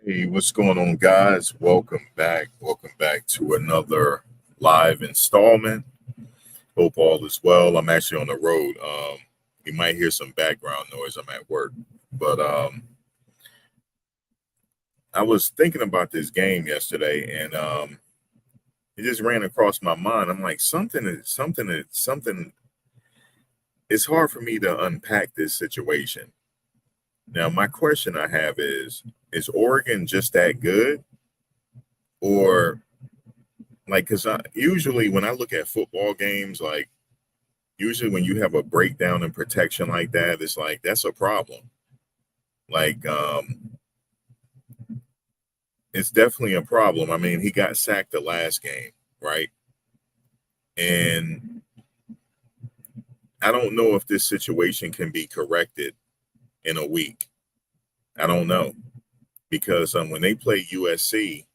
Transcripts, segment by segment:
Hey, what's going on, guys? Welcome back. Welcome back to another live installment. Hope all is well. I'm actually on the road. You might hear some background noise. I'm at work, but I was thinking about this game yesterday, and it just ran across my mind. I'm like, something. It's hard for me to unpack this situation. Now, my question I have is Oregon just that good, or like, because usually when I look at football games, like usually when you have a breakdown in protection like that, it's like that's a problem. Like, it's definitely a problem. I mean, he got sacked the last game, right? And I don't know if this situation can be corrected in a week. I don't know because when they play USC,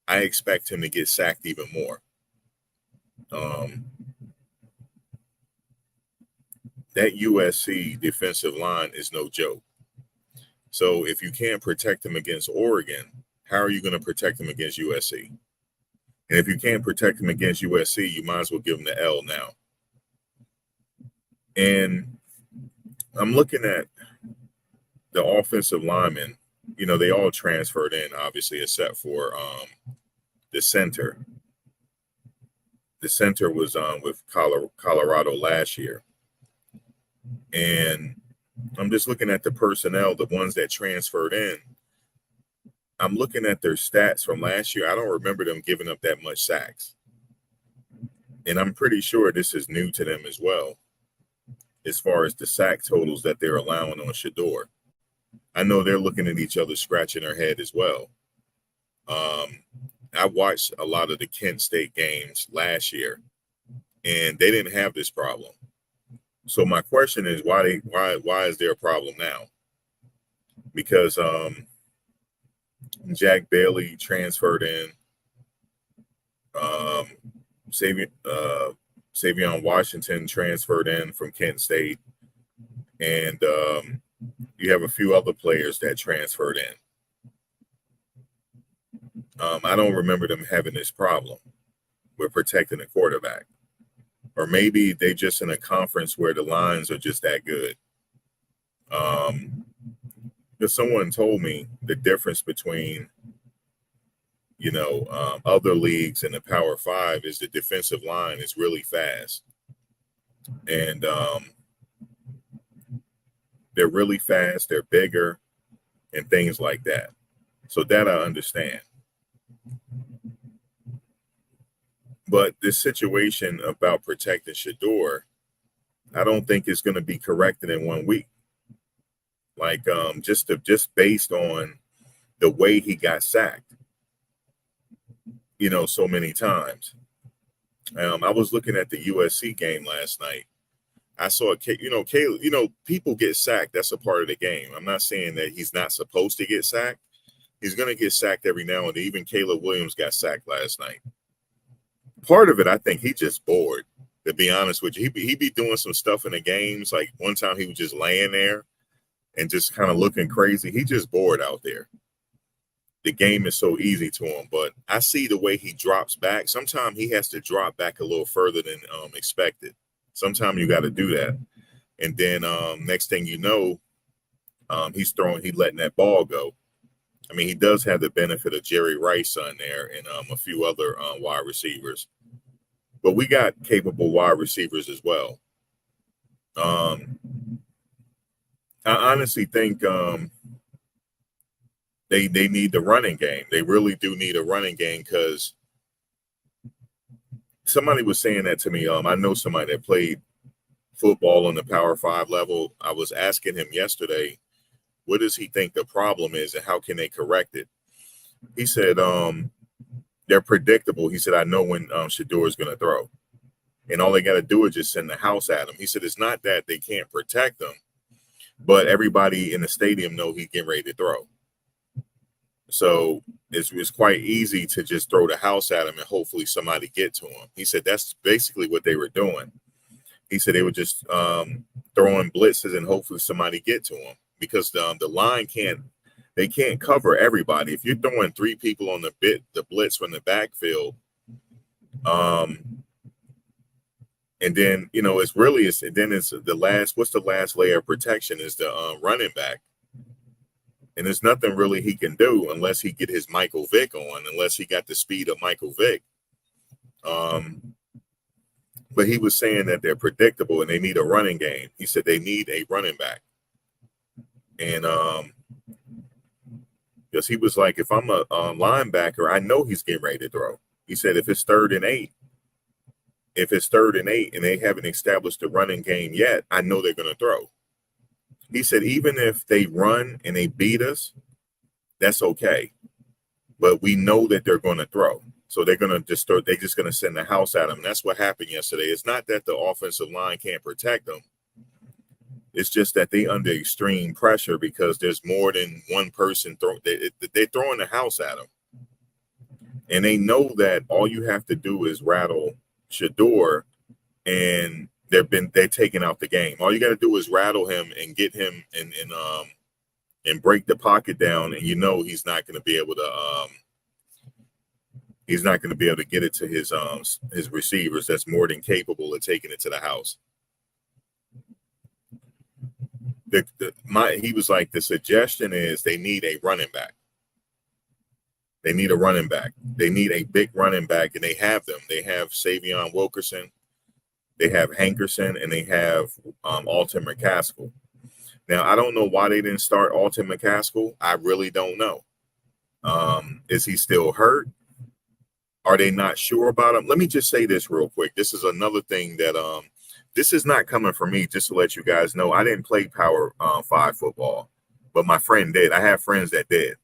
I expect him to get sacked even more. Um, that USC defensive line is no joke. So if you can't protect him against Oregon, how are you going to protect him against USC? And if you can't protect him against USC, you might as well give him the L now. And I'm looking at the offensive linemen. You know, they all transferred in, obviously, except for the center. The center was with Colorado last year. And I'm just looking at the personnel, the ones that transferred in. I'm looking at their stats from last year. I don't remember them giving up that much sacks. And I'm pretty sure this is new to them as well, as far as the sack totals that they're allowing on Shedeur. I know they're looking at each other, scratching their head as well. I watched a lot of the Kent State games last year, and they didn't have this problem. So my question is, why is there a problem now? Because Jack Bailey transferred in, um, Savion Washington transferred in from Kent State, and you have a few other players that transferred in. I don't remember them having this problem with protecting the quarterback. Or maybe they just in a conference where the lines are just that good. Because someone told me the difference between, other leagues and the Power Five is the defensive line is really fast. And they're really fast, they're bigger, and things like that. So that I understand. But this situation about protecting Shedeur, I don't think it's going to be corrected in 1 week. Like just based on the way he got sacked, so many times. I was looking at the USC game last night. I saw Caleb, people get sacked. That's a part of the game. I'm not saying that he's not supposed to get sacked. He's going to get sacked every now and then. Even Caleb Williams got sacked last night. Part of it, I think he just bored, to be honest with you. He be doing some stuff in the games. Like one time he was just laying there and just kind of looking crazy. He just bored out there. The game is so easy to him. But I see the way he drops back. Sometimes he has to drop back a little further than expected. Sometimes you got to do that. And then next thing you know, he's letting that ball go. I mean, he does have the benefit of Jerry Rice on there and a few other wide receivers. But we got capable wide receivers as well. I honestly think they need the running game. They really do need a running game because somebody was saying that to me. I know somebody that played football on the Power 5 level. I was asking him yesterday, what does he think the problem is and how can they correct it? He said they're predictable. He said, I know when Shedeur is going to throw. And all they got to do is just send the house at him. He said it's not that they can't protect him, but everybody in the stadium know he's getting ready to throw. So it's quite easy to just throw the house at him and hopefully somebody get to him. He said that's basically what they were doing. He said they were just throwing blitzes and hopefully somebody get to him because the line can't. They can't cover everybody. If you're throwing three people on the blitz from the backfield, and then it's the last. What's the last layer of protection is the running back, and there's nothing really he can do unless he get his Michael Vick on, unless he got the speed of Michael Vick. But he was saying that they're predictable and they need a running game. He said they need a running back, and because he was like, if I'm a linebacker, I know he's getting ready to throw. He said if it's 3rd and 8. If it's 3rd and 8 and they haven't established a running game yet, I know they're going to throw. He said, even if they run and they beat us, that's okay. But we know that they're going to throw. So they're going to just throw, they're just going to send the house at them. And that's what happened yesterday. It's not that the offensive line can't protect them. It's just that they under extreme pressure because there's more than one person they're throwing the house at them. And they know that all you have to do is rattle Shedeur, and they're taking out the game. All you got to do is rattle him and get him and break the pocket down, and he's not going to be able to get it to his receivers. That's more than capable of taking it to the house. He was like, the suggestion is they need a running back. They need a running back. They need a big running back, and they have them. They have Savion Wilkerson, they have Hankerson, and they have Alton McCaskill. Now, I don't know why they didn't start Alton McCaskill. I really don't know. Is he still hurt? Are they not sure about him? Let me just say this real quick. This is another thing that this is not coming from me, just to let you guys know. I didn't play Power 5 football, but my friend did. I have friends that did.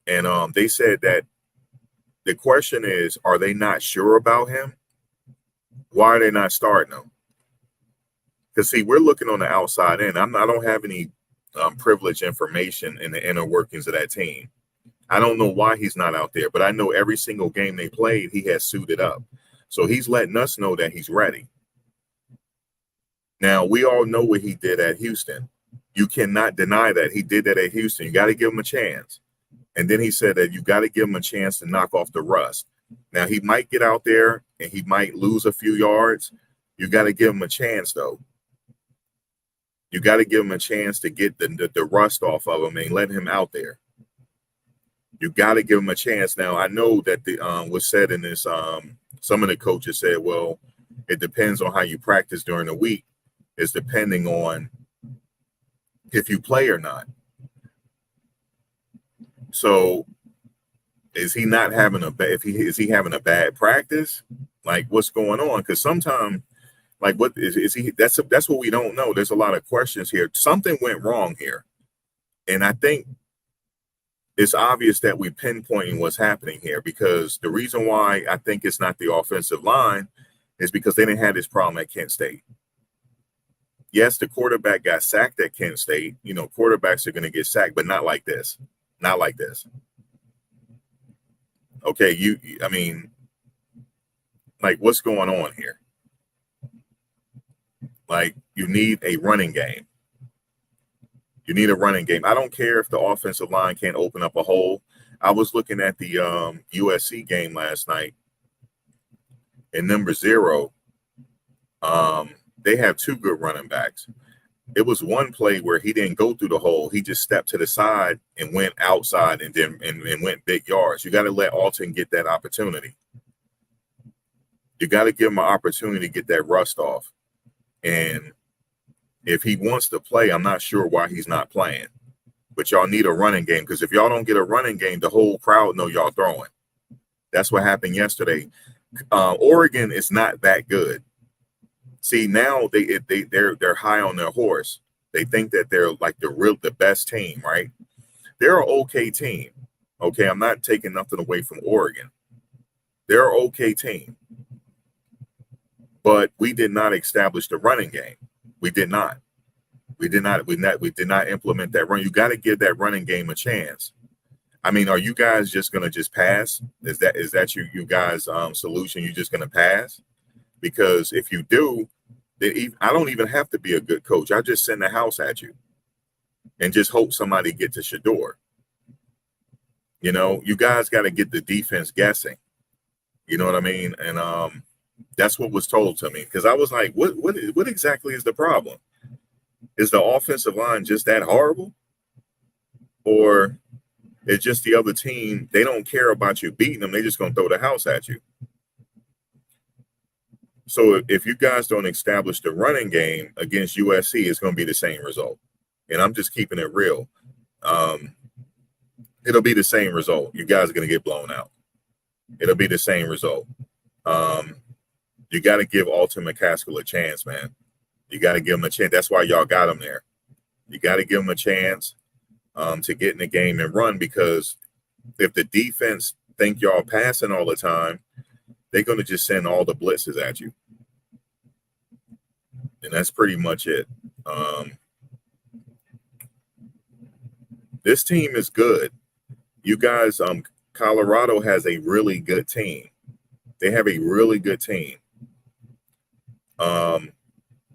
And they said that the question is, are they not sure about him? Why are they not starting him? Because, see, we're looking on the outside in. I don't have any privileged information in the inner workings of that team. I don't know why he's not out there, but I know every single game they played, he has suited up. So he's letting us know that he's ready. Now, we all know what he did at Houston. You cannot deny that. He did that at Houston. You got to give him a chance. And then he said that you got to give him a chance to knock off the rust. Now, he might get out there and he might lose a few yards. You got to give him a chance, though. You got to give him a chance to get the rust off of him and let him out there. You got to give him a chance. Now, I know that was said in this, some of the coaches said, well, it depends on how you practice during the week. It's depending on if you play or not. So is he not having is he having a bad practice? Like, what's going on? Because sometimes, like, what is he? That's what we don't know. There's a lot of questions here. Something went wrong here. And I think it's obvious that we're pinpointing what's happening here, because the reason why I think it's not the offensive line is because they didn't have this problem at Kent State. Yes, the quarterback got sacked at Kent State. Quarterbacks are going to get sacked, but not like this. Not like this. Okay, I mean, like, what's going on here? Like, you need a running game. You need a running game. I don't care if the offensive line can't open up a hole. I was looking at the USC game last night, and number 0, they have 2 good running backs. It was one play where he didn't go through the hole. He just stepped to the side and went outside and then and went big yards. You got to let Alton get that opportunity. You got to give him an opportunity to get that rust off. And if he wants to play, I'm not sure why he's not playing. But y'all need a running game, because if y'all don't get a running game, the whole crowd know y'all throwing. That's what happened yesterday. Oregon is not that good. See, now they're high on their horse. They think that they're like the best team, right? They're an okay team. Okay, I'm not taking nothing away from Oregon. They're an okay team. But we did not establish the running game. We did not. We did not implement that run. You got to give that running game a chance. I mean, are you guys just gonna just pass? Is that you guys' solution? You just gonna pass? Because if you do, I don't even have to be a good coach. I just send the house at you. and just hope somebody get to Shedeur. You know, you guys got to get the defense guessing. You know what I mean? And that's what was told to me, because I was like, what exactly is the problem? Is the offensive line just that horrible? Or it's just the other team, they don't care about you beating them. They just going to throw the house at you. So if you guys don't establish the running game against USC, it's going to be the same result. And I'm just keeping it real. It'll be the same result. You guys are going to get blown out. It'll be the same result. You got to give Alton McCaskill a chance, man. You got to give him a chance. That's why y'all got him there. You got to give him a chance to get in the game and run, because if the defense think y'all passing all the time, they're going to just send all the blitzes at you. And that's pretty much it. This team is good. You guys, Colorado has a really good team. They have a really good team.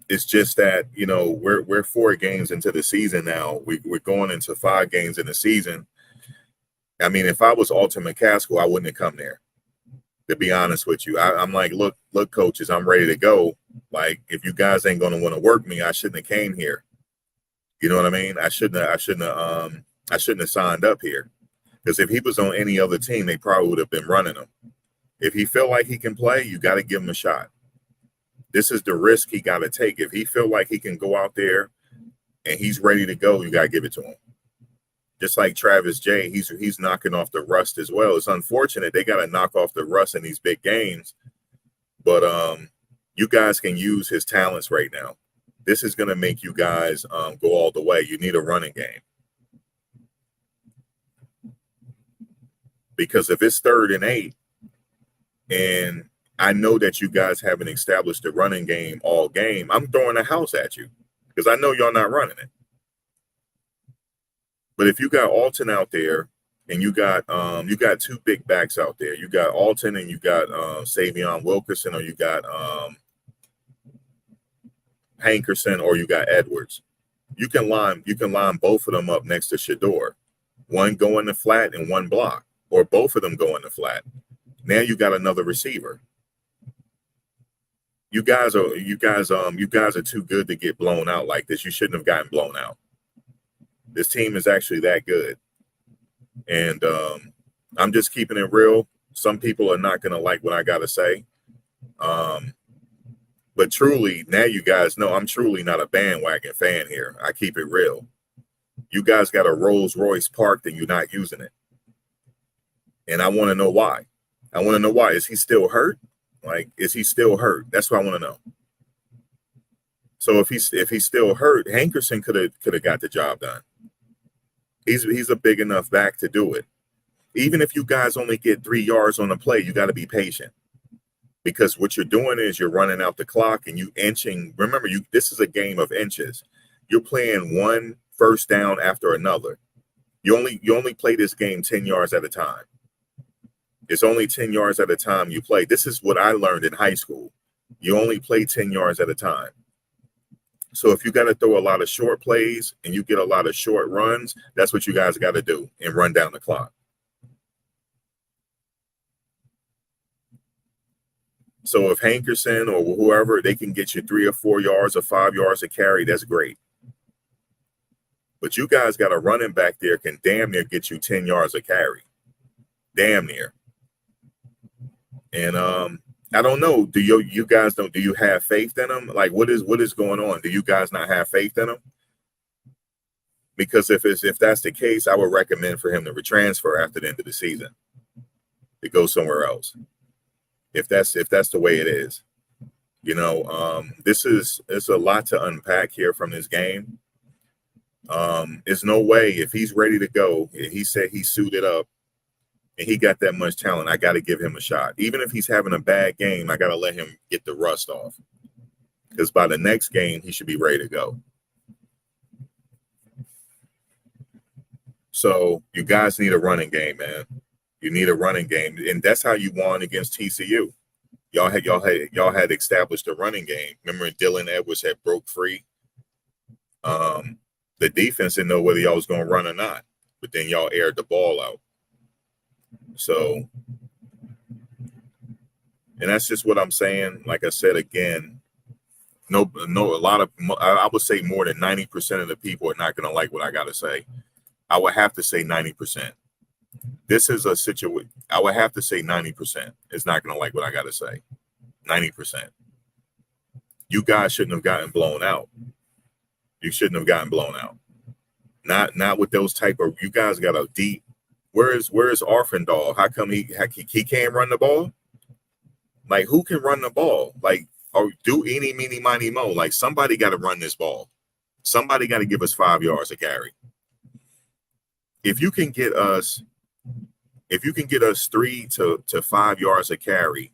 It's just that, you know, we're 4 games into the season now. We're going into 5 games in the season. I mean, if I was Alton McCaskill, I wouldn't have come there, to be honest with you. I'm like, look, coaches, I'm ready to go. Like, if you guys ain't going to want to work me, I shouldn't have came here. You know what I mean? I shouldn't have signed up here, because if he was on any other team, they probably would have been running him. If he feel like he can play, you got to give him a shot. This is the risk he got to take. If he feel like he can go out there and he's ready to go, you got to give it to him. Just like Travis Jay, he's knocking off the rust as well. It's unfortunate they got to knock off the rust in these big games, but you guys can use his talents right now. This is going to make you guys go all the way. You need a running game, because if it's 3rd and 8, and I know that you guys haven't established the running game all game, I'm throwing a house at you, because I know y'all not running it. But if you got Alton out there, and you got 2 big backs out there, you got Alton and you got Savion Wilkerson, or you got Hankerson, or you got Edwards, you can line both of them up next to Shedeur. One go in the flat and one block, or both of them go in the flat. Now you got another receiver. You guys are too good to get blown out like this. You shouldn't have gotten blown out. This team is actually that good. And I'm just keeping it real. Some people are not going to like what I got to say. But truly, now you guys know I'm truly not a bandwagon fan here. I keep it real. You guys got a Rolls Royce parked and you're not using it. And I want to know why. I want to know why. Is he still hurt? Like, is he still hurt? That's what I want to know. So if he's still hurt, Hankerson could have got the job done. He's a big enough back to do it. Even if you guys only get 3 yards on the play, you got to be patient, because what you're doing is you're running out the clock and you inching. Remember, this is a game of inches. You're playing one first down after another. You only play this game 10 yards at a time. It's only 10 yards at a time you play. This is what I learned in high school. You only play 10 yards at a time. So if you got to throw a lot of short plays and you get a lot of short runs, that's what you guys got to do, and run down the clock. So if Hankerson or whoever, they can get you 3 or 4 yards or 5 yards a carry, that's great. But you guys got a running back there can damn near get you 10 yards a carry. Damn near. And I don't know. Do you guys don't? Do you have faith in him? Like, what is going on? Do you guys not have faith in him? Because if that's the case, I would recommend for him to retransfer after the end of the season, to go somewhere else. If that's the way it is, you know, there's a lot to unpack here from this game. There's no way, if he's ready to go, he said he's suited up and he got that much talent, I got to give him a shot. Even if he's having a bad game, I got to let him get the rust off, because by the next game, he should be ready to go. So you guys need a running game, man. You need a running game, and that's how you won against TCU. Y'all had established a running game. Remember, Dylan Edwards had broke free. The defense didn't know whether y'all was going to run or not, but then y'all aired the ball out. So, and that's just what I'm saying. Like I said again, a lot of, I would say more than 90% of the people are not going to like what I got to say. I would have to say 90%. This is a situation. I would have to say 90% is not going to like what I got to say. 90%. You guys shouldn't have gotten blown out. You shouldn't have gotten blown out. Not with those type of. You guys got a deep. Where's Arfendal? How come he can't run the ball? Like, who can run the ball? Like, or do eeny, meeny, miny, mo. Like, somebody got to run this ball. Somebody got to give us 5 yards a carry. If you can get us 3 to 5 yards a carry,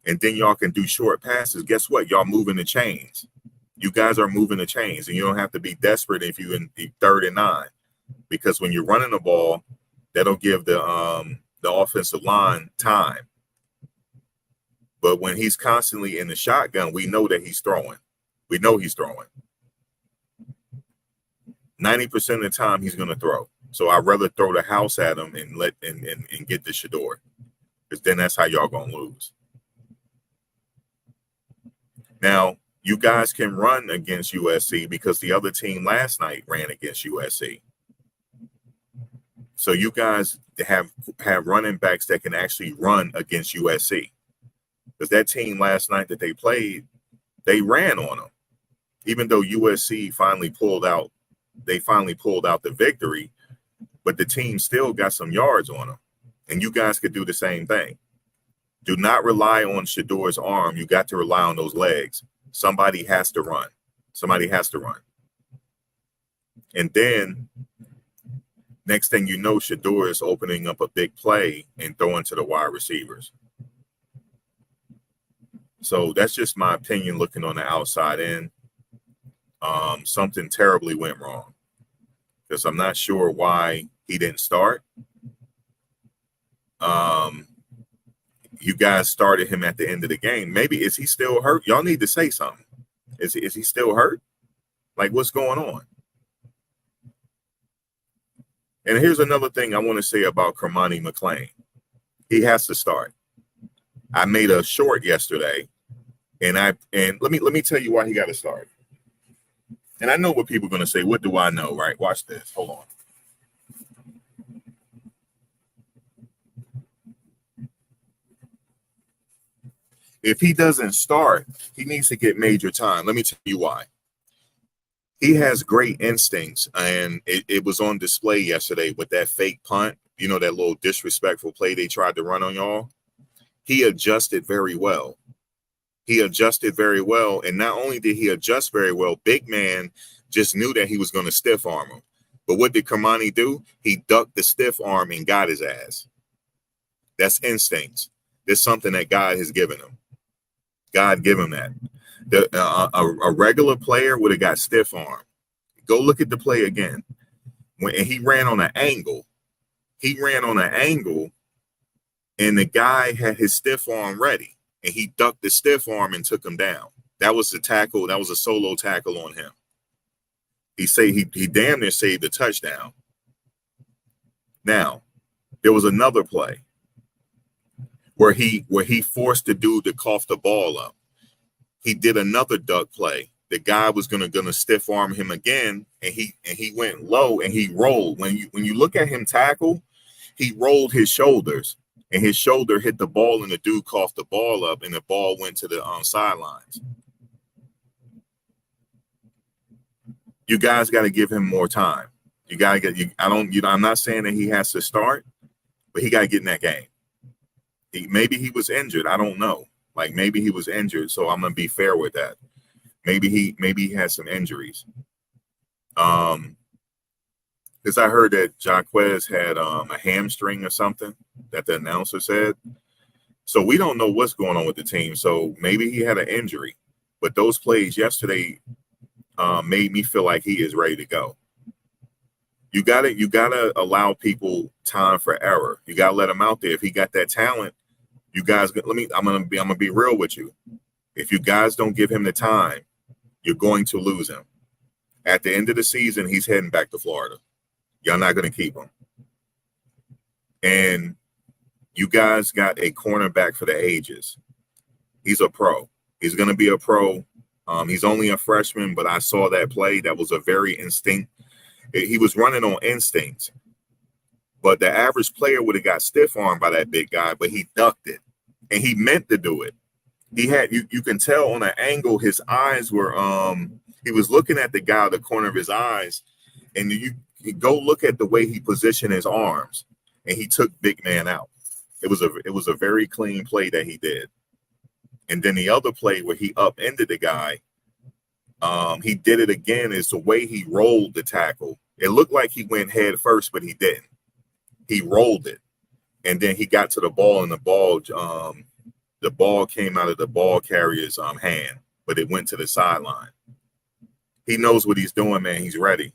and then y'all can do short passes, guess what? Y'all moving the chains. You guys are moving the chains, and you don't have to be desperate if you in 3rd and 9, because when you're running the ball, that'll give the offensive line time. But when he's constantly in the shotgun, we know that he's throwing. We know he's throwing. 90% of the time he's going to throw. So I'd rather throw the house at him and get the Shedeur, because then that's how y'all going to lose. Now, you guys can run against USC because the other team last night ran against USC. So you guys have running backs that can actually run against USC. Because that team last night that they played, they ran on them. Even though USC finally pulled out the victory, but the team still got some yards on them. And you guys could do the same thing. Do not rely on Shedeur's arm. You got to rely on those legs. Somebody has to run. Somebody has to run. And then next thing you know, Shedeur is opening up a big play and throwing to the wide receivers. So that's just my opinion looking on the outside in. Something terribly went wrong, because I'm not sure why he didn't start. You guys started him at the end of the game. Maybe, is he still hurt? Y'all need to say something. Is he still hurt? Like, what's going on? And here's another thing I want to say about Kermani McClain. He has to start. I made a short yesterday, and let me tell you why he got to start. And I know what people are going to say. What do I know, right? Watch this. Hold on. If he doesn't start, he needs to get major time. Let me tell you why. He has great instincts, and it was on display yesterday with that fake punt, you know, that little disrespectful play they tried to run on y'all. He adjusted very well. And not only did he adjust very well, big man just knew that he was going to stiff arm him. But what did Kermani do? He ducked the stiff arm and got his ass. That's instincts. There's something that God has given him. God give him that. A regular player would have got stiff arm. Go look at the play again. When he ran on an angle, and the guy had his stiff arm ready, and he ducked the stiff arm and took him down. That was the tackle. That was a solo tackle on him. He damn near saved the touchdown. Now, there was another play where he forced the dude to cough the ball up. He did another duck play. The guy was gonna stiff arm him again, and he went low and he rolled. When you look at him tackle, he rolled his shoulders, and his shoulder hit the ball, and the dude coughed the ball up, and the ball went to the sidelines. You guys got to give him more time. You gotta get. I'm not saying that he has to start, but he got to get in that game. Maybe he was injured. I don't know. Like, maybe he was injured, so I'm gonna be fair with that. Maybe he has some injuries. Because I heard that Jaquez had a hamstring or something that the announcer said. So we don't know what's going on with the team. So maybe he had an injury. But those plays yesterday made me feel like he is ready to go. You gotta allow people time for error. You gotta let him out there. If he got that talent, you guys. I'm gonna be real with you. If you guys don't give him the time, you're going to lose him. At the end of the season, he's heading back to Florida. Y'all not going to keep him. And you guys got a cornerback for the ages. He's a pro. He's going to be a pro. He's only a freshman, but I saw that play. That was a very instinct. He was running on instinct. But the average player would have got stiff armed by that big guy, but he ducked it. And he meant to do it. He had you can tell on an angle his eyes were he was looking at the guy, the corner of his eyes, and you go look at the way he positioned his arms, and he took big man out. It was a very clean play that he did. And then the other play where he upended the guy, he did it again. Is the way he rolled the tackle. It looked like he went head first, but he didn't. He rolled it, and then he got to the ball, and the ball came out of the ball carrier's hand, but it went to the sideline. He knows what he's doing, man. He's ready.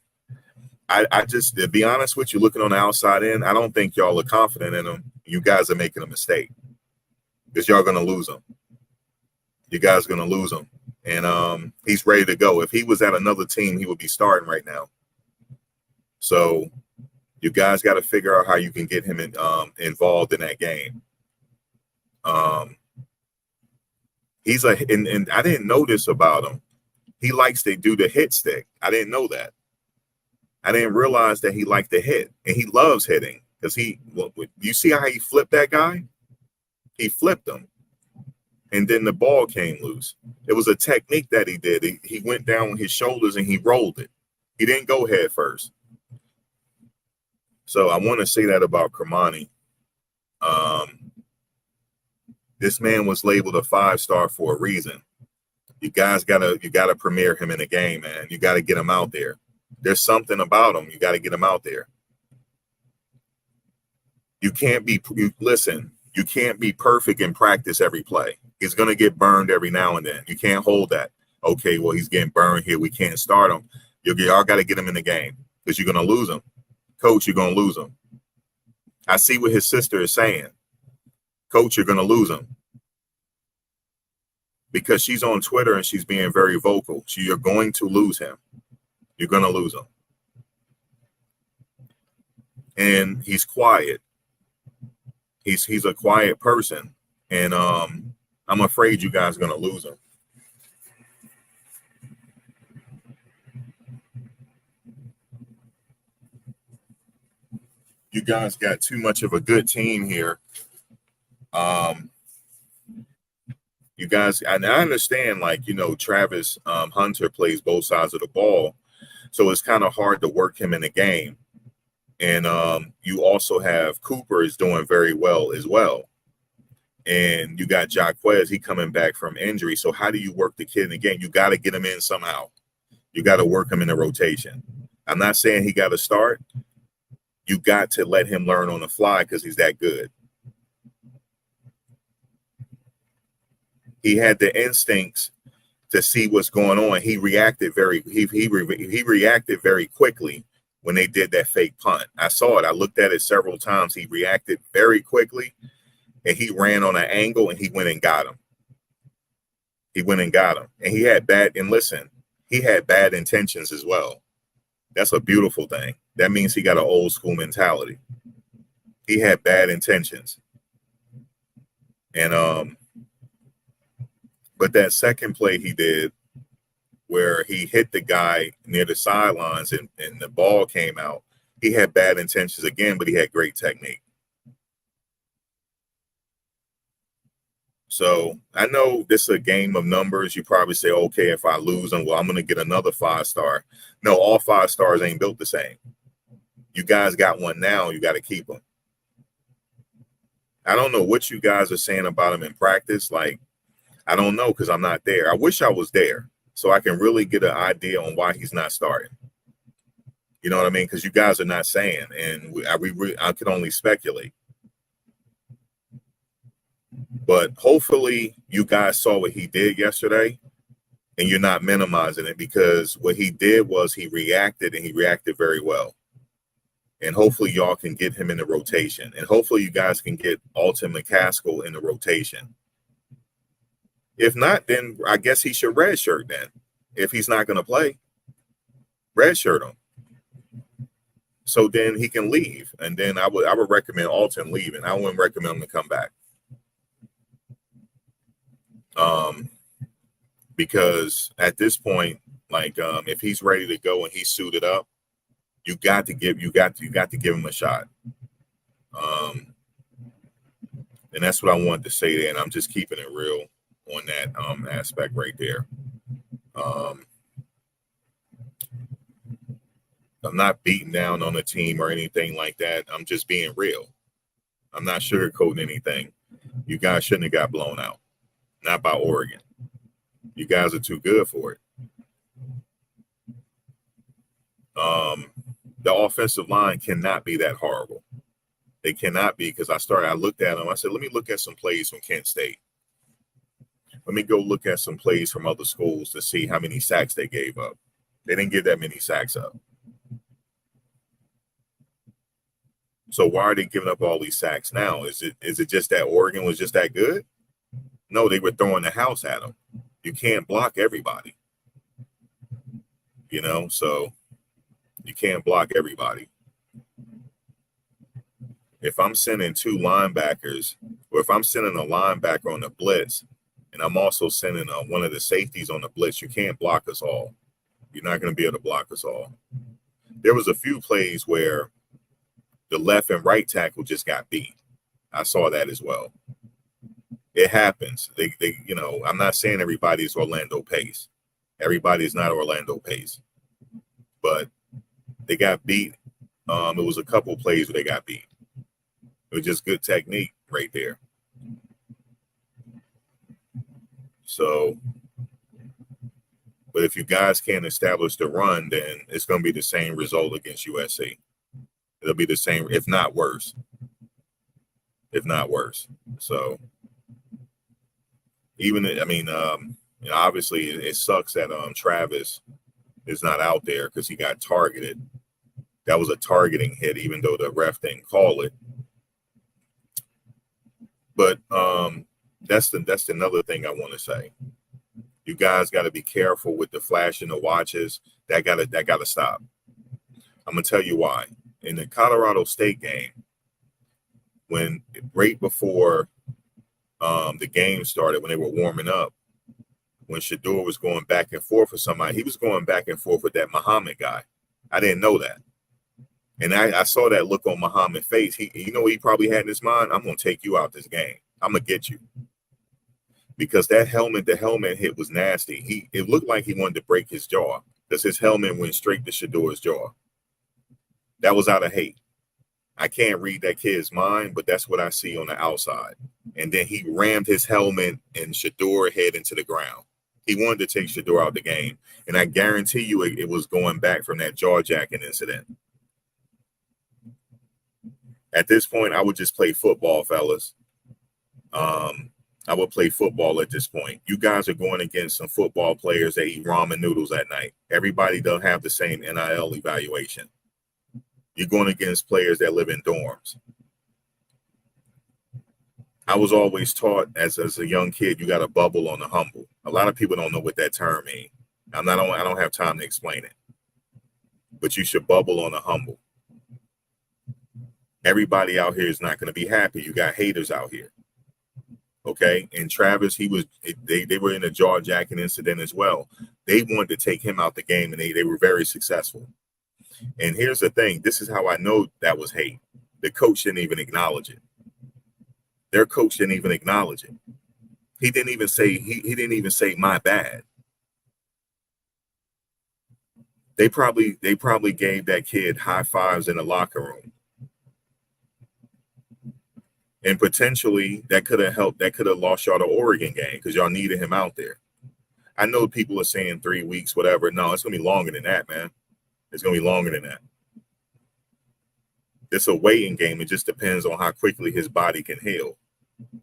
I just, to be honest with you, looking on the outside in, I don't think y'all are confident in him. You guys are making a mistake because y'all going to lose him. You guys are going to lose him. And he's ready to go. If he was at another team, he would be starting right now. So you guys got to figure out how you can get him involved in that game. He's and I didn't know this about him. He likes to do the hit stick. I didn't know that. I didn't realize that he liked to hit, and he loves hitting because you see how he flipped that guy? He flipped him, and then the ball came loose. It was a technique that he did. He went down with his shoulders and he rolled it. He didn't go head first. So I want to say that about Kermani. This man was labeled a 5-star for a reason. You guys gotta premiere him in a game, man. You gotta get him out there. There's something about him. You gotta get him out there. You can't be perfect in practice every play. He's gonna get burned every now and then. You can't hold that. Okay, well, he's getting burned here. We can't start him. Y'all gotta get him in the game because you're gonna lose him. Coach, you're gonna lose him. I see what his sister is saying. Coach, you're gonna lose him. Because she's on Twitter and she's being very vocal. You're going to lose him. You're going to lose him. And he's quiet. He's a quiet person. And I'm afraid you guys are going to lose him. You guys got too much of a good team here. You guys, and I understand, like, Travis Hunter plays both sides of the ball, so it's kind of hard to work him in the game. And you also have Cooper is doing very well as well. And you got Jaquez, he coming back from injury. So how do you work the kid in the game? You got to get him in somehow. You got to work him in the rotation. I'm not saying he got to start. You got to let him learn on the fly because he's that good. He had the instincts to see what's going on. He reacted he reacted very quickly when they did that fake punt. I saw it. I looked at it several times. He reacted very quickly, and he ran on an angle, and he went and got him. And he had bad intentions as well. That's a beautiful thing. That means he got an old school mentality. He had bad intentions. And but that second play he did where he hit the guy near the sidelines and the ball came out, he had bad intentions again, but he had great technique. So I know this is a game of numbers. You probably say, okay, if I lose them, well, I'm going to get another 5-star. No, all 5 stars ain't built the same. You guys got one now. You got to keep them. I don't know what you guys are saying about him in practice. Like, I don't know because I'm not there. I wish I was there so I can really get an idea on why he's not starting. You know what I mean? Because you guys are not saying, and I can only speculate. But hopefully you guys saw what he did yesterday, and you're not minimizing it because what he did was he reacted, and he reacted very well. And hopefully y'all can get him in the rotation, and hopefully you guys can get Alton McCaskill in the rotation. If not, then I guess he should redshirt then if he's not going to play. redshirt him. So then he can leave. And then I would recommend Alton leaving. I wouldn't recommend him to come back. Because at this point, like if he's ready to go and he's suited up, you got to give him a shot. And that's what I wanted to say there. And I'm just keeping it real on that aspect right there. I'm not beating down on the team or anything like that. I'm just being real. I'm not sugarcoating anything. You guys shouldn't have got blown out. Not by Oregon. You guys are too good for it. The offensive line cannot be that horrible. They cannot be, because I looked at them. I said, let me look at some plays from Kent State. Let me go look at some plays from other schools to see how many sacks they gave up. They didn't give that many sacks up. So why are they giving up all these sacks now? Is it just that Oregon was just that good? No, they were throwing the house at them. You can't block everybody. So you can't block everybody. If I'm sending two linebackers, or if I'm sending a linebacker on the blitz, and I'm also sending one of the safeties on the blitz, you can't block us all. You're not going to be able to block us all. There was a few plays where the left and right tackle just got beat. I saw that as well. It happens. They I'm not saying everybody's Orlando Pace. Everybody's not Orlando Pace. But they got beat. It was a couple plays where they got beat. It was just good technique right there. So, but if you guys can't establish the run, then it's going to be the same result against USC. It'll be the same, if not worse. So, obviously it sucks that Travis is not out there because he got targeted. That was a targeting hit, even though the ref didn't call it. But that's another thing I want to say. You guys got to be careful with the flashing the watches. That gotta stop. I'm gonna tell you why. In the Colorado State game, when right before the game started, when they were warming up, when Shedeur was going back and forth with somebody, he was going back and forth with that Muhammad guy. I didn't know that. And I saw that look on Muhammad's face. He probably had in his mind, I'm going to take you out this game. I'm going to get you. Because the helmet hit was nasty. It looked like he wanted to break his jaw because his helmet went straight to Shedeur's jaw. That was out of hate. I can't read that kid's mind, but that's what I see on the outside. And then he rammed his helmet and Shedeur head into the ground. He wanted to take Shedeur out the game. And I guarantee you it was going back from that jaw-jacking incident. At this point, I would just play football, fellas. I would play football at this point. You guys are going against some football players that eat ramen noodles at night. Everybody don't have the same NIL evaluation. You're going against players that live in dorms. I was always taught as a young kid, you got to bubble on the humble. A lot of people don't know what that term means. I don't have time to explain it. But you should bubble on the humble. Everybody out here is not going to be happy. You got haters out here. Okay. And Travis, they were in a jaw-jacking incident as well. They wanted to take him out the game, and they were very successful. And here's the thing. This is how I know that was hate. The coach didn't even acknowledge it. Their coach didn't even acknowledge it. He didn't even say my bad. They probably gave that kid high fives in the locker room. And potentially that could have helped. That could have lost y'all the Oregon game because y'all needed him out there. I know people are saying 3 weeks, whatever. No, it's going to be longer than that, man. It's going to be longer than that. It's a waiting game. It just depends on how quickly his body can heal.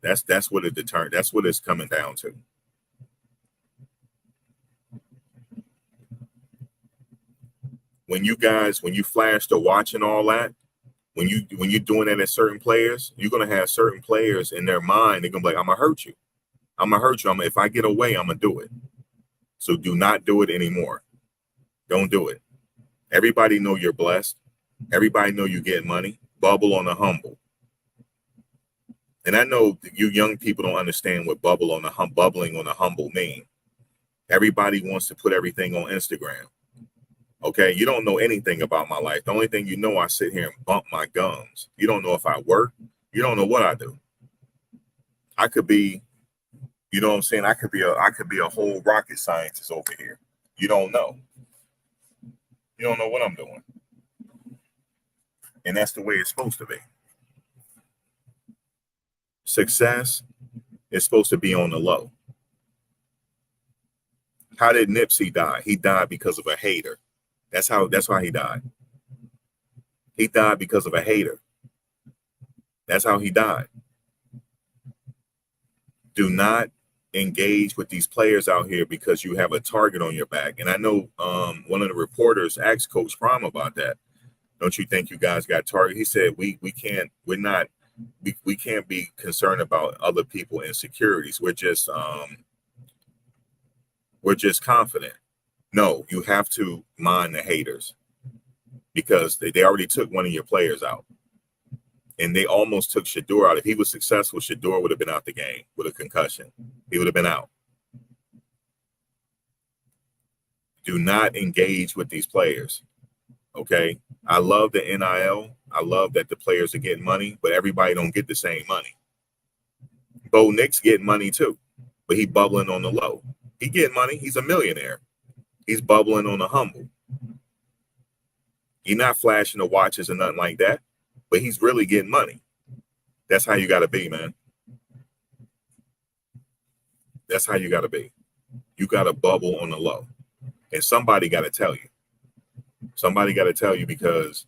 That's what it determines. That's what it's coming down to. When you flash the watch and all that, when you're doing that at certain players, you're gonna have certain players in their mind. They're gonna be like, "I'm gonna hurt you. I'm gonna hurt you. If I get away, I'm gonna do it." So do not do it anymore. Don't do it. Everybody know you're blessed. Everybody know you get money. Bubble on the humble. And I know you young people don't understand what bubbling on the humble mean. Everybody wants to put everything on Instagram. Okay, you don't know anything about my life. The only thing you know, I sit here and bump my gums. You don't know if I work. You don't know what I do. I could be, you know what I'm saying? I could be a whole rocket scientist over here. You don't know. You don't know what I'm doing. And that's the way it's supposed to be. Success is supposed to be on the low. How did Nipsey die? He died because of a hater. That's why he died. He died because of a hater. That's how he died. Do not engage with these players out here because you have a target on your back. And I know one of the reporters asked Coach Prime about that. Don't you think you guys got targeted? He said we can't be concerned about other people insecurities. We're just confident. No, you have to mind the haters because they already took one of your players out. And they almost took Shedeur out. If he was successful, Shedeur would have been out the game with a concussion. He would have been out. Do not engage with these players. Okay? I love the NIL. I love that the players are getting money, but everybody don't get the same money. Bo Nick's getting money too, but he bubbling on the low. He getting money. He's a millionaire. He's bubbling on the humble. He's not flashing the watches or nothing like that, but he's really getting money. That's how you got to be, man. That's how you got to be. You got to bubble on the low. And somebody got to tell you. Somebody got to tell you because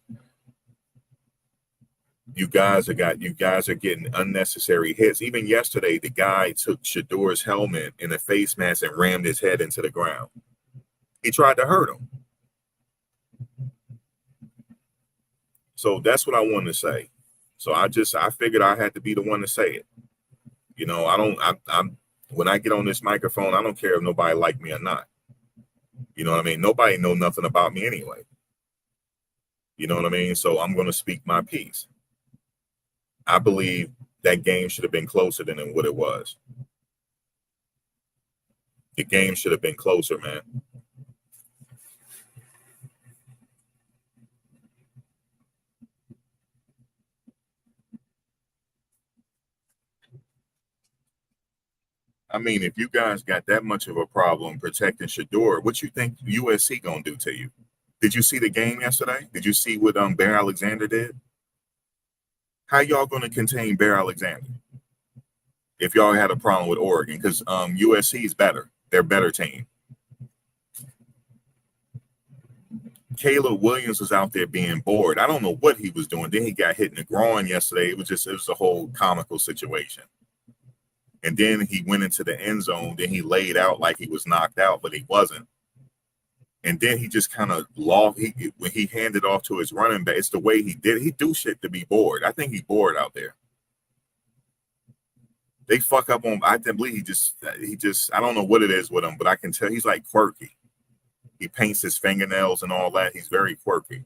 you guys are getting unnecessary hits. Even yesterday, the guy took Shedeur's helmet and a face mask and rammed his head into the ground. He tried to hurt him. So that's what I wanted to say. So I figured I had to be the one to say it. You know, I'm when I get on this microphone, I don't care if nobody like me or not. You know what I mean? Nobody know nothing about me anyway. You know what I mean? So I'm going to speak my piece. I believe that game should have been closer than what it was. The game should have been closer, man. I mean, if you guys got that much of a problem protecting Shedeur, what you think USC gonna do to you? Did you see the game yesterday? Did you see what Bear Alexander did? How y'all gonna contain Bear Alexander if y'all had a problem with Oregon? Because USC is better. They're a better team. Caleb Williams was out there being bored. I don't know what he was doing. Then he got hit in the groin yesterday. It was a whole comical situation. And then he went into the end zone. Then he laid out like he was knocked out, but he wasn't. And then he just kind of lost. When he handed off to his running back, it's the way he did it. He do shit to be bored. I think he's bored out there. They fuck up on. I believe he just. I don't know what it is with him, but I can tell he's like quirky. He paints his fingernails and all that. He's very quirky.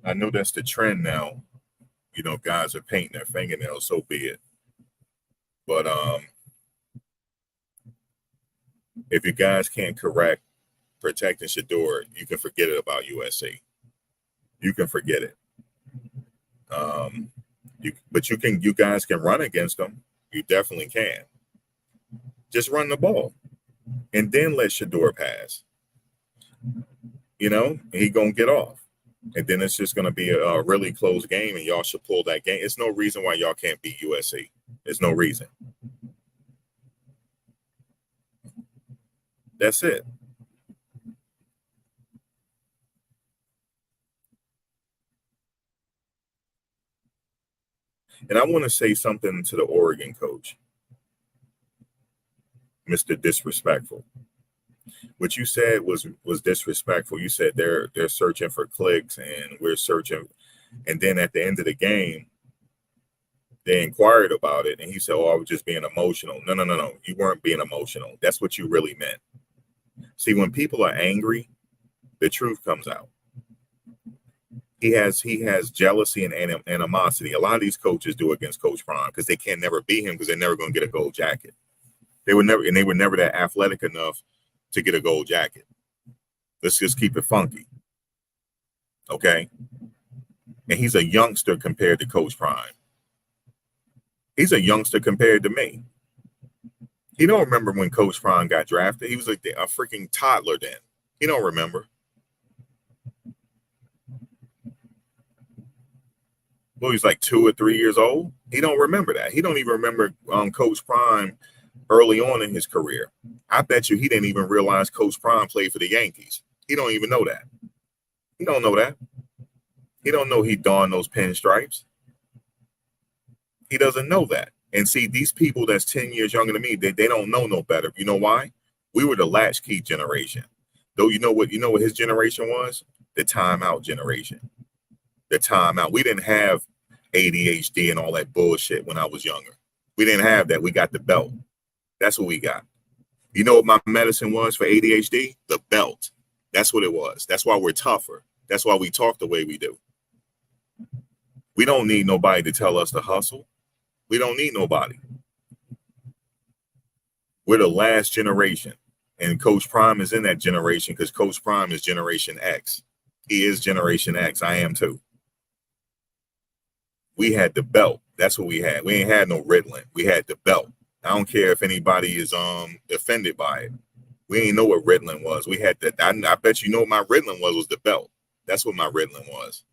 I know that's the trend now. You know, guys are painting their fingernails, so be it. But if you guys can't correct protecting Shedeur, you can forget it about USC. You can forget it. You guys can run against them. You definitely can. Just run the ball, and then let Shedeur pass. You know, he gonna get off. And then it's just going to be a really close game, and y'all should pull that game. It's no reason why y'all can't beat USC. There's no reason. That's it. And I want to say something to the Oregon coach, Mr. Disrespectful. What you said was disrespectful. You said they're searching for clicks and we're searching. And then at the end of the game, They inquired about it, and he said, "Oh, I was just being emotional." No, no, no, no. You weren't being emotional. That's what you really meant. See, when people are angry, the truth comes out. He has jealousy and animosity. A lot of these coaches do against Coach Prime because they can never beat him because they're never going to get a gold jacket. They were never that athletic enough to get a gold jacket. Let's just keep it funky, okay? And he's a youngster compared to Coach Prime. He's a youngster compared to me. He don't remember when Coach Prime got drafted. He was like a freaking toddler then. He don't remember. Well, he's like 2 or 3 years old. He don't remember that. He don't even remember Coach Prime early on in his career. I bet you he didn't even realize Coach Prime played for the Yankees. He don't even know that. He don't know that. He don't know he donned those pinstripes. He doesn't know that. And see, these people that's 10 years younger than me, they don't know no better. You know why? We were the latchkey generation. Though you know what his generation was? The timeout generation. The timeout. We didn't have ADHD and all that bullshit when I was younger. We didn't have that. We got the belt. That's what we got. You know what my medicine was for ADHD? The belt. That's what it was. That's why we're tougher. That's why we talk the way we do. We don't need nobody to tell us to hustle. We don't need nobody. We're the last generation. And Coach Prime is in that generation because Coach Prime is Generation X. He is Generation X. I am too. We had the belt. That's what we had. We ain't had no Ritalin. We had the belt. I don't care if anybody is offended by it. We ain't know what Ritalin was. We had that. I bet you know what my Ritalin was the belt. That's what my Ritalin was.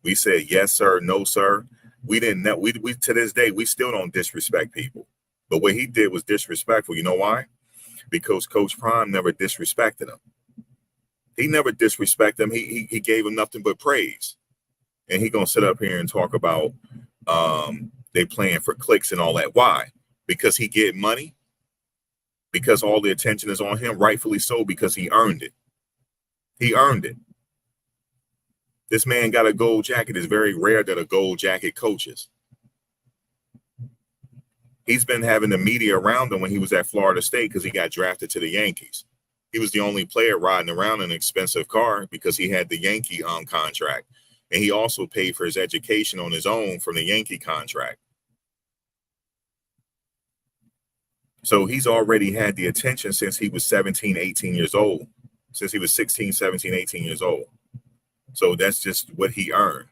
We said yes, sir, no, sir. We didn't know. We to this day, we still don't disrespect people. But what he did was disrespectful. You know why? Because Coach Prime never disrespected him. He never disrespected him. He gave him nothing but praise. And he gonna sit up here and talk about they playing for clicks and all that. Why? Because he get money? Because all the attention is on him? Rightfully so, because he earned it. He earned it. This man got a gold jacket. It's very rare that a gold jacket coaches. He's been having the media around him when he was at Florida State because he got drafted to the Yankees. He was the only player riding around in an expensive car because he had the Yankee contract. And he also paid for his education on his own from the Yankee contract. So he's already had the attention since he was 17, 18 years old, since he was 16, 17, 18 years old. So that's just what he earned.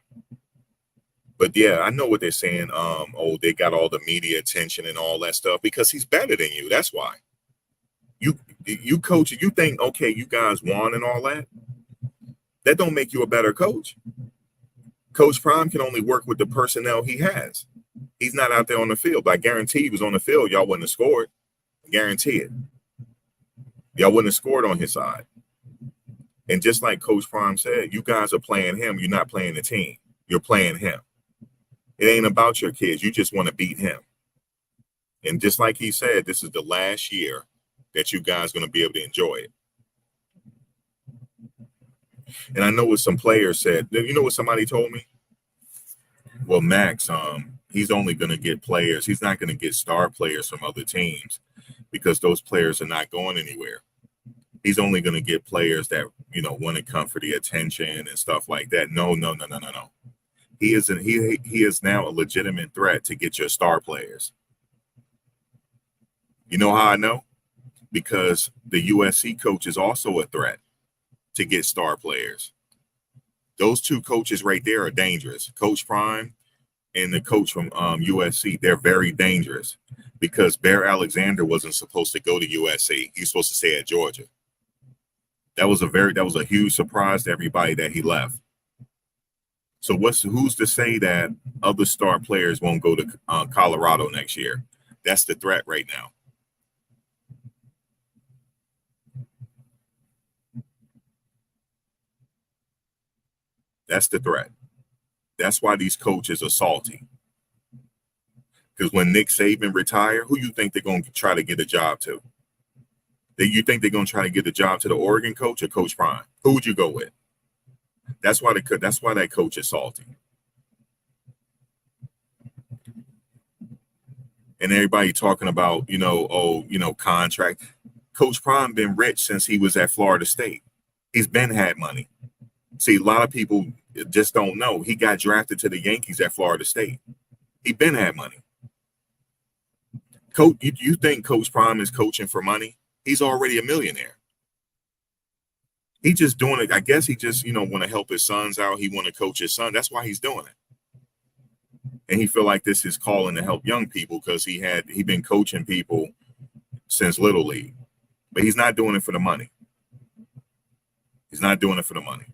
But yeah, I know what they're saying. Oh, they got all the media attention and all that stuff because he's better than you. That's why. You coach, you think, okay, you guys won and all that. That don't make you a better coach. Coach Prime can only work with the personnel he has. He's not out there on the field. But I guarantee he was on the field, y'all wouldn't have scored. I guarantee it. Y'all wouldn't have scored on his side. And just like Coach Prime said, you guys are playing him. You're not playing the team. You're playing him. It ain't about your kids. You just want to beat him. And just like he said, this is the last year that you guys are going to be able to enjoy it. And I know what some players said. You know what somebody told me? Well, Max, he's only going to get players. He's not going to get star players from other teams because those players are not going anywhere. He's only going to get players that, want to come for the attention and stuff like that. No. He is now a legitimate threat to get your star players. You know how I know? Because the USC coach is also a threat to get star players. Those two coaches right there are dangerous. Coach Prime and the coach from USC, they're very dangerous because Bear Alexander wasn't supposed to go to USC. He's supposed to stay at Georgia. That was a huge surprise to everybody that he left. So who's to say that other star players won't go to Colorado next year? That's the threat right now. That's the threat. That's why these coaches are salty. Because when Nick Saban retire, who you think they're going to try to get a job to? You think they're going to try to get a job to the Oregon coach or Coach Prime? Who would you go with? That's why that coach is salty. And everybody talking about, contract. Coach Prime been rich since he was at Florida State. He's been had money. See, a lot of people just don't know. He got drafted to the Yankees at Florida State. He been had money. Coach, you think Coach Prime is coaching for money? He's already a millionaire. He just doing it. I guess he just, want to help his sons out. He want to coach his son. That's why he's doing it. And he feel like this is calling to help young people because he been coaching people since Little League. But he's not doing it for the money. He's not doing it for the money.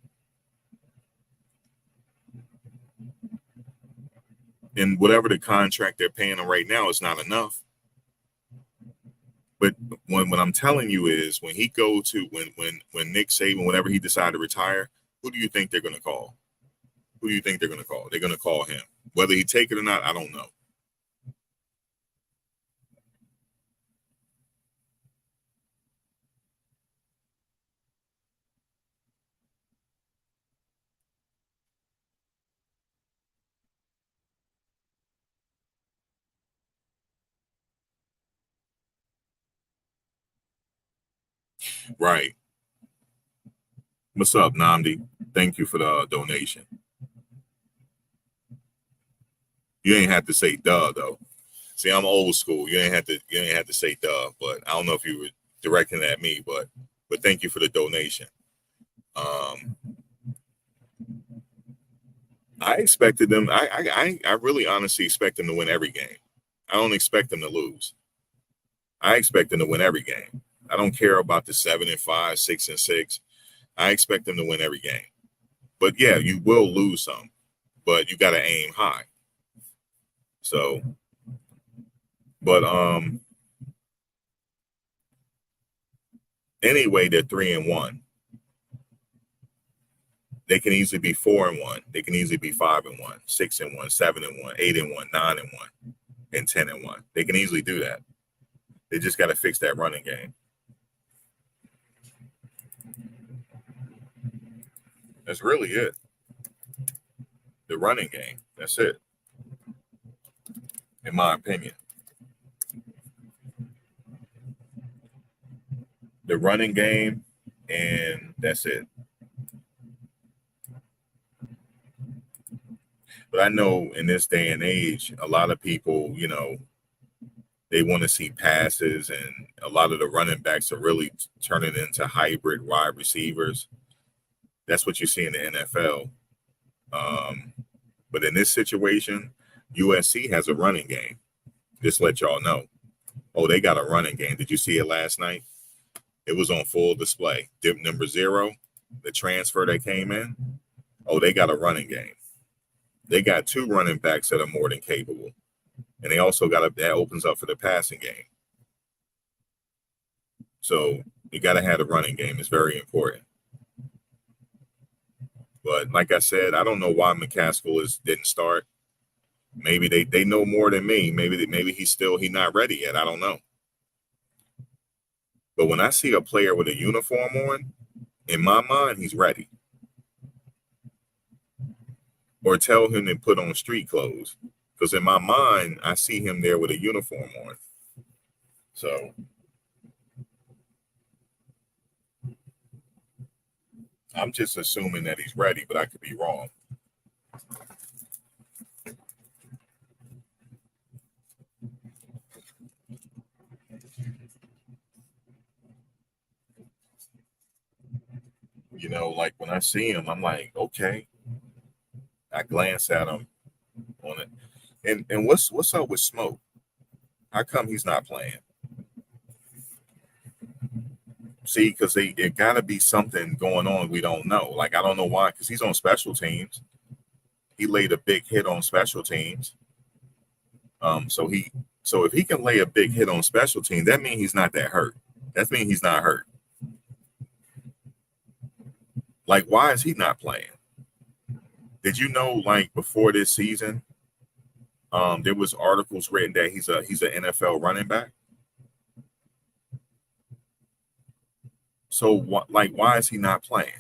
And whatever the contract they're paying him right now is not enough. But what I'm telling you is when he go to when Nick Saban, whenever he decide to retire, who do you think they're going to call? Who do you think they're going to call? They're going to call him. Whether he take it or not, I don't know. Right. What's up, Namdi? Thank you for the donation. You ain't have to say duh though. See, I'm old school. You ain't have to say duh, but I don't know if you were directing at me, but thank you for the donation. I expected them. I really honestly expect them to win every game. I don't expect them to lose. I expect them to win every game. I don't care about the 7-5, 6-6. I expect them to win every game. But yeah, you will lose some, but you got to aim high. So, but anyway, they're 3-1. They can easily be 4-1. They can easily be 5-1, 6-1, 7-1, 8-1, 9-1, and 10-1. They can easily do that. They just got to fix that running game. That's really it. The running game. That's it. In my opinion. The running game, and that's it. But I know in this day and age, a lot of people, they want to see passes, and a lot of the running backs are really turning into hybrid wide receivers. That's what you see in the NFL. But in this situation, USC has a running game. Just let y'all know. Oh, they got a running game. Did you see it last night? It was on full display. Dip number 0, the transfer that came in. Oh, they got a running game. They got 2 running backs that are more than capable. And they also got that opens up for the passing game. So you got to have a running game. It's very important. But like I said, I don't know why McCaskill didn't start. Maybe they know more than me. Maybe he's not ready yet. I don't know. But when I see a player with a uniform on, in my mind, he's ready. Or tell him to put on street clothes. Because in my mind, I see him there with a uniform on. So I'm just assuming that he's ready, but I could be wrong. Like when I see him, I'm like, okay. I glance at him on it. And what's up with Smoke? How come he's not playing? See, because it got to be something going on we don't know. Like, I don't know why, because he's on special teams. He laid a big hit on special teams. So if he can lay a big hit on special teams, that means he's not that hurt. That means he's not hurt. Like, why is he not playing? Did you know, like, before this season, there was articles written that he's an NFL running back? So, why is he not playing?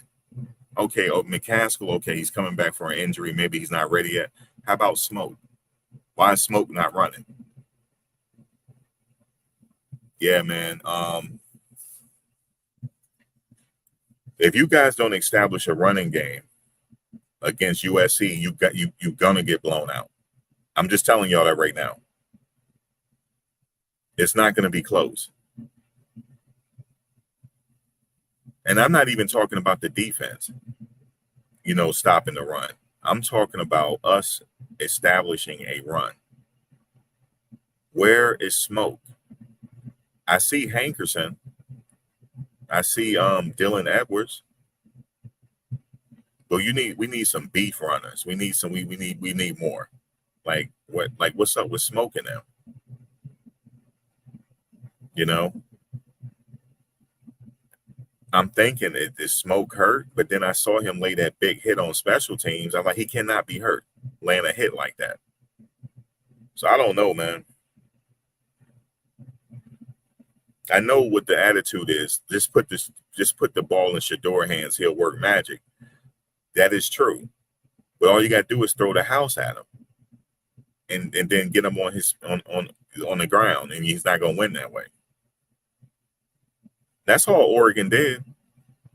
Okay, McCaskill, okay, he's coming back for an injury. Maybe he's not ready yet. How about Smoke? Why is Smoke not running? Yeah, man. If you guys don't establish a running game against USC, you're gonna get blown out. I'm just telling y'all that right now. It's not gonna be close. And I'm not even talking about the defense, stopping the run. I'm talking about us establishing a run. Where is Smoke? I see Hankerson. I see Dylan Edwards. But we need some beef runners. We need more. What's up with Smoking them? I'm thinking is Smoke hurt, but then I saw him lay that big hit on special teams. I'm like, he cannot be hurt laying a hit like that. So I don't know, man. I know what the attitude is. Just put the ball in Shedeur hands. He'll work magic. That is true. But all you got to do is throw the house at him, and then get him on the ground, and he's not gonna win that way. That's all Oregon did.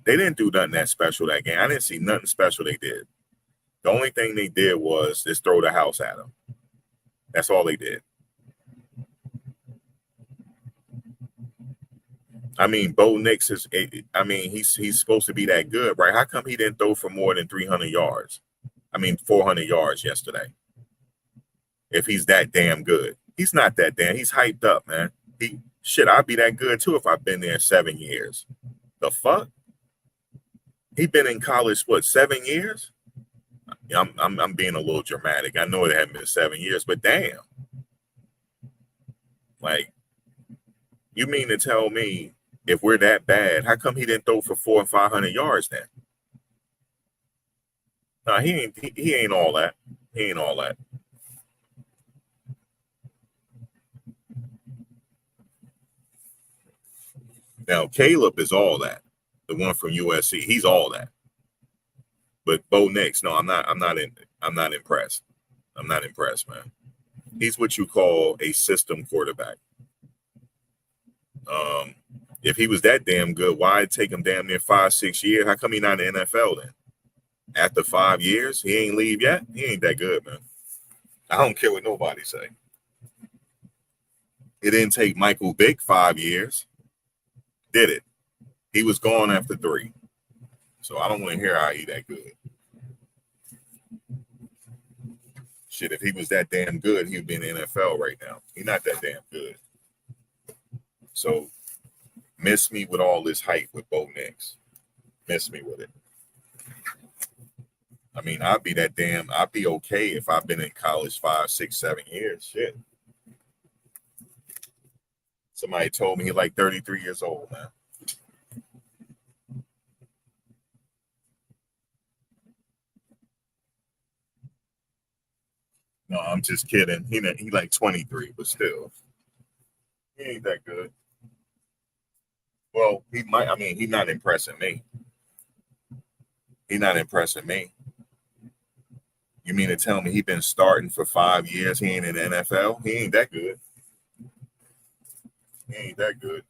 They didn't do nothing that special that game. I didn't see nothing special they did. The only thing they did was just throw the house at him. That's all they did. I mean, Bo Nix he's supposed to be that good, right? How come he didn't throw for more than 300 yards? 400 yards yesterday. If he's that damn good. He's not that damn. He's hyped up, man. I'd be that good too if I've been there 7 years. The fuck? He been in college, 7 years? I'm being a little dramatic. I know it hadn't been 7 years, but damn. Like, you mean to tell me if we're that bad, how come he didn't throw for 400 and 500 yards then? No, he ain't all that. He ain't all that. Now Caleb is all that. The one from USC, he's all that. But Bo Nix, no, I'm not impressed. I'm not impressed, man. He's what you call a system quarterback. If he was that damn good, why it take him damn near 5-6 years? How come he not in the NFL then? After 5 years, he ain't leave yet? He ain't that good, man. I don't care what nobody say. It didn't take Michael Vick 5 years, did it? He was gone after 3. So I don't want to hear how he that good. Shit, if he was that damn good, he'd be in the NFL right now. He's not that damn good. So miss me with all this hype with Bo Nix. Miss me with it. I'd be okay if I've been in college 5, 6, 7 years. Shit. Somebody told me he's like 33 years old, man. No, I'm just kidding. He like 23, but still. He ain't that good. Well, he might. He's not impressing me. He's not impressing me. You mean to tell me he been starting for 5 years? He ain't in the NFL? He ain't that good. He ain't that good.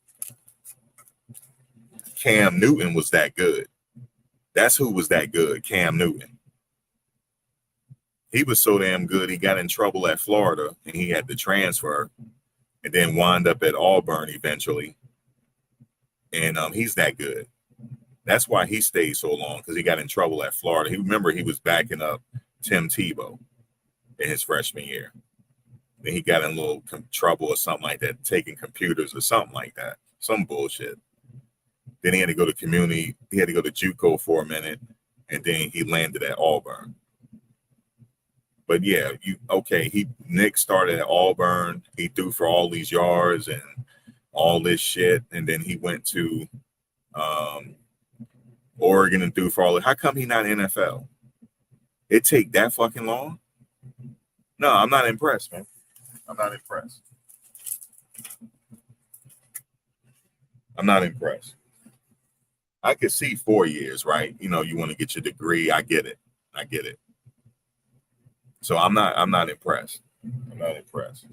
Cam Newton was that good. That's who was that good, Cam Newton. He was so damn good, he got in trouble at Florida, and he had to transfer, and then wind up at Auburn eventually. And he's that good. That's why he stayed so long, because he got in trouble at Florida. He was backing up Tim Tebow in his freshman year. Then he got in a little trouble or something like that, taking computers or something like that. Some bullshit. Then he had to go to community. He had to go to JUCO for a minute, and then he landed at Auburn. But yeah, Nick started at Auburn. He threw for all these yards and all this shit, and then he went to Oregon and threw for all. How come he not in NFL? It take that fucking long? No, I'm not impressed, man. I'm not impressed. I'm not impressed. I could see 4 years, right? You want to get your degree. I get it. So I'm not impressed. I'm not impressed.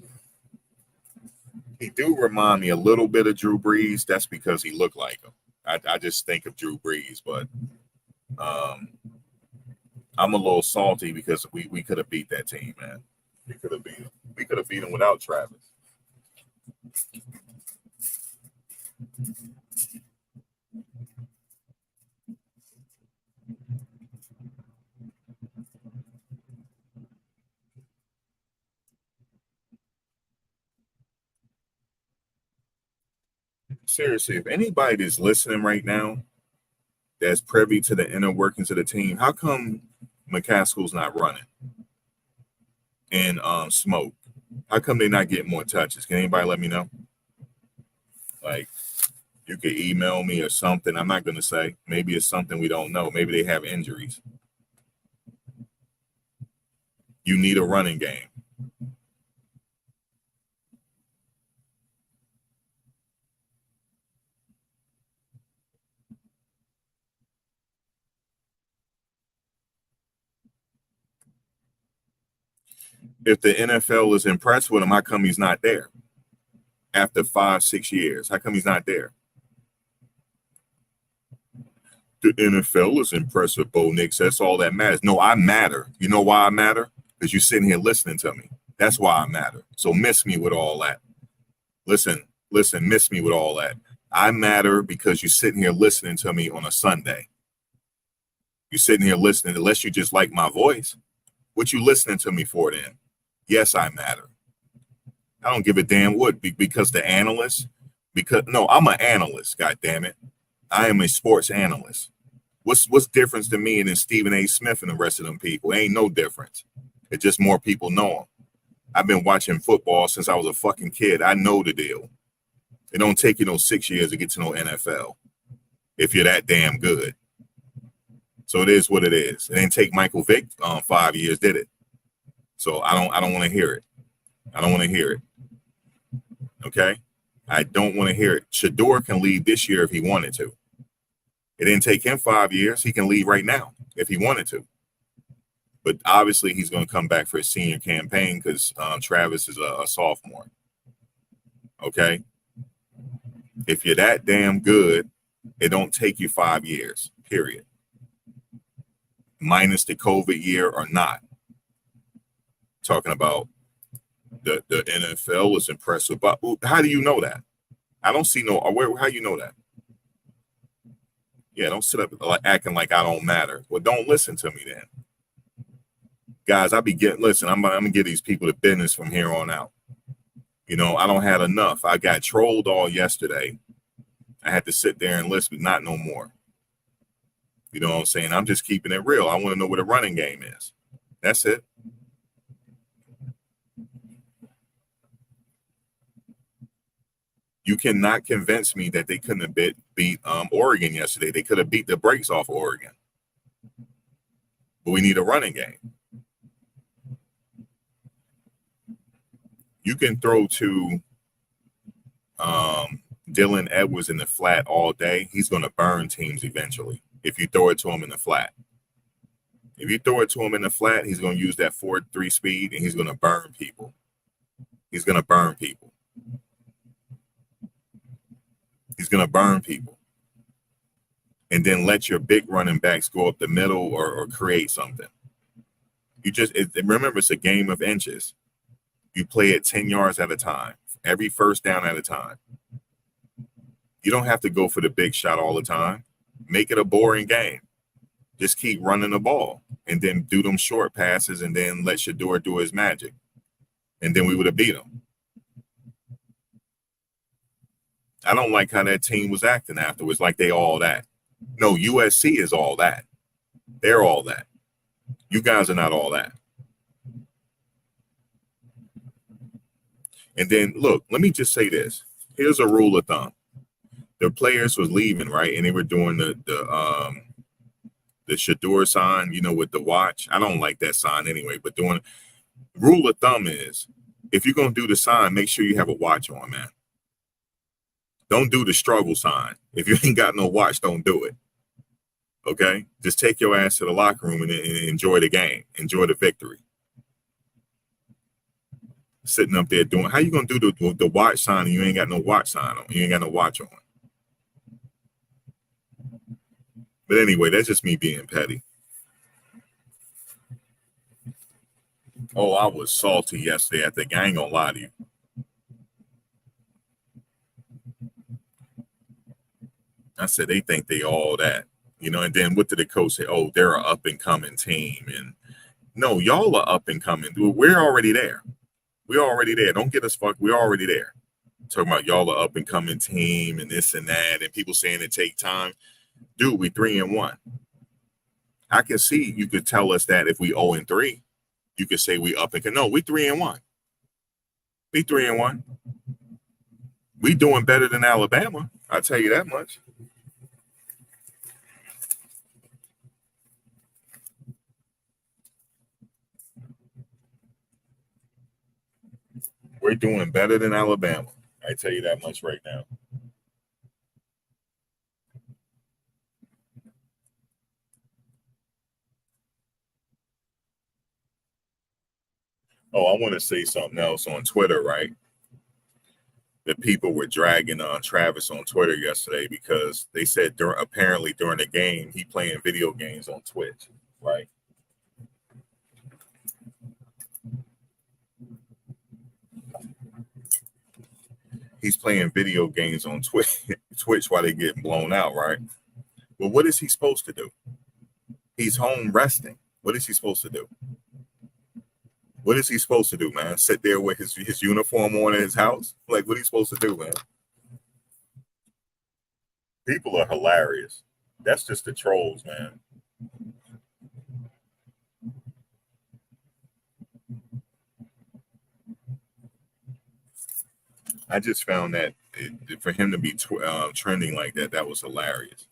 He do remind me a little bit of Drew Brees. That's because he looked like him. I just think of Drew Brees, but um, I'm a little salty because we could have beat that team, man. We could have beat them. We could have beat them without Travis. Seriously, if anybody that's listening right now that's privy to the inner workings of the team, how come McCaskill's not running and Smoke? How come they not getting more touches? Can anybody let me know? Like, you could email me or something. I'm not going to say. Maybe it's something we don't know. Maybe they have injuries. You need a running game. If the NFL is impressed with him, how come he's not there? After 5-6 years, how come he's not there? The NFL is impressed with Bo Nix. That's all that matters. No, I matter. You know why I matter? Because you're sitting here listening to me. That's why I matter. So miss me with all that. Listen, miss me with all that. I matter because you're sitting here listening to me on a Sunday. You're sitting here listening, unless you just like my voice. What you listening to me for then? Yes, I matter. I don't give a damn what, because the analyst, no, I'm an analyst, God damn it. I am a sports analyst. What's difference to me than Stephen A. Smith and the rest of them people? Ain't no difference. It's just more people know him. I've been watching football since I was a fucking kid. I know the deal. It don't take you no 6 years to get to know NFL if you're that damn good. So it is what it is. It didn't take Michael Vick 5 years, did it? So I don't want to hear it. I don't want to hear it. Okay? I don't want to hear it. Shedeur can leave this year if he wanted to. It didn't take him 5 years. He can leave right now if he wanted to. But obviously he's going to come back for his senior campaign because Travis is a sophomore. Okay? If you're that damn good, it don't take you 5 years, period. Minus the COVID year or not. Talking about the NFL is impressive. But how do you know that? I don't see no. How you know that? Yeah, don't sit up acting like I don't matter. Well, don't listen to me then, guys. Listen. I'm gonna give these people the business from here on out. You know, I don't have enough. I got trolled all yesterday. I had to sit there and listen, but not no more. You know what I'm saying? I'm just keeping it real. I want to know what a running game is. That's it. You cannot convince me that they couldn't have beat Oregon yesterday. They could have beat the brakes off Oregon. But we need a running game. You can throw to Dylan Edwards in the flat all day. He's going to burn teams eventually if you throw it to him in the flat. If you throw it to him in the flat, he's going to use that 4.3 speed, and he's going to burn people. He's going to burn people. He's going to burn people. And then let your big running backs go up the middle or create something. Remember, it's a game of inches. You play it 10 yards at a time, every first down at a time. You don't have to go for the big shot all the time. Make it a boring game. Just keep running the ball and then do them short passes and then let Shedeur do his magic. And then we would have beat him. I don't like how that team was acting afterwards, like they all that. No, USC is all that. They're all that. You guys are not all that. And then, look, let me just say this. Here's a rule of thumb. The players was leaving, right? And they were doing the Shedeur sign, you know, with the watch. I don't like that sign anyway, but rule of thumb is, if you're going to do the sign, make sure you have a watch on, man. Don't do the struggle sign. If you ain't got no watch, don't do it. Okay? Just take your ass to the locker room and enjoy the game. Enjoy the victory. Sitting up there doing, how you gonna do the watch sign and you ain't got no watch sign on? You ain't got no watch on. But anyway, that's just me being petty. Oh, I was salty yesterday at the game. I ain't gonna lie to you. I said they think they all that, and then what did the coach say? Oh, they're an up and coming team. And no, y'all are up and coming. Dude, we're already there. We're already there. Don't get us fucked. We're already there. Talking about y'all are up and coming team and this and that, and people saying it take time. Dude, we 3-1. I can see you could tell us that if we 0-3, you could say we up and no, we 3-1. We 3-1. We doing better than Alabama. I'll tell you that much. We're doing better than Alabama. I tell you that much right now. Oh, I want to say something else on Twitter, right? That people were dragging Travis on Twitter yesterday because they said apparently during the game he playing video games on Twitch, right? He's playing video games on Twitch while they get blown out, right? Well, what is he supposed to do? He's home resting. What is he supposed to do? What is he supposed to do, man? Sit there with his uniform on in his house? Like, what are you supposed to do, man? People are hilarious. That's just the trolls, man. I just found that for him to be trending like that, that was hilarious.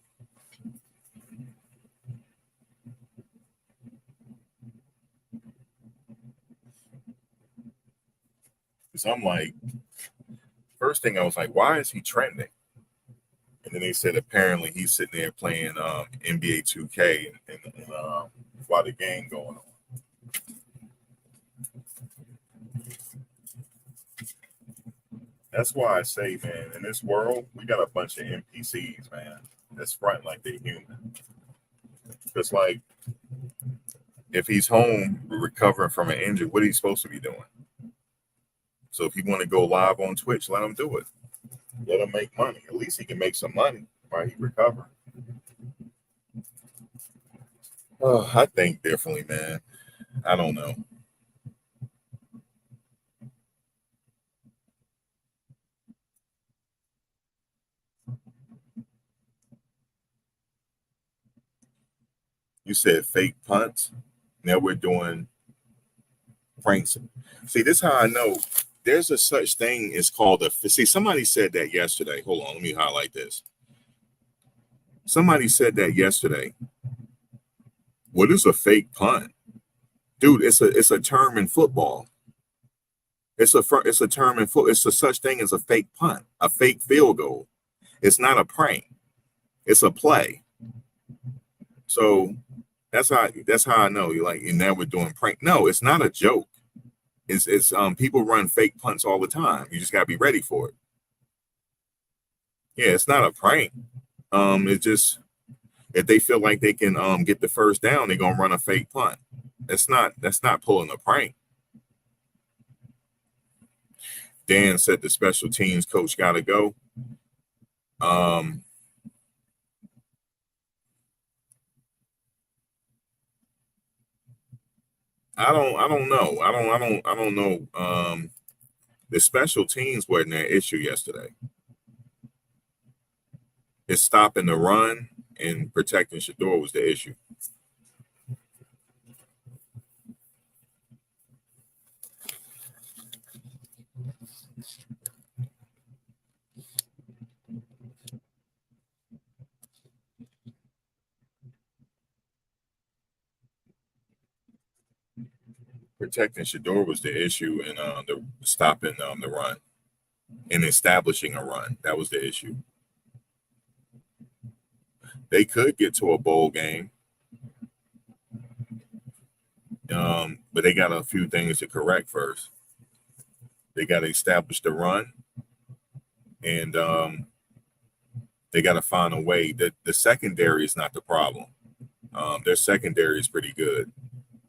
Because I'm like, first thing I was like, why is he trending? And then they said apparently he's sitting there playing NBA 2K and while the game going on. That's why I say, man, in this world, we got a bunch of NPCs, man, that's front like they're human. Just like if he's home recovering from an injury, what are you supposed to be doing? So if you want to go live on Twitch, let him do it. Let him make money. At least he can make some money while he recovers. Oh, I think differently, man. I don't know. You said fake punts. Now we're doing pranks. See, this is how I know there's a such thing is called a. See, somebody said that yesterday. Hold on, let me highlight this. Somebody said that yesterday. What is a fake punt, dude? It's a term in football. It's a term in football. It's a such thing as a fake punt, a fake field goal. It's not a prank. It's a play. So that's how I know. You're like, and now we're doing prank. No, it's not a joke. It's people run fake punts all the time. You just gotta be ready for it. Yeah, it's not a prank. It's just if they feel like they can get the first down, they're gonna run a fake punt. That's not pulling a prank. Dan said the special teams coach gotta go. I don't know. I don't know. The special teams wasn't their issue yesterday. It's stopping the run and protecting Shedeur was the issue. Protecting Shedeur was the issue, and the stopping the run and establishing a run. That was the issue. They could get to a bowl game, but they got a few things to correct first. They got to establish the run, and they got to find a way. The secondary is not the problem. Their secondary is pretty good.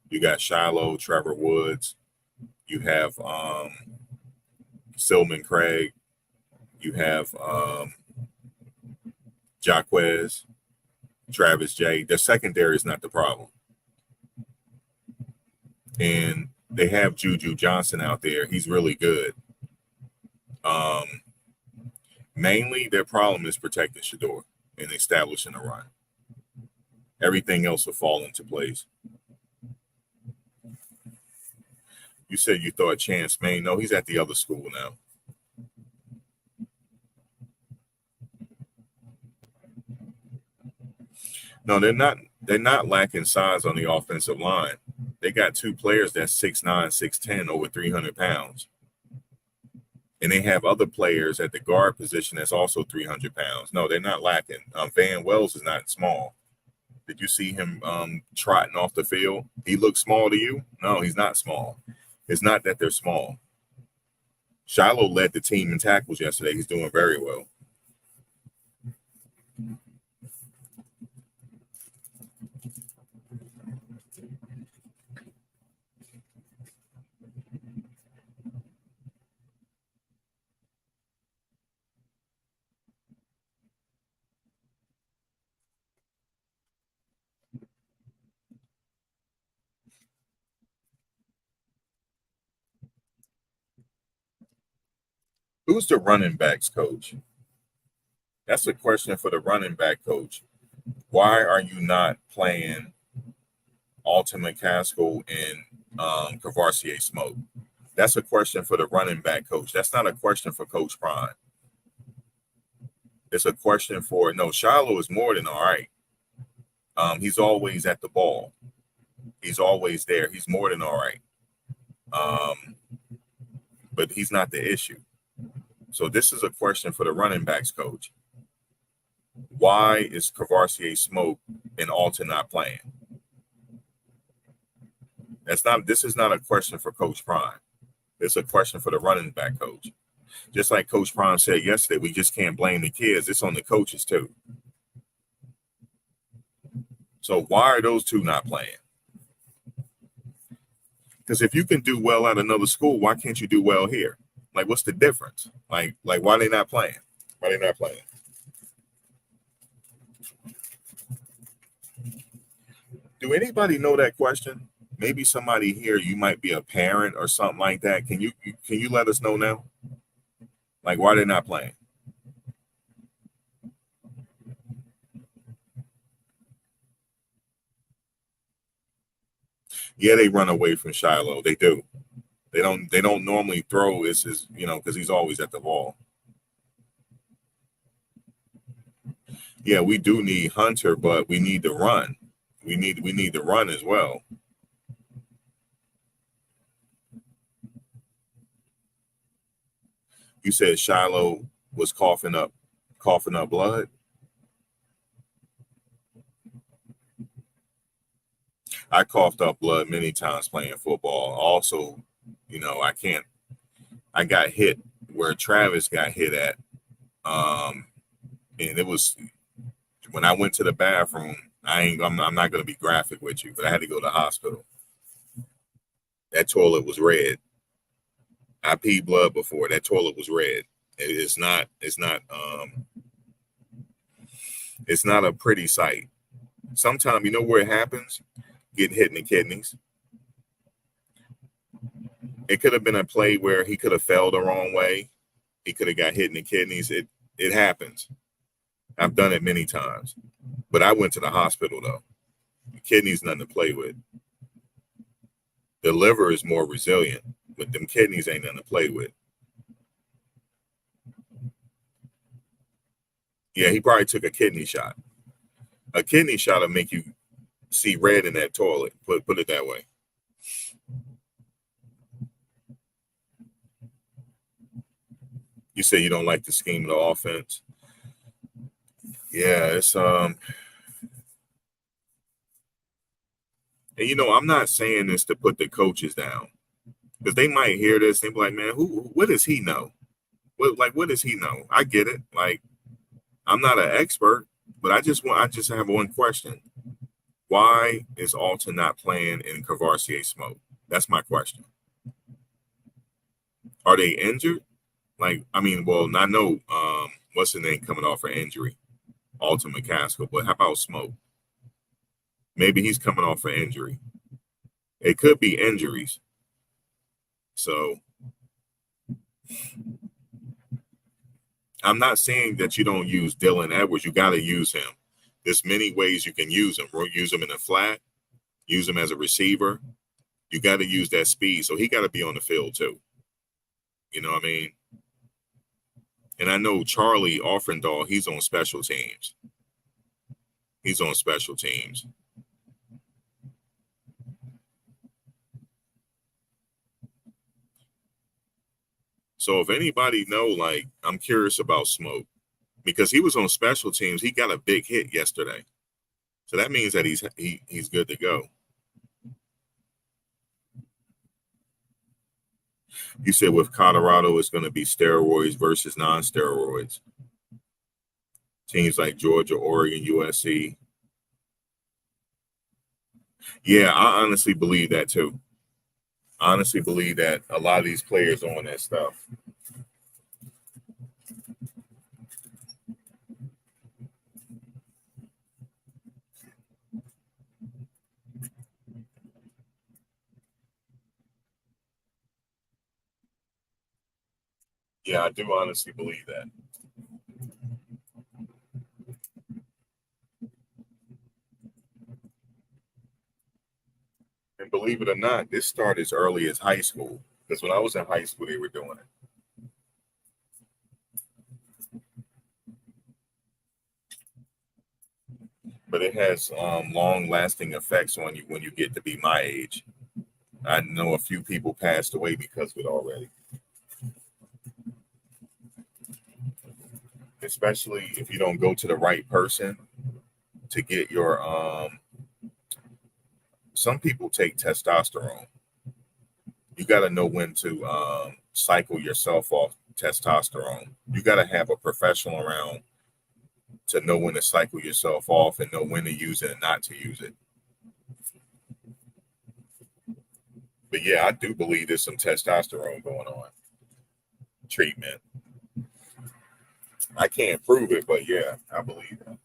You got Shiloh, Trevor Woods. You have Silman Craig. You have Jaquez, Travis J. Their secondary is not the problem. And they have Juju Johnson out there. He's really good. Mainly, their problem is protecting Shedeur and establishing a run. Everything else will fall into place. You said you thought Chance Main. No, he's at the other school now. No, they're not. They're not lacking size on the offensive line. They got two players that's 6'9", 6'10", over 300 pounds. And they have other players at the guard position that's also 300 pounds. No, they're not lacking. Van Wells is not small. Did you see him trotting off the field? He looks small to you? No, he's not small. It's not that they're small. Shiloh led the team in tackles yesterday. He's doing very well. Who's the running backs coach? That's a question for the running back coach. Why are you not playing Alton McCaskill and Cavassier Smoke? That's a question for the running back coach. That's not a question for Coach Prime. It's a question for Shiloh is more than all right. He's always at the ball. He's always there. He's more than all right. But he's not the issue. So this is a question for the running backs coach. Why is Cavassier Smoke and Alton not playing? This is not a question for Coach Prime. It's a question for the running back coach. Just like Coach Prime said yesterday, we just can't blame the kids. It's on the coaches too. So why are those two not playing? Because if you can do well at another school, why can't you do well here? Like, what's the difference? Like why are they not playing? Why are they not playing? Do anybody know that question? Maybe somebody here, you might be a parent or something like that. Can you let us know now? Like, why are they not playing? Yeah, they run away from Shiloh. They do. They don't normally throw. It's because he's always at the ball. Yeah, we do need Hunter, but we need to run. We need to run as well. You said Shiloh was coughing up blood. I coughed up blood many times playing football. Also, I got hit where Travis got hit at. And it was when I went to the bathroom. I'm not going to be graphic with you, but I had to go to the hospital. That toilet was red. I peed blood before. That toilet was red. It's not a pretty sight. Sometimes, you know where it happens? Getting hit in the kidneys. It could have been a play where he could have fell the wrong way. He could have got hit in the kidneys. It happens. I've done it many times. But I went to the hospital, though. The kidneys nothing to play with. The liver is more resilient, but them kidneys ain't nothing to play with. Yeah, he probably took a kidney shot. A kidney shot will make you see red in that toilet. Put it that way. You say you don't like the scheme of the offense. Yeah, it's and I'm not saying this to put the coaches down. Because they might hear this and be like, man, what does he know? What does he know? I get it. Like, I'm not an expert, but I just have one question. Why is Alton not playing in Cavassier Smoke? That's my question. Are they injured? Like, I mean, well, I know what's the name coming off an injury, Alton McCaskill, but how about Smoke? Maybe he's coming off an injury. It could be injuries. So I'm not saying that you don't use Dylan Edwards. You got to use him. There's many ways you can use him. Use him in the flat, use him as a receiver. You got to use that speed. So he got to be on the field too. You know what I mean? And I know Charlie Offendahl, he's on special teams. He's on special teams. So if anybody know, like, I'm curious about Smoke because he was on special teams. He got a big hit yesterday. So that means that he's good to go. You said with Colorado, it's going to be steroids versus non-steroids. Teams like Georgia, Oregon, USC. Yeah, I honestly believe that too. I honestly believe that a lot of these players on that stuff. Yeah, I do honestly believe that. And believe it or not, this started as early as high school. Because when I was in high school, they were doing it. But it has long-lasting effects on you when you get to be my age. I know a few people passed away because of it already. Especially if you don't go to the right person to get your some people take testosterone. You got to know when to cycle yourself off testosterone. You got to have a professional around to know when to cycle yourself off and know when to use it and not to use it. But yeah, I do believe there's some testosterone going on. Treatment. I can't prove it, but yeah, I believe that.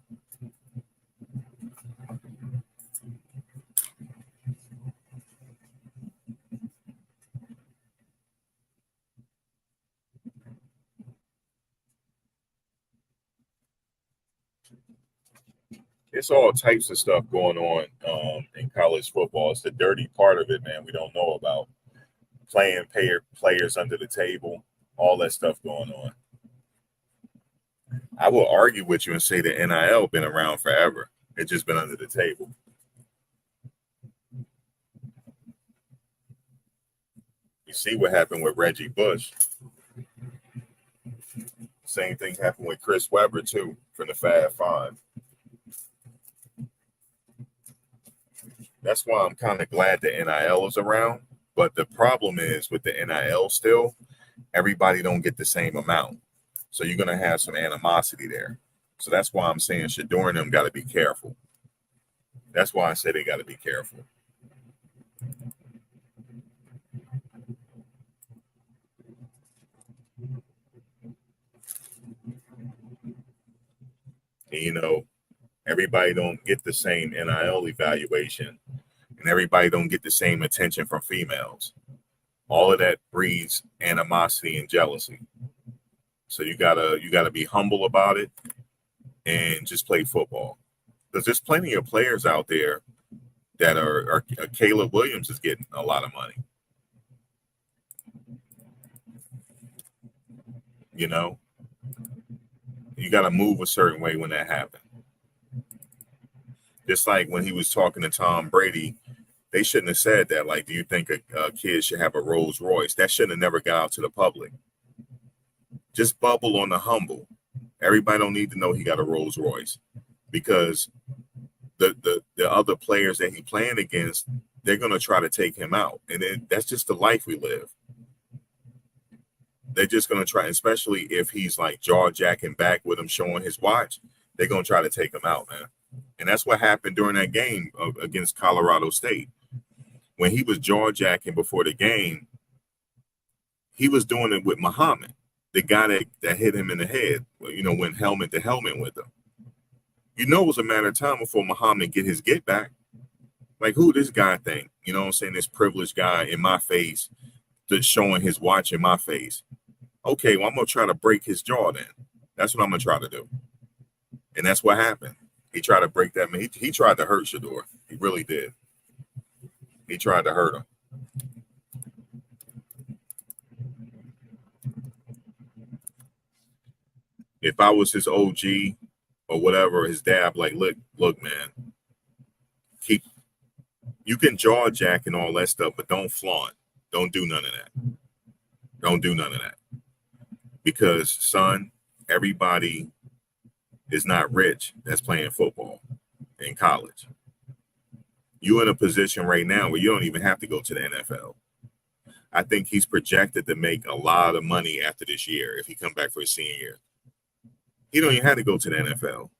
It's all types of stuff going on in college football. It's the dirty part of it, man. We don't know about playing players under the table, all that stuff going on. I will argue with you and say the NIL been around forever. It's just been under the table. You see what happened with Reggie Bush. Same thing happened with Chris Webber too from the Fab Five. That's why I'm kind of glad the NIL is around. But the problem is with the NIL still, everybody don't get the same amount. So you're going to have some animosity there. So that's why I'm saying Shedeur and them got to be careful. That's why I say they got to be careful. And, you know, everybody don't get the same NIL evaluation, and everybody don't get the same attention from females. All of that breeds animosity and jealousy. So you gotta be humble about it and just play football. Because there's plenty of players out there that are Caleb Williams is getting a lot of money. You know, you got to move a certain way when that happens. Just like when he was talking to Tom Brady, they shouldn't have said that. Like, do you think a kid should have a Rolls Royce? That shouldn't have never got out to the public. Just bubble on the humble. Everybody don't need to know he got a Rolls Royce because the other players that he playing against, they're going to try to take him out. And then that's just the life we live. They're just going to try, especially if he's like jaw jacking back with him, showing his watch, they're going to try to take him out, man. And that's what happened during that game against Colorado State. When he was jaw jacking before the game, he was doing it with Muhammad, the guy that hit him in the head, went helmet to helmet with him. It was a matter of time before Muhammad get his get back. Like, who this guy think? You know what I'm saying? This privileged guy in my face that's showing his watch in my face. Okay, well, I'm going to try to break his jaw then. That's what I'm going to try to do. And that's what happened. He tried to break that man. He tried to hurt Shedeur. He really did. He tried to hurt him. If I was his OG or whatever, his dad, like, look, man, you can jaw jack and all that stuff, but don't flaunt. Don't do none of that. Don't do none of that. Because, son, everybody is not rich that's playing football in college. You're in a position right now where you don't even have to go to the NFL. I think he's projected to make a lot of money after this year if he come back for his senior year. He don't even have to go to the NFL.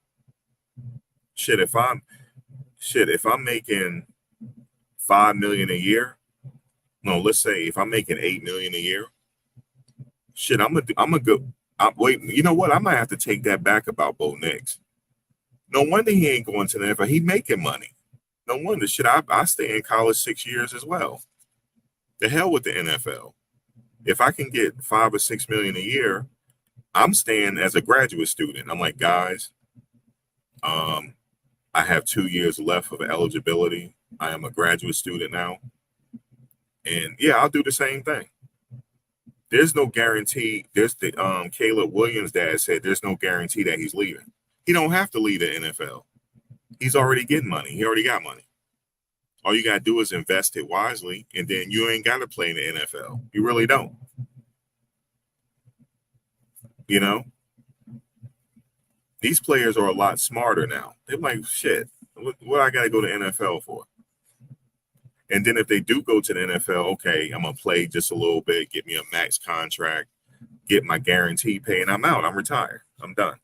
If I'm making $5 million a year, no, let's say if I'm making $8 million a year, I'm gonna go. Wait, you know what? I might have to take that back about Bo Nix. No wonder he ain't going to the NFL. He making money. No wonder. I stay in college 6 years as well. The hell with the NFL. If I can get $5 or $6 million a year, I'm staying as a graduate student. I'm like, guys, I have 2 years left of eligibility. I am a graduate student now. And yeah, I'll do the same thing. There's no guarantee. There's the Caleb Williams' dad said there's no guarantee that he's leaving. He don't have to leave the NFL. He's already getting money. He already got money. All you got to do is invest it wisely, and then you ain't got to play in the NFL. You really don't. These players are a lot smarter now. They're like, shit, what I got to go to NFL for? And then if they do go to the NFL, okay, I'm going to play just a little bit, get me a max contract, get my guarantee pay, and I'm out. I'm retired. I'm done.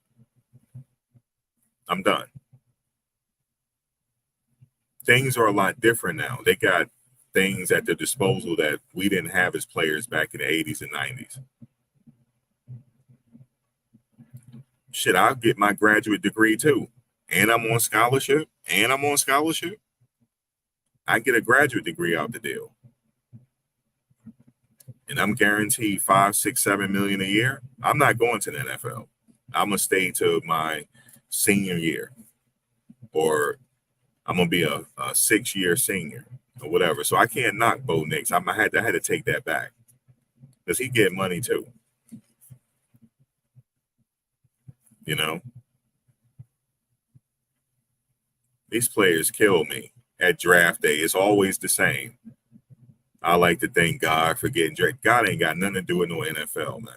Things are a lot different now. They got things at their disposal that we didn't have as players back in the 80s and 90s. Shit, I'll get my graduate degree too. And I'm on scholarship. I get a graduate degree out the deal. And I'm guaranteed 5, 6, 7 million a year. I'm not going to the NFL. I'm gonna stay to my senior year. Or I'm gonna be a 6-year senior or whatever. So I can't knock Bo Nix. I had to take that back. Because he get money too. These players kill me at draft day. It's always the same. I like to thank God for getting drafted. God ain't got nothing to do with no NFL, man.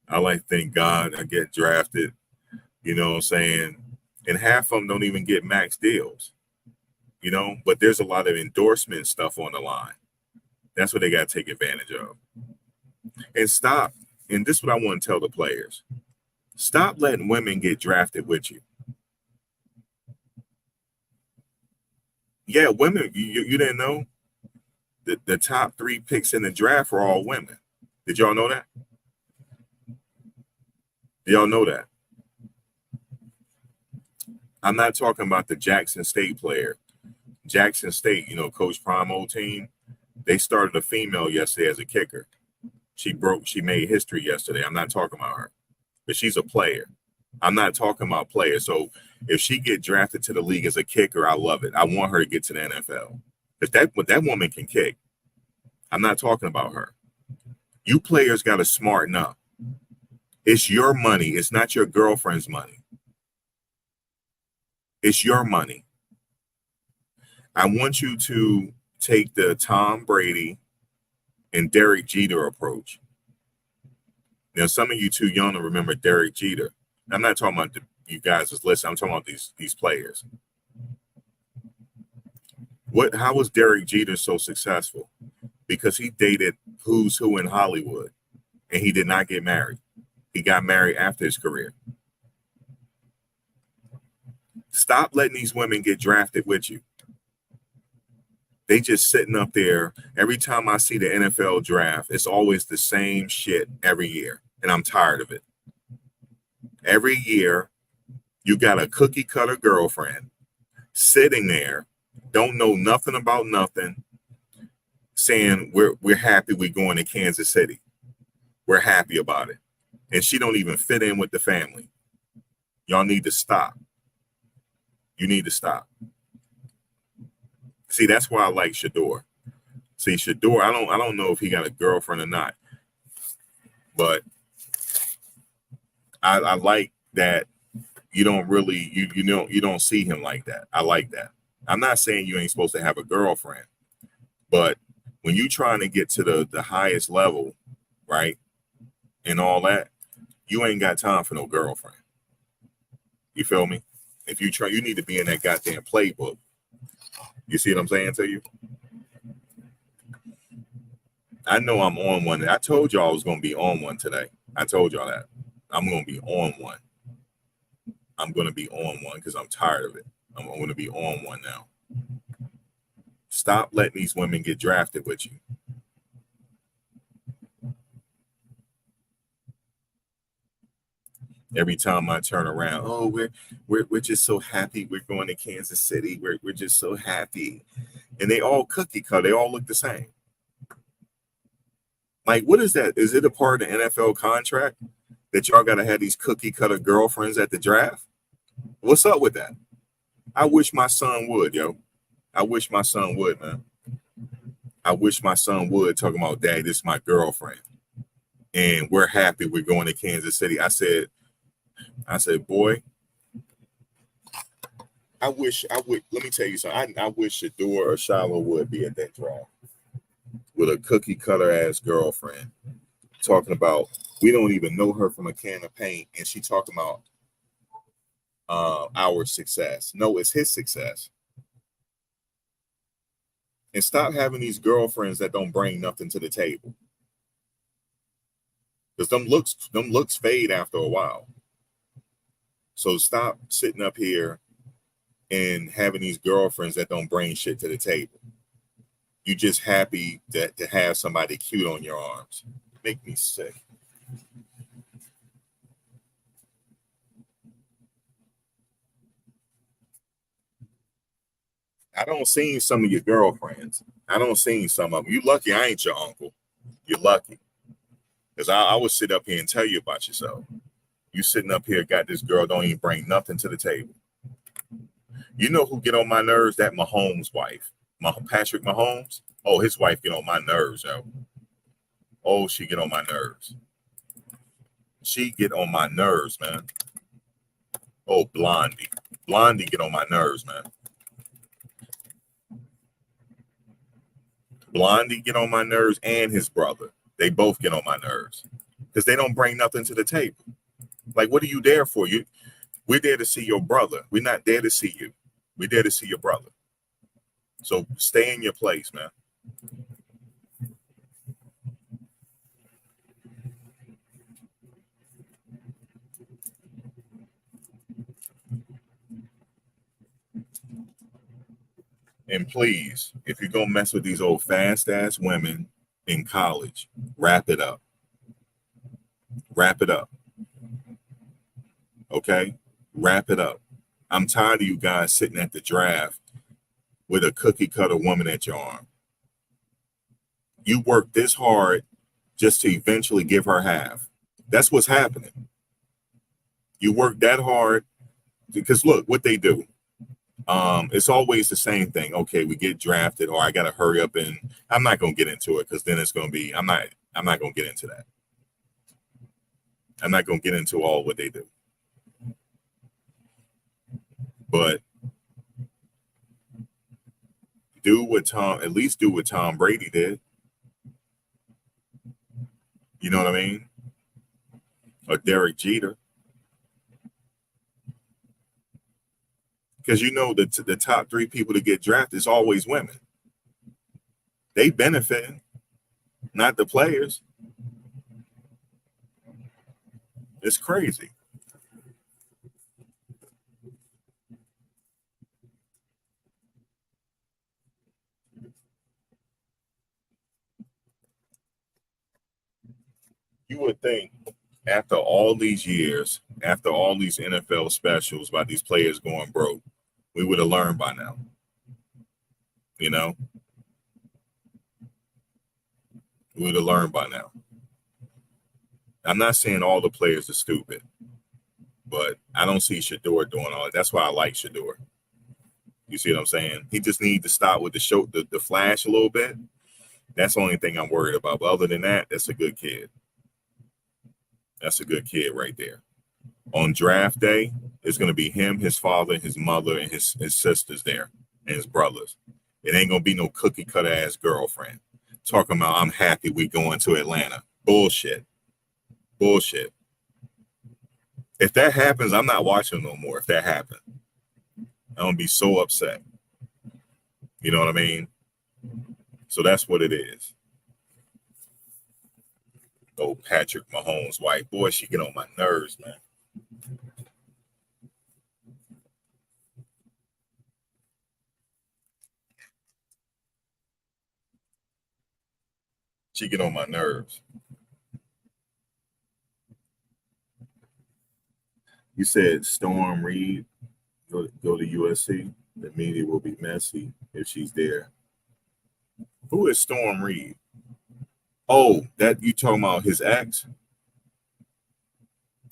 I like to thank God I get drafted. You know what I'm saying? And half of them don't even get max deals. But there's a lot of endorsement stuff on the line. That's what they got to take advantage of. And stop. And this is what I want to tell the players. Stop letting women get drafted with you. Yeah, women, you didn't know? The top 3 picks in the draft are all women. Did y'all know that? Y'all know that? I'm not talking about the Jackson State player. Jackson State, Coach Prime old team, they started a female yesterday as a kicker. She made history yesterday. I'm not talking about her. But she's a player. I'm not talking about players. So if she get drafted to the league as a kicker, I love it. I want her to get to the NFL. Because that woman can kick. I'm not talking about her. You players got to smarten up. It's your money. It's not your girlfriend's money. It's your money. I want you to take the Tom Brady and Derek Jeter approach. Now, some of you too young to remember Derek Jeter. I'm not talking about you guys as listening. I'm talking about these players. How was Derek Jeter so successful? Because he dated who's who in Hollywood, and he did not get married. He got married after his career. Stop letting these women get drafted with you. They just sitting up there. Every time I see the NFL draft, it's always the same shit every year, and I'm tired of it. Every year, you got a cookie cutter girlfriend sitting there, don't know nothing about nothing, saying we're happy we're going to Kansas City. We're happy about it. And she don't even fit in with the family. Y'all need to stop. You need to stop. See, that's why I like Shedeur. See, Shedeur, I don't know if he got a girlfriend or not, but I like that you don't really you don't see him like that. I like that. I'm not saying you ain't supposed to have a girlfriend, but when you trying to get to the highest level, right, and all that, you ain't got time for no girlfriend. You feel me? If you try, you need to be in that goddamn playbook. You see what I'm saying to you? I know I'm on one. I told y'all I was going to be on one today. I told y'all that. I'm going to be on one. I'm going to be on one because I'm tired of it. I'm going to be on one now. Stop letting these women get drafted with you. Every time I turn around, oh, we're just so happy we're going to Kansas City. We're just so happy. And they all cookie cutter. They all look the same. Like, what is that? Is it a part of the NFL contract that y'all got to have these cookie cutter girlfriends at the draft? What's up with that? I wish my son would, yo. I wish my son would, man. I wish my son would, talking about, Dad, this is my girlfriend. And we're happy we're going to Kansas City. I said, boy, I wish I would. Let me tell you something. I wish Shedeur or Shiloh would be at that draft with a cookie cutter ass girlfriend, talking about we don't even know her from a can of paint, and she talking about our success. No, it's his success. And stop having these girlfriends that don't bring nothing to the table. Because them looks fade after a while. So stop sitting up here and having these girlfriends that don't bring shit to the table. You just happy to have somebody cute on your arms. Make me sick. I don't see some of your girlfriends. I don't see some of them. You lucky I ain't your uncle. You're lucky. Because I would sit up here and tell you about yourself. You sitting up here, got this girl, don't even bring nothing to the table. You know who get on my nerves? That Mahomes' wife. Patrick Mahomes. Oh, his wife get on my nerves, yo. Oh, she get on my nerves. She get on my nerves, man. Oh, Blondie. Blondie get on my nerves, man. Blondie get on my nerves and his brother. They both get on my nerves because they don't bring nothing to the table. Like, what are you there for? We're there to see your brother. We're not there to see you. We're there to see your brother. So stay in your place, man. And please, if you're going to mess with these old fast ass women in college, wrap it up. Wrap it up. Okay? Wrap it up. I'm tired of you guys sitting at the draft with a cookie cutter woman at your arm. You worked this hard just to eventually give her half. That's what's happening. You work that hard because look what they do. It's always the same thing. Okay, we get drafted, or I gotta hurry up, and I'm not gonna get into it because then it's gonna be I'm not gonna get into that. I'm not gonna get into all what they do. But at least do what Tom Brady did. You know what I mean? Or Derek Jeter. because you know the top three people to get drafted is always women. They benefiting, not the players. It's crazy. You would think after all these years, after all these NFL specials about these players going broke, we would have learned by now. You know, we would have learned by now. I'm not saying all the players are stupid, but I don't see Shedeur doing all that. That's why I like Shedeur. You see what I'm saying? He just needs to stop with the flash a little bit. That's the only thing I'm worried about. But other than that, that's a good kid. That's a good kid right there. On draft day, it's going to be him, his father, his mother, and his sisters there, and his brothers. It ain't going to be no cookie cutter ass girlfriend talking about, I'm happy we going to Atlanta. Bullshit. Bullshit. If that happens, I'm not watching no more. If that happens, I'm going to be so upset. You know what I mean? So that's what it is. Oh, Patrick Mahomes' wife. Boy, she get on my nerves, man. She get on my nerves. You said Storm Reed go to USC. The media will be messy if she's there. Who is Storm Reed? Oh, that you talking about his ex?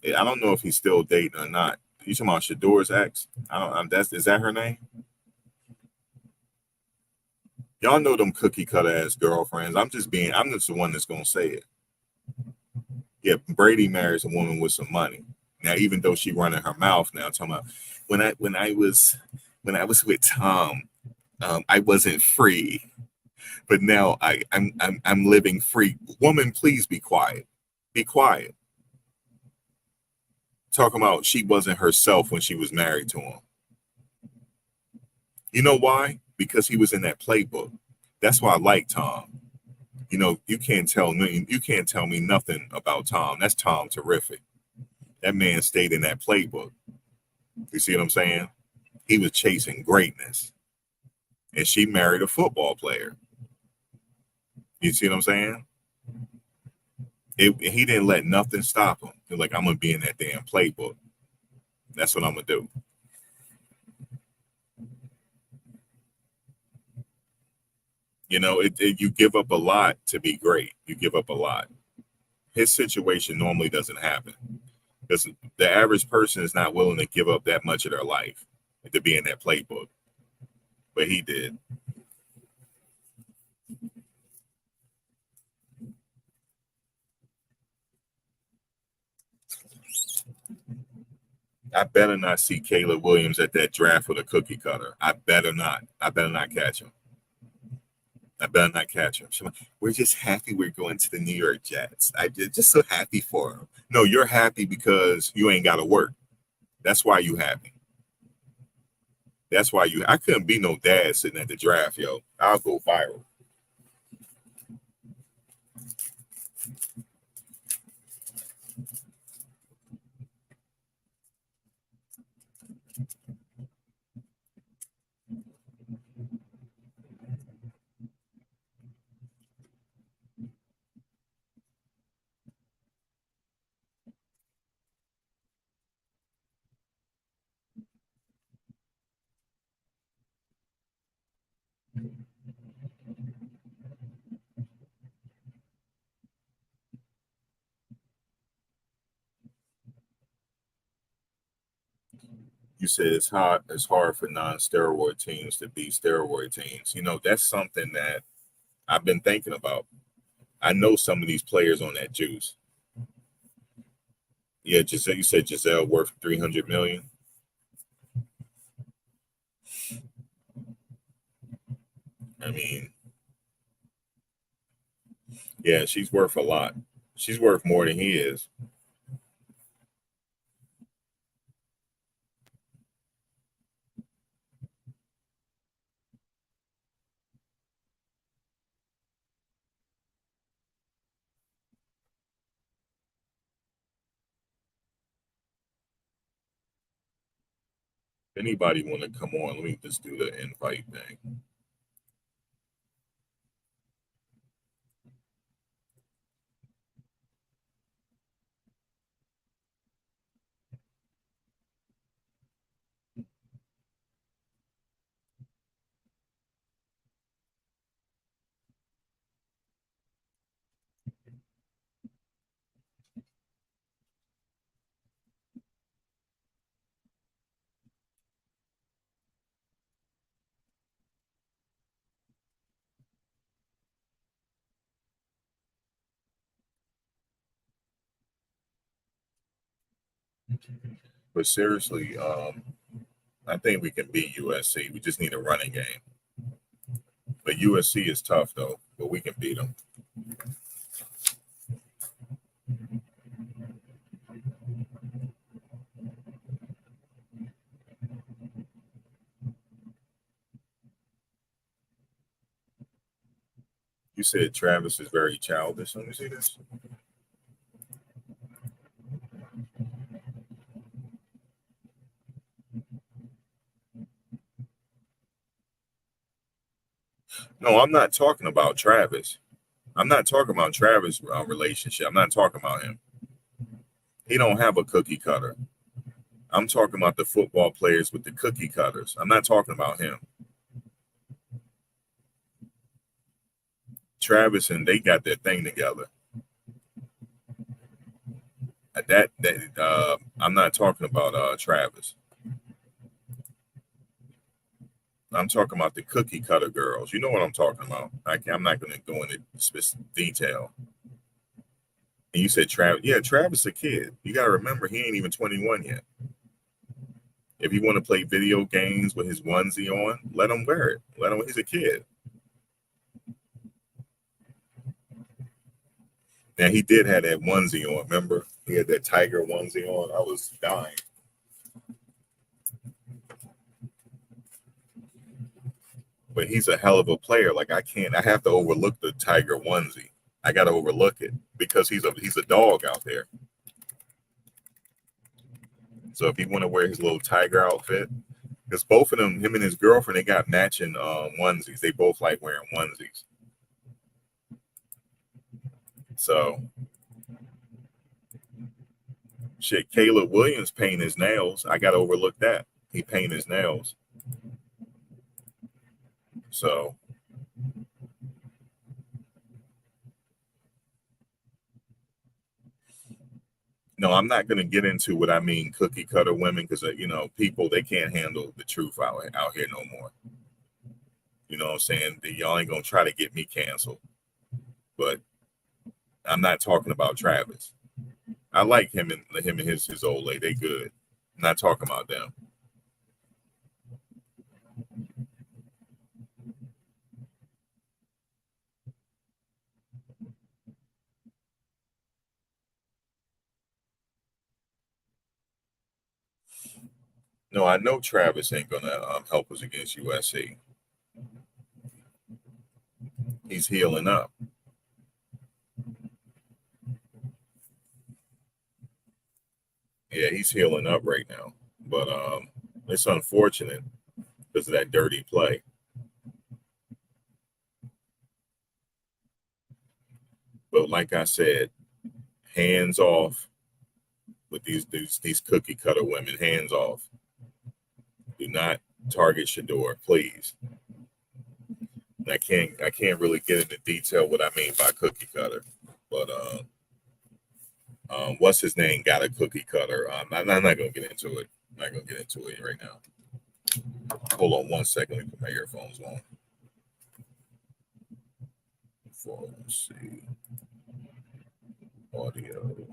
I don't know if he's still dating or not. You talking about Shedeur's ex? I don't. Is that her name? Y'all know them cookie cutter ass girlfriends. I'm just the one that's gonna say it. Yeah, Brady marries a woman with some money. Now, even though she running her mouth now, talking about when I was with Tom, I wasn't free, but now I'm living free. Woman, please be quiet. Be quiet. Talking about she wasn't herself when she was married to him. You know why? Because he was in that playbook. That's why I like Tom. You know, you can't tell me nothing about Tom. That's Tom terrific. That man stayed in that playbook. You see what I'm saying? He was chasing greatness. And she married a football player. You see what I'm saying? He didn't let nothing stop him. He's like, I'm gonna be in that damn playbook. That's what I'm gonna do. You know, you give up a lot to be great. You give up a lot. His situation normally doesn't happen because the average person is not willing to give up that much of their life to be in that playbook. But he did. I better not see Caleb Williams at that draft with a cookie cutter. I better not. I better not catch him. I better not catch him. We're just happy we're going to the New York Jets. I'm just so happy for him. No, you're happy because you ain't got to work. That's why you happy. That's why I couldn't be no dad sitting at the draft, yo. I'll go viral. You said it's hard for non-steroid teams to beat steroid teams. You know, that's something that I've been thinking about. I know some of these players on that juice. Yeah, Giselle, you said Giselle worth 300 million. I mean, yeah, she's worth a lot. She's worth more than he is. Anybody want to come on? Let me just do the invite thing. But seriously, I think we can beat USC. We just need a running game. But USC is tough though, but we can beat them. You said Travis is very childish. Let me see this. No, I'm not talking about Travis. I'm not talking about Travis' relationship. I'm not talking about him. He don't have a cookie cutter. I'm talking about the football players with the cookie cutters. I'm not talking about him. Travis and they got their thing together. I'm not talking about Travis. I'm talking about the cookie cutter girls. You know what I'm talking about. I'm not going to go into specific detail. And you said Travis. Yeah, Travis a kid. You got to remember he ain't even 21 yet. If he want to play video games with his onesie on, let him wear it. Let him. He's a kid. Now he did have that onesie on. Remember, he had that tiger onesie on. I was dying. But he's a hell of a player. Like I have to overlook the tiger onesie. I got to overlook it because he's a dog out there. So if he want to wear his little tiger outfit, because both of them, him and his girlfriend, they got matching onesies. They both like wearing onesies. So shit, Caleb Williams paint his nails. I got to overlook that. He paint his nails. So no, I'm not going to get into what I mean cookie cutter women because people they can't handle the truth out here no more. You know what I'm saying? Y'all ain't gonna try to get me canceled. But I'm not talking about Travis. I like him and his old lady. They good. I'm not talking about them. No, I know Travis ain't gonna help us against USC. He's healing up. Yeah, he's healing up right now. But it's unfortunate because of that dirty play. But like I said, hands off with these cookie cutter women. Hands off. Do not target Shedeur, please. I can't really get into detail what I mean by cookie cutter, but what's his name got a cookie cutter. I'm not gonna get into it. I'm not gonna get into it right now. Hold on one second. Let me put my earphones on. Let's see. Audio.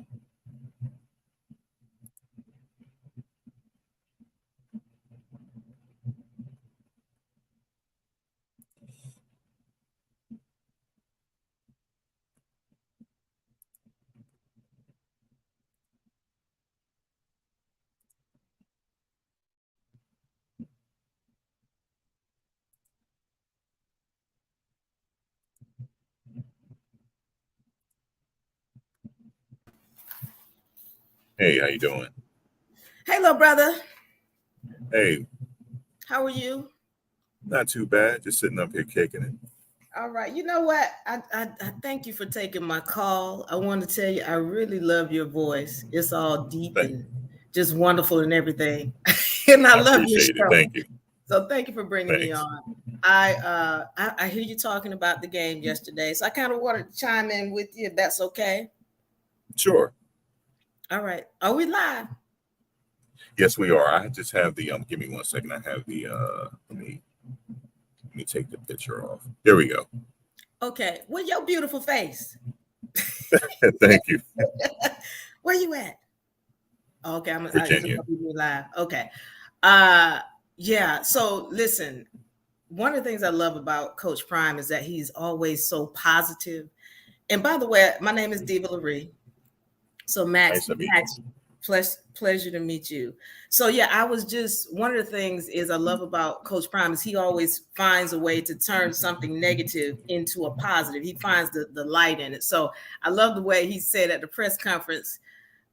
Hey, how you doing? Hey, little brother. Hey, How are you? not too bad. Just sitting up here kicking it. All right. You know what? I thank you for taking my call. I want to tell you, I really love your voice. It's all deep Thank, and just wonderful and everything. And I I love your appreciate it. show. Thank you. So thank you for bringing me Thanks. on. I hear you talking about the game yesterday. So I kind of wanted to chime in with you if that's okay. Sure. All right. Are we live? Yes, we are. I just have the Give me one second. I have the let me take the picture off. There we go. Okay. With your beautiful face. Thank you, Where you at? Okay, it's Virginia. gonna be live. Okay. Uh yeah, so listen, one of the things I love about Coach Prime is that he's always so positive. And by the way, my name is Diva Laree. So Nice to meet you. Max, pleasure to meet you. So yeah, I was just one of the things is I love about Coach Prime is he always finds a way to turn something negative into a positive. He finds the light in it. So I love the way he said at the press conference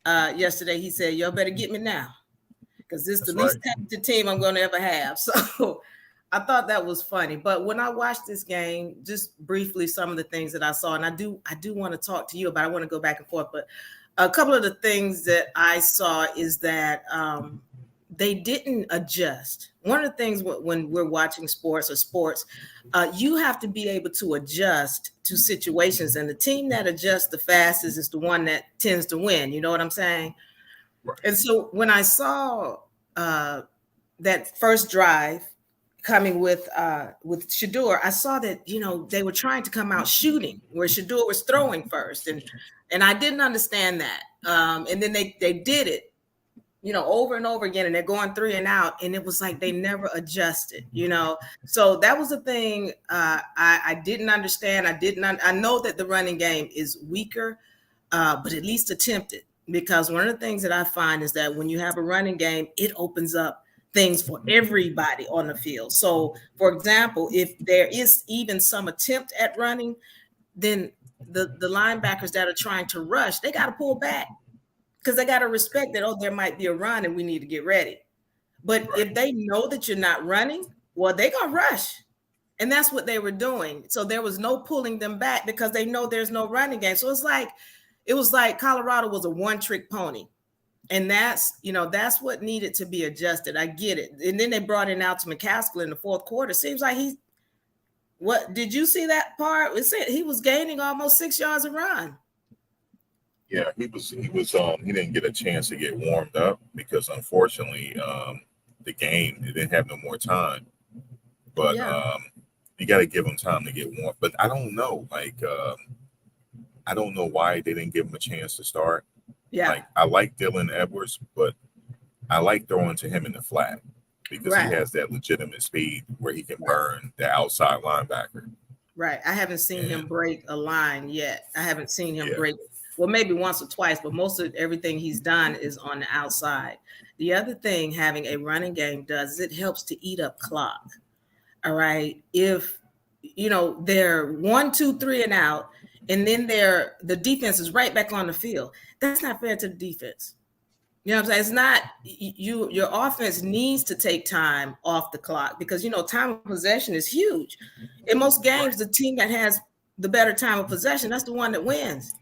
yesterday, he said, y'all better get me now because this is the That's least right. talented team I'm going to ever have. So I thought that was funny. But when I watched this game, just briefly, some of the things that I saw, and I do want to talk to you about. I want to go back and forth, but a couple of the things that I saw is that they didn't adjust. One of the things when we're watching sports, you have to be able to adjust to situations, and the team that adjusts the fastest is the one that tends to win. You know what I'm saying? Right. And so when I saw uh, that first drive coming with Shedeur, I saw that they were trying to come out shooting where Shedeur was throwing first, and I didn't understand that. And then they did it, over and over again, and they're going three and out, and it was like they never adjusted. So that was the thing I didn't understand. I know that the running game is weaker, but at least attempt it. Because one of the things that I find is that when you have a running game, it opens up things for everybody on the field. So, for example, if there is even some attempt at running, then the linebackers that are trying to rush, they got to pull back because they got to respect that, oh, there might be a run and we need to get ready. But Right. if they know that you're not running, well, they're going to rush. And that's what they were doing. So there was no pulling them back because they know there's no running game. So it was like Colorado was a one-trick pony. And that's what needed to be adjusted. I get it. And then they brought in Alton McCaskill in the fourth quarter. Seems like what did you see that part? It said he was gaining almost 6 yards a run. Yeah, he didn't get a chance to get warmed up because unfortunately the game they didn't have no more time. But Yeah. you got to give him time to get warm. But I don't know, I don't know why they didn't give him a chance to start. Yeah. Like I like Dylan Edwards, but I like throwing to him in the flat because he Right. has that legitimate speed where he can Right. burn the outside linebacker. Right. I haven't seen him And break a line yet. I haven't seen him yeah, break, well, maybe once or twice, but most of everything he's done is on the outside. The other thing having a running game does is it helps to eat up clock. All right. If they're 1, 2, 3 and out, and then the defense is right back on the field. That's not fair to the defense. You know what I'm saying? It's not your offense needs to take time off the clock because time of possession is huge. In most games, right. the team that has the better time of possession, that's the one that wins.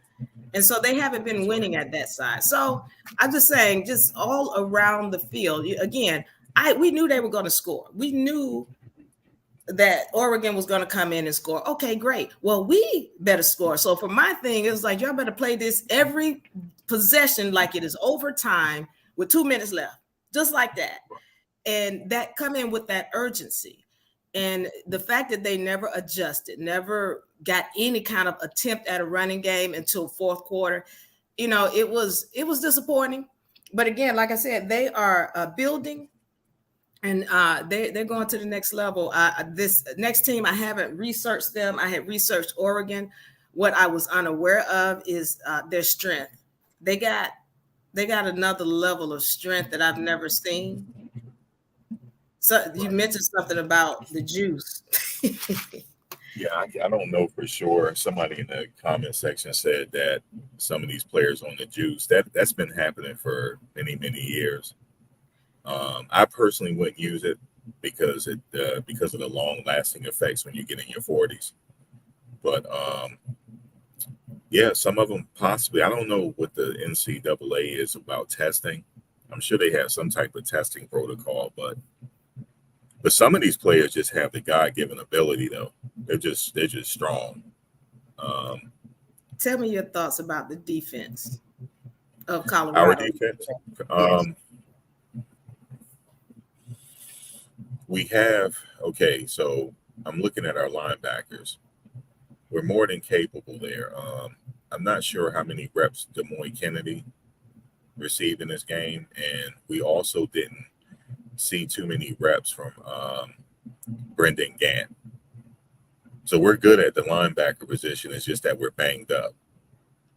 And so they haven't been That's right. winning at that side. So I'm just saying, just all around the field, again, we knew they were going to score. We knew that Oregon was going to come in and score. Okay, great. Well, we better score. So for my thing, it was like, y'all better play this every possession like it is overtime with 2 minutes left, just like that. And that come in with that urgency. And the fact that they never adjusted, never got any kind of attempt at a running game until fourth quarter, it was disappointing. But again, like I said, they are building and they're going to the next level. This next team, I haven't researched them. I had researched Oregon. What I was unaware of is their strength. They got they got another level of strength that I've never seen. So you Right. mentioned something about the juice. Yeah, I don't know for sure. Somebody in the comment section said that some of these players on the juice that's been happening for many years. I personally wouldn't use it because of the long lasting effects when you get in your 40s. But yeah, some of them possibly. I don't know what the NCAA is about testing. I'm sure they have some type of testing protocol, but some of these players just have the God given ability though. They're just strong. Um, Tell me your thoughts about the defense of our Colorado. defense. Yes. Um, we have okay, so I'm looking at our linebackers. We're more than capable there. I'm not sure how many reps Demoy Kennedy received in this game, and we also didn't see too many reps from Brendan Gant. So we're good at the linebacker position. It's just that we're banged up.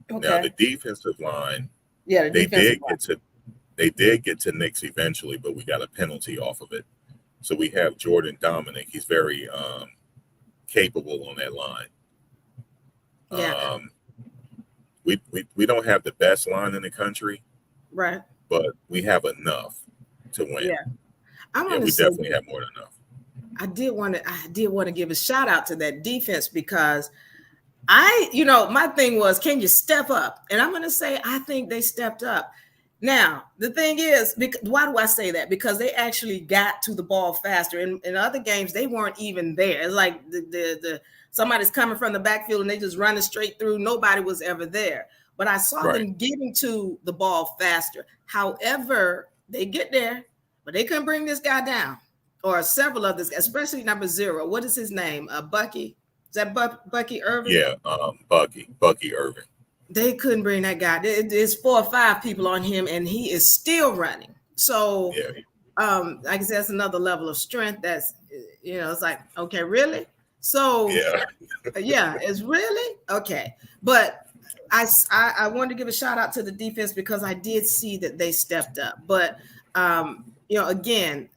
Now Okay. the defensive line, Yeah, the they defensive did get to they did get to Nix eventually, but we got a penalty off of it. So we have Jordan Dominic. He's very capable on that line. line. Yeah. We don't have the best line in the country, Right. but we have enough to win. Yeah. I Yeah, want to we say definitely have more than enough. I did want to give a shout out to that defense because my thing was, can you step up? And I'm going to say, I think they stepped up. Now, the thing is, why do I say that? Because they actually got to the ball faster. In other games, they weren't even there. It's like the somebody's coming from the backfield and they just running straight through. Nobody was ever there. But I saw Right. them getting to the ball faster. However, they get there, but they couldn't bring this guy down, or several of this, especially number 0. What is his name? Bucky. Is that Bucky Irving? Yeah, Bucky Irving. They couldn't bring that guy. There's 4 or 5 people on him, and he is still running. So, Yeah, I guess that's another level of strength. That's, it's like, okay, really? So, yeah, yeah, it's really okay. But I wanted to give a shout out to the defense because I did see that they stepped up. But again,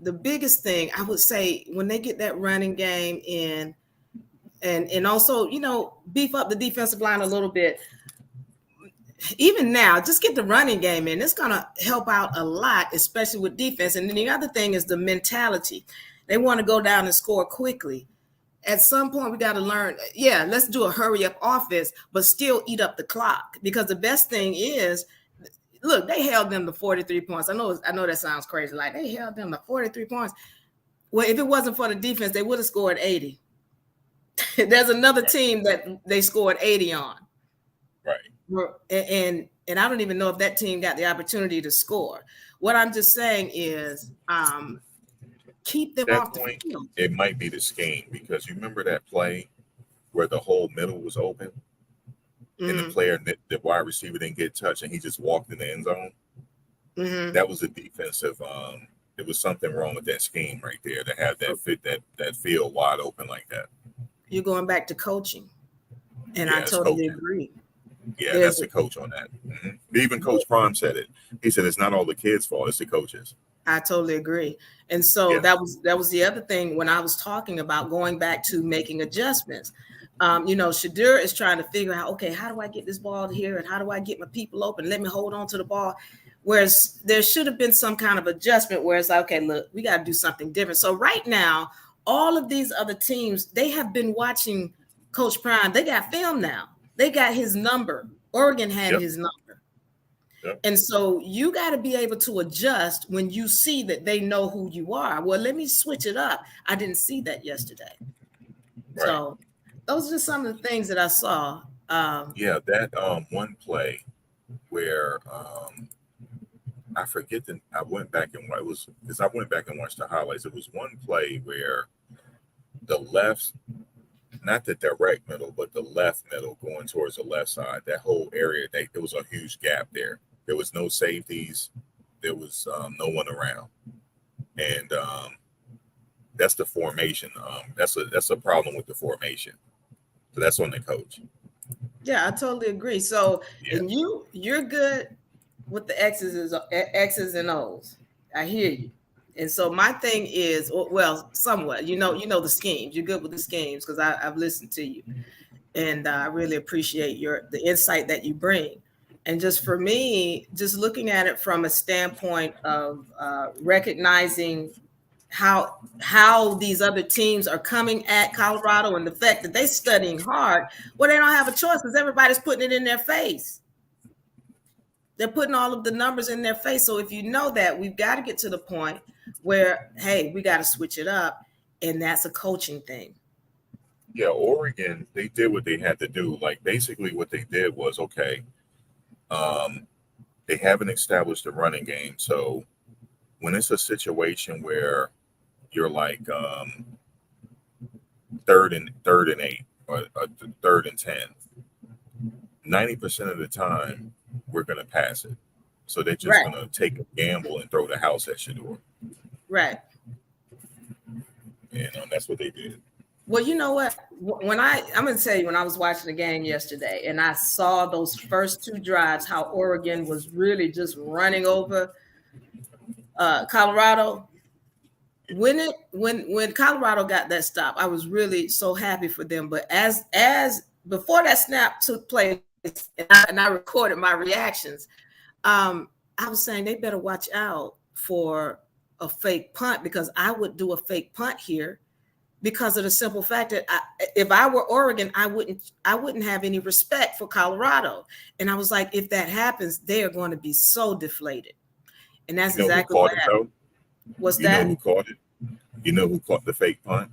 the biggest thing I would say when they get that running game in, and also, beef up the defensive line a little bit. Even now, just get the running game in. It's going to help out a lot, especially with defense. And then the other thing is the mentality. They want to go down and score quickly. At some point, we got to learn, let's do a hurry up offense, but still eat up the clock. Because the best thing is, look, they held them to 43 points. I know that sounds crazy. Like, they held them to 43 points. Well, if it wasn't for the defense, they would have scored 80. There's another team that they scored 80 on. right. And I don't even know if that team got the opportunity to score. What I'm just saying is, keep them At off that point, the field. it might be the scheme because you remember that play where the whole middle was open and the wide receiver didn't get touched and he just walked in the end zone. Mm-hmm. That was a defensive. There was something wrong with that scheme right there to have that field wide open like that. You're going back to coaching, and Yeah, I it's totally coaching. agree. Yeah, that's the coach on that. Even Coach Prime said it. He said it's not all the kids' fault; it's the coaches. I totally agree. And so Yeah. that was the other thing when I was talking about going back to making adjustments. Shedeur is trying to figure out, okay, how do I get this ball here, and how do I get my people open? Let me hold on to the ball. Whereas there should have been some kind of adjustment where it's like, okay, look, we got to do something different. So right now, all of these other teams, they have been watching Coach Prime. They got film now. They got his number. Oregon had his number. Yep. And so you got to be able to adjust when you see that they know who you are. Well, let me switch it up. I didn't see that yesterday. Right. So those are just some of the things that I saw. That one play where I forget I went back and it was because I went back and watched the highlights. It was one play where the left, not the direct middle, but the left middle going towards the left side, that whole area, there was a huge gap there. There was no safeties. There was no one around. And that's the formation. That's a problem with the formation. So that's on the coach. Yeah, I totally agree. So, and you're good with the X's and O's. I hear you. And so my thing is, well, somewhat, you know the schemes. You're good with the schemes because I've listened to you, and I really appreciate the insight that you bring. And just for me, just looking at it from a standpoint of recognizing how these other teams are coming at Colorado and the fact that they're studying hard, well, they don't have a choice because everybody's putting it in their face. They're putting all of the numbers in their face. So if you know that, we've got to get to the point where, hey, we got to switch it up. And that's a coaching thing. Yeah, Oregon, they did what they had to do. Like basically what they did was, okay, they haven't established a running game. So when it's a situation where you're like third and 8 or third and 10, 90% of the time we're going to pass it. So they're just Right. going to take a gamble and throw the house at Shedeur. Right. And that's what they did. Well, you know what? I'm going to tell you, when I was watching the game yesterday and I saw those first 2 drives, how Oregon was really just running over Colorado. When Colorado got that stop, I was really so happy for them. But as before that snap took place, and I recorded my reactions, I was saying they better watch out for a fake punt, because I would do a fake punt here, because of the simple fact that if I were Oregon, I wouldn't have any respect for Colorado. And I was like, if that happens, they are going to be so deflated. And that's exactly what happened. What's that? You know who caught it? You know who caught the fake punt?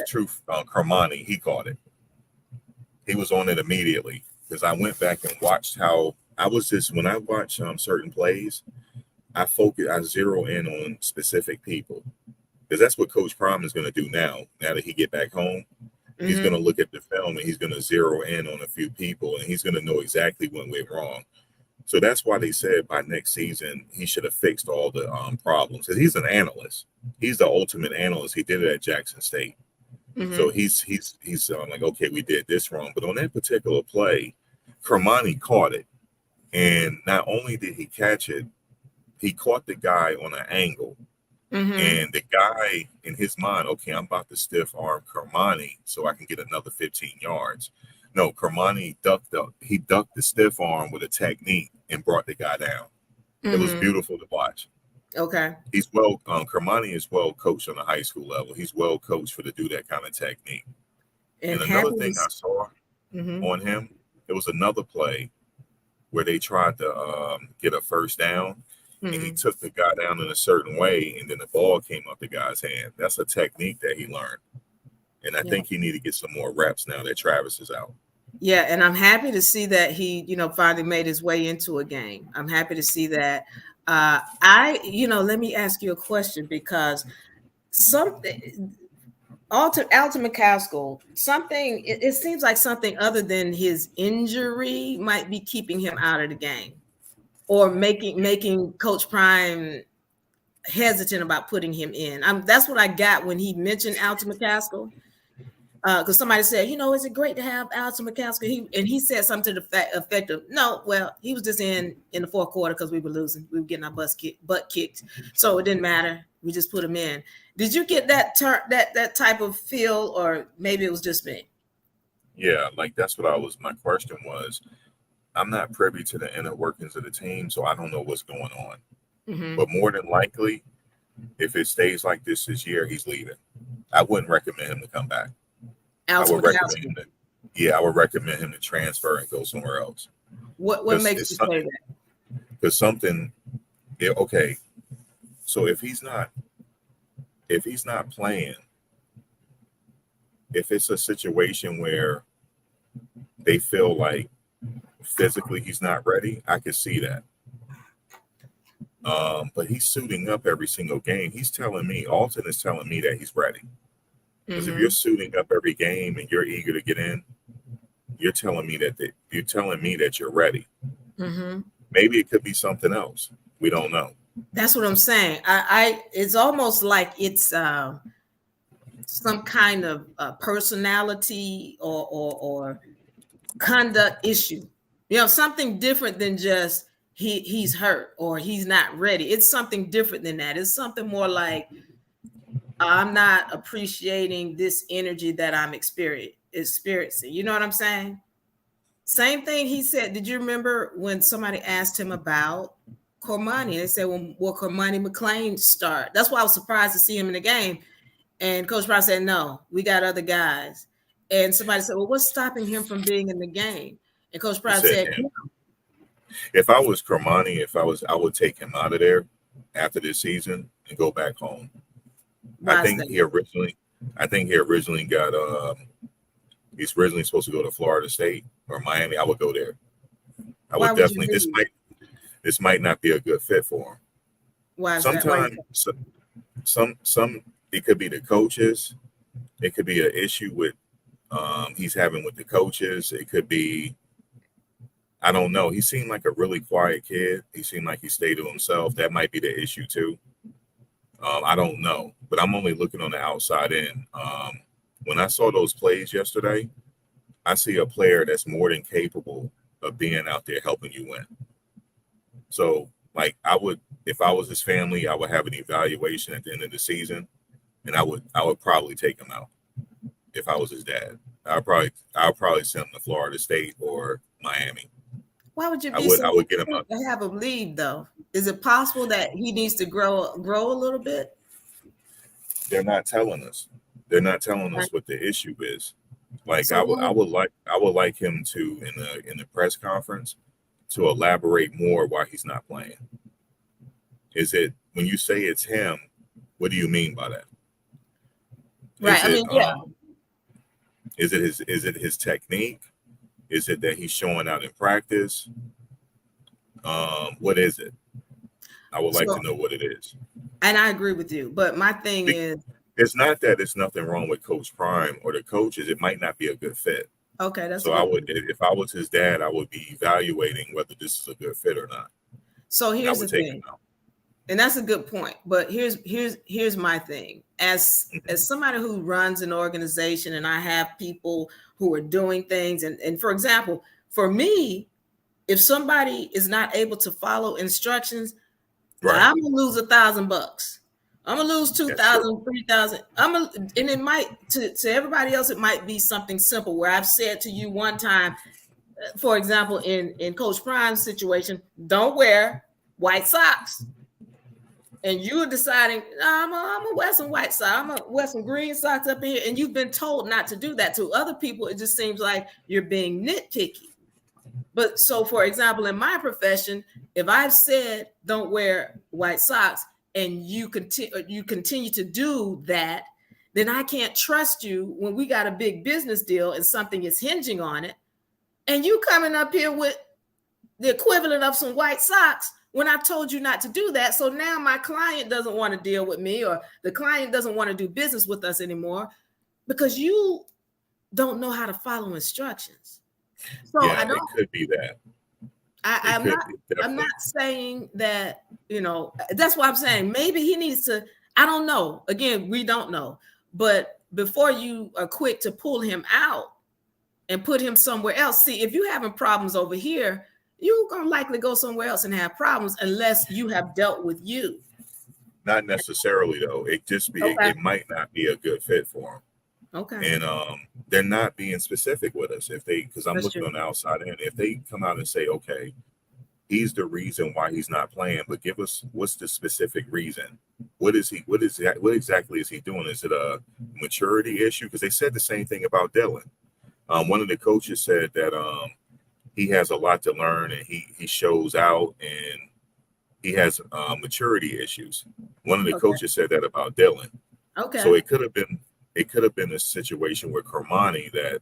Truth, Kermani, he caught it. He was on it immediately, because I went back and watched how I was just, when I watch certain plays, I zero in on specific people, because that's what Coach Prime is going to do now that he get back home. Mm-hmm. He's going to look at the film and he's going to zero in on a few people, and he's going to know exactly what went wrong. So that's why they said by next season he should have fixed all the problems, because he's an analyst. He's the ultimate analyst. He did it at Jackson State. Mm-hmm. So he's like, okay, we did this wrong. But on that particular play, Kermani caught it. And not only did he catch it, he caught the guy on an angle. Mm-hmm. And the guy in his mind, okay, I'm about to stiff arm Kermani so I can get another 15 yards. No, Kermani ducked the stiff arm with a technique and brought the guy down. Mm-hmm. It was beautiful to watch. Okay. He's Kermani is well coached on a high school level. He's well coached to do that kind of technique. And another thing I saw on him, there was another play where they tried to get a first down, and he took the guy down in a certain way, and then the ball came up the guy's hand. That's a technique that he learned. And I think he need to get some more reps now that Travis is out. Yeah, and I'm happy to see that he, finally made his way into a game. I'm happy to see that. Let me ask you a question, because Alton McCaskill, it seems like something other than his injury might be keeping him out of the game, or making Coach Prime hesitant about putting him in. That's what I got when he mentioned Alton McCaskill. Because somebody said, is it great to have Alton McCaskill? He said something to the effect of, no, well, he was just in the fourth quarter because we were losing. We were getting our butt kicked. So it didn't matter. We just put him in. Did you get that type of feel, or maybe it was just me? Yeah, like that's what my question was. I'm not privy to the inner workings of the team, so I don't know what's going on. Mm-hmm. But more than likely, if it stays like this year, he's leaving. I wouldn't recommend him to come back. I would recommend him to transfer and go somewhere else. What makes you say that? Because okay. So if he's not playing, if it's a situation where they feel like physically he's not ready, I could see that. But he's suiting up every single game. Alton is telling me that he's ready. Because if you're suiting up every game and you're eager to get in, you're telling me that you're ready. Mm-hmm. Maybe it could be something else. We don't know. That's what I'm saying. It's almost like it's some kind of personality or conduct issue. Something different than just he's hurt or he's not ready. It's something different than that. It's something more like, I'm not appreciating this energy that I'm experiencing. You know what I'm saying? Same thing he said. Did you remember when somebody asked him about Cormani? They said, well, will Cormani McClain start? That's why I was surprised to see him in the game. And Coach Brown said, no, we got other guys. And somebody said, well, what's stopping him from being in the game? And Coach He Brown said said, him. If I was Cormani, I would take him out of there after this season and go back home. I think he originally got he's originally supposed to go to Florida State or Miami. I would go there. I would definitely. This might not be a good fit for him. Why is Sometimes some it could be the coaches. It could be an issue with he's having with the coaches. It could be, I don't know. He seemed like a really quiet kid. He seemed like he stayed to himself. That might be the issue too. I don't know, but I'm only looking on the outside in. When I saw those plays yesterday, I see a player that's more than capable of being out there helping you win. So, like, I would, if I was his family, I would have an evaluation at the end of the season, and I would probably take him out. If I was his dad, I'll probably send him to Florida State or Miami. Why would you be I would get him out to have him leave though? Is it possible that he needs to grow a little bit? They're not telling us. They're not telling us what the issue is. Like, so I would like him to in the press conference to elaborate more why he's not playing. Is it, when you say it's him, what do you mean by that? Right. Is it his technique? Is it that he's showing out in practice? What is it? I would like to know what it is. And I agree with you, but my thing is, it's not that it's nothing wrong with Coach Prime or the coaches. It might not be a good fit. Okay, that's so I would, if I was his dad, I would be evaluating whether this is a good fit or not. So here's the thing, and that's a good point. But here's my thing. As somebody who runs an organization, and I have people who are doing things, and for example, for me, if somebody is not able to follow instructions, right, I'm gonna lose $1,000. I'm gonna lose 2,000, 3,000. And it might to everybody else, it might be something simple where I've said to you one time, for example, in Coach Prime's situation, don't wear white socks. And you're deciding, I'm gonna wear some white socks, I'm gonna wear some green socks up here, and you've been told not to do that. To other people, it just seems like you're being nitpicky. But so, for example, in my profession, if I've said don't wear white socks, and you continue to do that, then I can't trust you when we got a big business deal and something is hinging on it, and you coming up here with the equivalent of some white socks when I told you not to do that. So now my client doesn't want to deal with me, or the client doesn't want to do business with us anymore because you don't know how to follow instructions. So yeah, it could be that. I'm not saying that, that's what I'm saying. Maybe he needs to, I don't know. Again, we don't know. But before you are quick to pull him out and put him somewhere else, see, if you're having problems over here, you're going to likely go somewhere else and have problems unless you have dealt with you. Not necessarily, though. It just be, it might not be a good fit for him. Okay. And they're not being specific with us because I'm looking on the outside in. If they come out and say, okay, he's the reason why he's not playing, but give us what's the specific reason. What exactly is he doing? Is it a maturity issue? Because they said the same thing about Dylan. One of the coaches said that he has a lot to learn, and he shows out, and he has maturity issues. One of the coaches said that about Dylan. Okay. So it could have been a situation where Cormani, that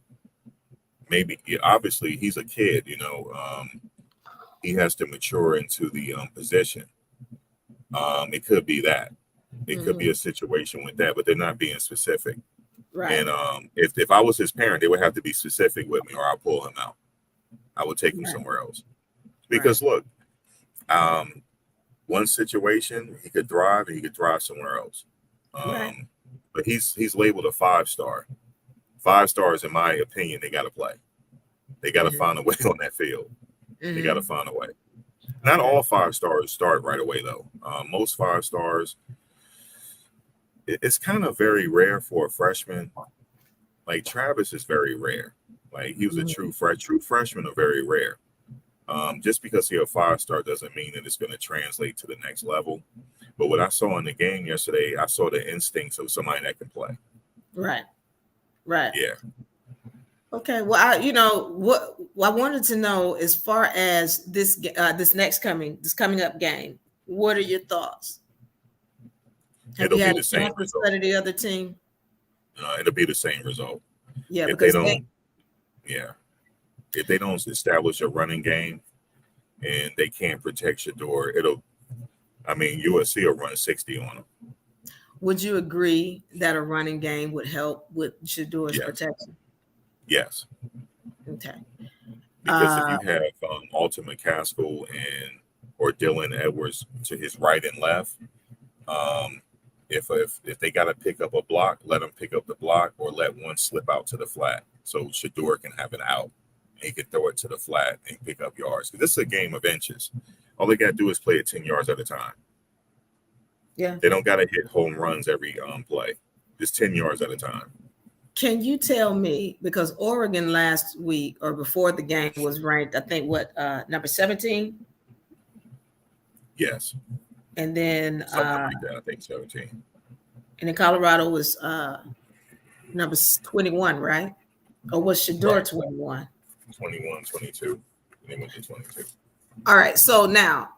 maybe, obviously he's a kid, he has to mature into the position. It could be that. It could be a situation with that, but they're not being specific. Right. And if I was his parent, they would have to be specific with me, or I'll pull him out. I would take him somewhere else. Because look, one situation he could thrive, and he could thrive somewhere else. But he's labeled a 5-star. 5 stars, in my opinion, they got to play. They got to find a way on that field. They got to find a way. Not all 5 stars start right away, though. Most 5 stars, it's kind of very rare for a freshman. Like Travis is very rare. Like he was a true freshman are very rare. Just because he's a 5-star doesn't mean that it's going to translate to the next level. But what I saw in the game yesterday, I saw the instincts of somebody that can play. Right. Yeah. Okay. Well, what I wanted to know as far as this coming up game. What are your thoughts? Have It'll you be had the a same chance to result. study the other team? It'll be the same result. Yeah, If they don't establish a running game and they can't protect Shedeur, USC will run 60 on them. Would you agree that a running game would help with Shedeur's protection? Yes. Okay. Because if you have Alton McCaskill or Dylan Edwards to his right and left, if they got to pick up a block, let them pick up the block or let one slip out to the flat so Shedeur can have an out. He can throw it to the flat and pick up yards. Because this is a game of inches. All they got to do is play it 10 yards at a time. Yeah. They don't got to hit home runs every play. Just 10 yards at a time. Can you tell me, because Oregon last week or before the game was ranked, I think, number 17? Yes. And then something like that, I think 17. And then Colorado was number 21, right? Or was Shedeur 21? 21, 22. They went to 22. All right. So now,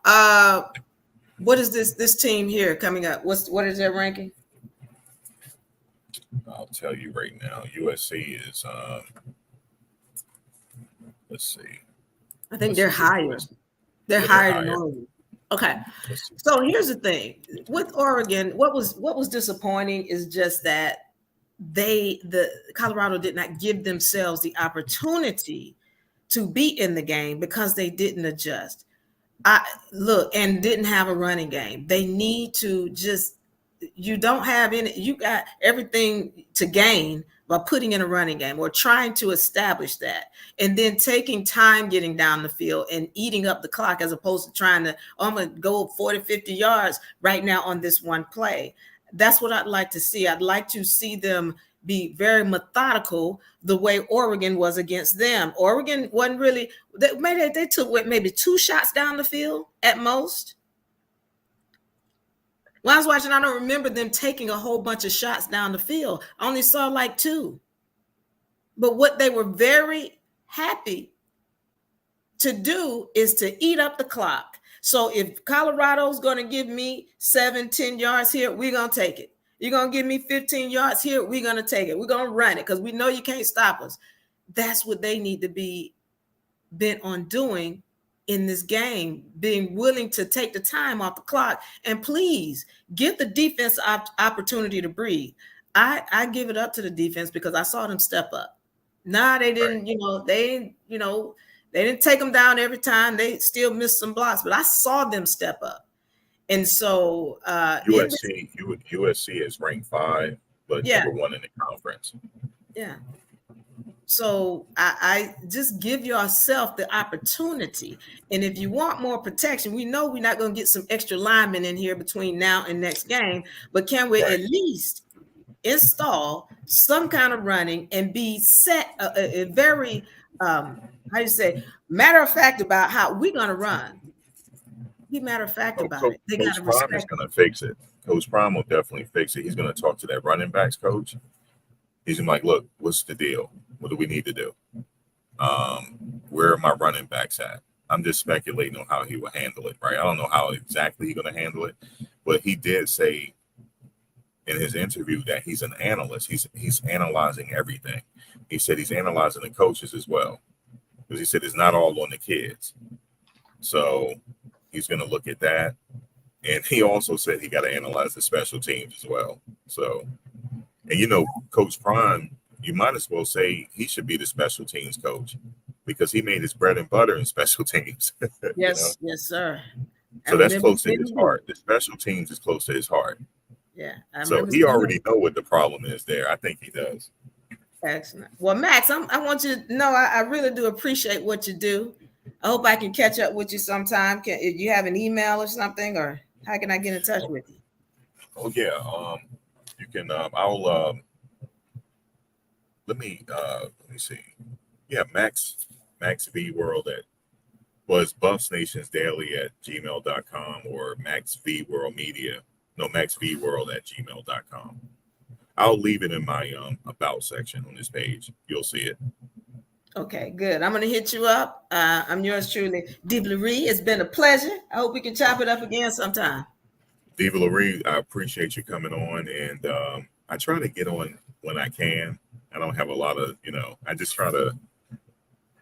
what is this team here coming up? What is their ranking? I'll tell you right now. USC is let's see. I think they're higher. They're higher than Oregon. Okay. So here's the thing. With Oregon, what was disappointing is just that Colorado did not give themselves the opportunity to be in the game because they didn't adjust. And didn't have a running game. They need to you don't have any, you got everything to gain by putting in a running game or trying to establish that, and then taking time getting down the field and eating up the clock as opposed to trying to, I'm going to go 40, 50 yards right now on this one play. That's what I'd like to see. I'd like to see them be very methodical the way Oregon was against them. Oregon wasn't really, they took maybe 2 shots down the field at most. When I was watching, I don't remember them taking a whole bunch of shots down the field. I only saw like 2. But what they were very happy to do is to eat up the clock. So if Colorado's going to give me 7, 10 yards here, we're going to take it. You're going to give me 15 yards here, we're going to take it. We're going to run it because we know you can't stop us. That's what they need to be bent on doing in this game, being willing to take the time off the clock and please give the defense opportunity to breathe. I give it up to the defense because I saw them step up. Nah, they didn't, they didn't take them down every time. They still missed some blocks, but I saw them step up. And so USC is ranked 5, but number 1 in the conference. Yeah. So I just give yourself the opportunity. And if you want more protection, we know we're not going to get some extra linemen in here between now and next game, but can we at least install some kind of running and be set a very, matter of fact about how we're going to run. Be matter of fact about it. They got to respect. Coach Prime is going to fix it. Coach Prime will definitely fix it. He's going to talk to that running backs coach. He's like, look, what's the deal? What do we need to do? Where are my running backs at? I'm just speculating on how he will handle it, right? I don't know how exactly he's going to handle it, but he did say in his interview that he's an analyst. He's analyzing everything. He said he's analyzing the coaches as well, because he said it's not all on the kids. So he's going to look at that. And he also said he got to analyze the special teams as well. So, and Coach Prime, you might as well say he should be the special teams coach because he made his bread and butter in special teams. Yes, yes, sir. So that's close to his heart. The special teams is close to his heart. Yeah. So he already know what the problem is there. I think he does. Excellent. Well, Max, I want you to know I really do appreciate what you do. I hope I can catch up with you sometime. If you have an email or something, or how can I get in touch with you? Oh yeah. You can. I'll. Let me see. Yeah, Max V World at was Buffs Nations Daily at gmail.com or Max V World Media. No, Max V World at gmail.com. I'll leave it in my about section on this page. You'll see it. Okay, good. I'm gonna hit you up. I'm yours truly, Deblerie. It's been a pleasure. I hope we can chop it up again sometime. Diva Laree, I appreciate you coming on, and I try to get on when I can. I don't have a lot of, I just try to.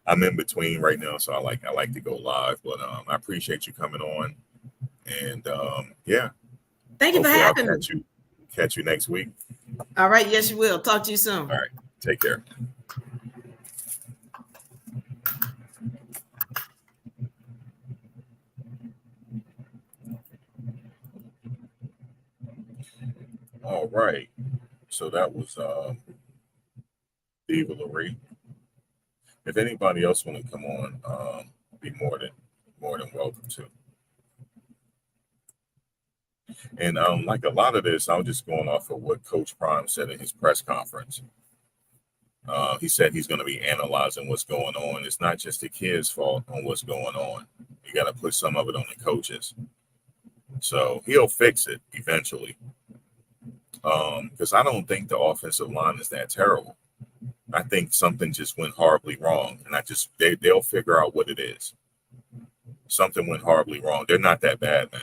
I'm in between right now, so I like to go live, but I appreciate you coming on, and yeah, Thank you for hopefully I'll having me. catch you next week. All right, yes, you will. Talk to you soon. All right, take care. All right, so that was Diva Laree. If anybody else want to come on, be more than welcome to. And like a lot of this, I'm just going off of what Coach Prime said in his press conference. He said he's going to be analyzing what's going on. It's not just the kids' fault on what's going on. You got to put some of it on the coaches. So he'll fix it eventually. Because I don't think the offensive line is that terrible. I think something just went horribly wrong, and they'll figure out what it is. Something went horribly wrong. They're not that bad, man.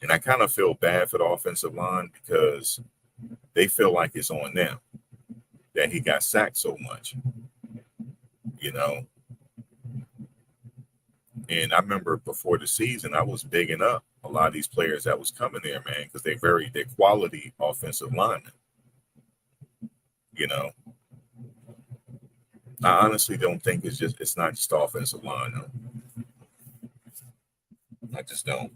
And I kind of feel bad for the offensive line because they feel like it's on them that he got sacked so much, And I remember before the season, I was bigging up a lot of these players that was coming there, man, because they're quality offensive linemen. I honestly don't think it's not just offensive line. No. I just don't.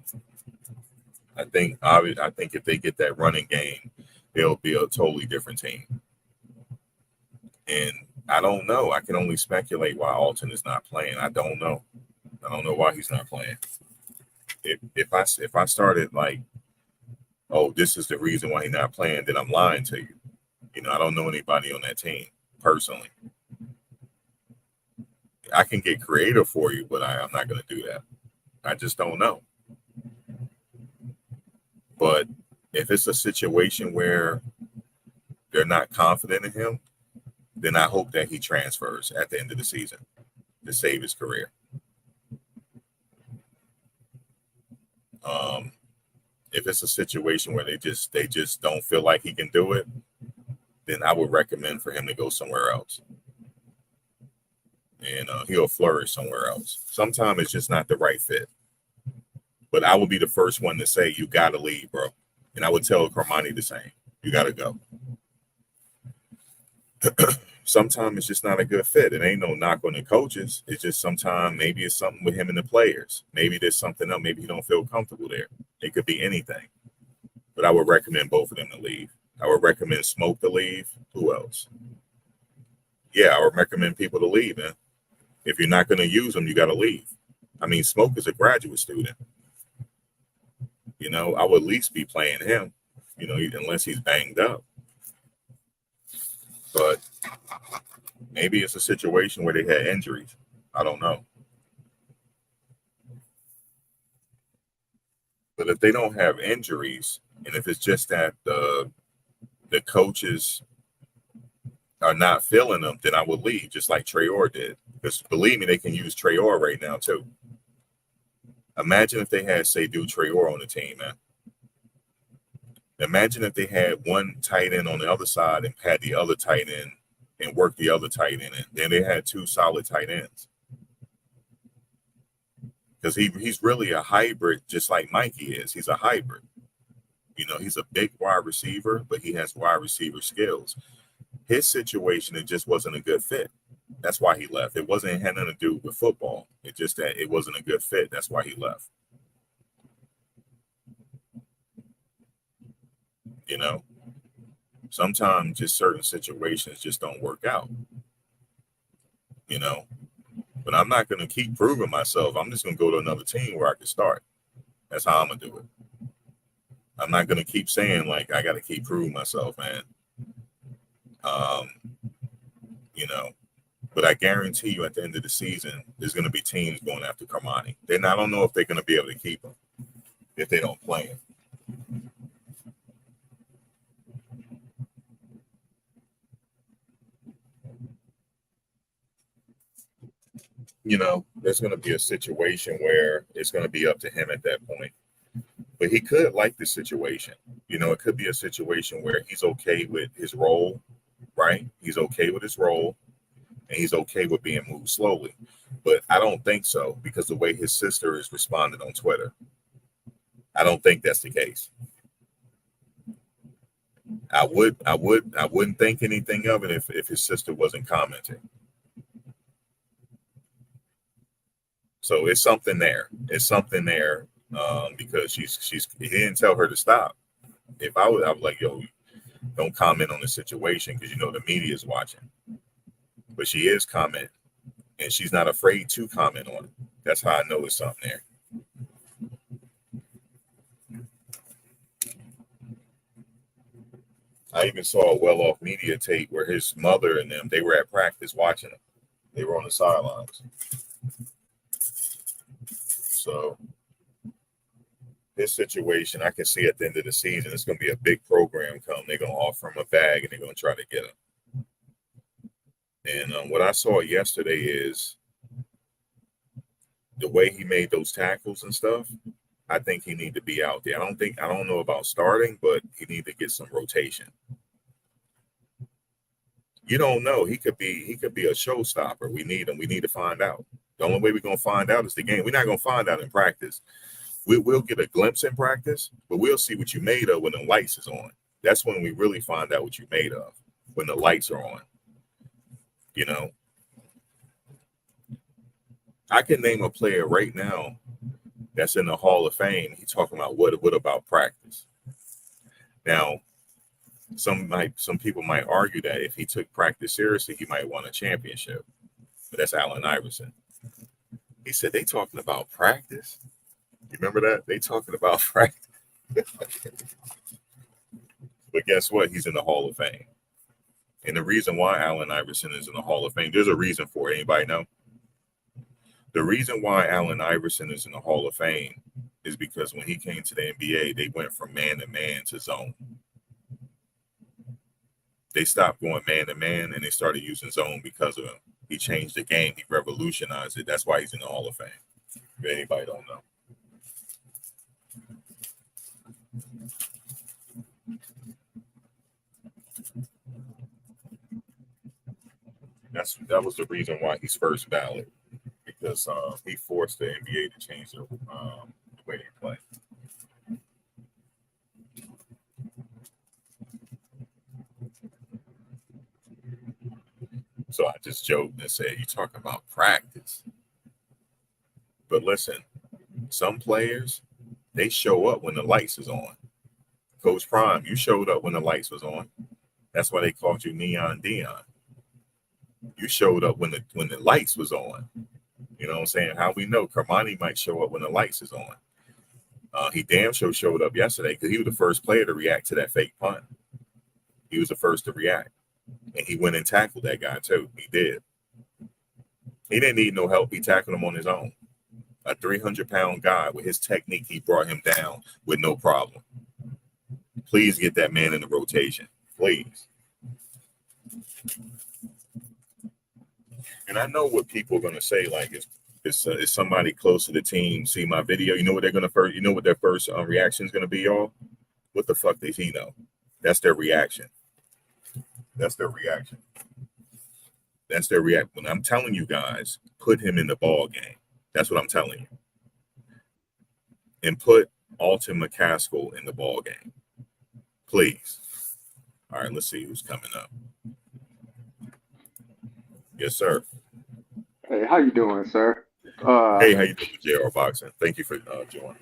I think if they get that running game, they'll be a totally different team. And I don't know. I can only speculate why Alton is not playing. I don't know. I don't know why he's not playing. If I started like, oh, this is the reason why he's not playing, then I'm lying to you. I don't know anybody on that team personally. I can get creative for you, but I'm not going to do that. I just don't know. But if it's a situation where they're not confident in him, then I hope that he transfers at the end of the season to save his career. If it's a situation where they just don't feel like he can do it, then I would recommend for him to go somewhere else. And he'll flourish somewhere else. Sometimes it's just not the right fit. But I would be the first one to say, you got to leave, bro. And I would tell Carmani the same. You got to go. Sometimes it's just not a good fit. It ain't no knock on the coaches. It's just sometimes maybe it's something with him and the players. Maybe there's something else. Maybe he don't feel comfortable there. It could be anything. But I would recommend both of them to leave. I would recommend Smoke to leave. Who else? Yeah, I would recommend people to leave, man. If you're not going to use them, you got to leave. I mean, Smoke is a graduate student. I would at least be playing him, unless he's banged up. But maybe it's a situation where they had injuries. I don't know. But if they don't have injuries, and if it's just that the coaches are not feeling them, then I would leave, just like Shedeur did. Because believe me, they can use Shedeur right now too. Imagine if they had, say, Shedeur on the team, man. Imagine if they had one tight end on the other side and had the other tight end and worked the other tight end. And then they had two solid tight ends. Because he's really a hybrid, just like Mikey is. He's a hybrid. He's a big wide receiver, but he has wide receiver skills. His situation, it just wasn't a good fit. That's why he left. It had nothing to do with football. It just that it wasn't a good fit. That's why he left. Sometimes just certain situations just don't work out. But I'm not going to keep proving myself. I'm just going to go to another team where I can start. That's how I'm going to do it. I'm not going to keep saying, like, I got to keep proving myself, man. But I guarantee you, at the end of the season, there's going to be teams going after Carmani. I don't know if they're going to be able to keep him if they don't play him. You know, there's going to be a situation where it's going to be up to him at that point. But he could like the situation. You know, it could be a situation where he's okay with his role, right? He's okay with his role, and he's okay with being moved slowly. But I don't think so, because the way his sister is responding on Twitter, I don't think that's the case. I wouldn't think anything of it if his sister wasn't commenting. So it's something there. It's something there, because he didn't tell her to stop. If I was like, yo, don't comment on the situation because you know the media is watching. But she is commenting, and she's not afraid to comment on it. That's how I know it's something there. I even saw a well-off media tape where his mother and them, they were at practice watching him. They were on the sidelines. So this situation, I can see at the end of the season, it's going to be a big program come. They're going to offer him a bag, and they're going to try to get him. And what I saw yesterday is the way he made those tackles and stuff. I think he need to be out there. I don't know about starting, but he need to get some rotation. You don't know. He could be a showstopper. We need him. We need to find out. The only way we're gonna find out is the game. We're not gonna find out in practice. We'll get a glimpse in practice, but we'll see what you made of when the lights is on. That's when we really find out what you made of, when the lights are on. You know, I can name a player right now that's in the Hall of Fame. He's talking about what about practice. Now, some people might argue that if he took practice seriously, he might win a championship. But that's Allen Iverson. He said they talking about practice. You remember that? They talking about practice. But guess what? He's in the Hall of Fame. And the reason why Allen Iverson is in the Hall of Fame, there's a reason for it. Anybody know? The reason why Allen Iverson is in the Hall of Fame is because when he came to the NBA, they went from man to man to zone. They stopped going man to man and they started using zone because of him. He changed the game. He revolutionized it. That's why he's in the Hall of Fame. If anybody don't know. That was the reason why he's first ballot, because he forced the NBA to change the way they play. So I just joked and said, "You talk about practice." But listen, some players, they show up when the lights is on. Coach Prime, you showed up when the lights was on. That's why they called you Neon Dion. You showed up when the lights was on. You know what I'm saying? How we know Carmani might show up when the lights is on. He damn sure showed up yesterday because he was the first player to react to that fake punt. He was the first to react. And he went and tackled that guy too. He did. He didn't need no help. He tackled him on his own. A 300-pound guy with his technique, he brought him down with no problem. Please get that man in the rotation. Please. And I know what people are going to say, like, is somebody close to the team see my video? You know what they're going to first? You know what their first reaction is going to be, y'all? What the fuck does he know? That's their reaction. That's their reaction. That's their reaction. When I'm telling you guys, put him in the ball game. That's what I'm telling you. And put Alton McCaskill in the ball game. Please. All right, let's see who's coming up. Yes, sir. Hey, how you doing, sir? Hey, how you doing, JR Boxing? Thank you for joining.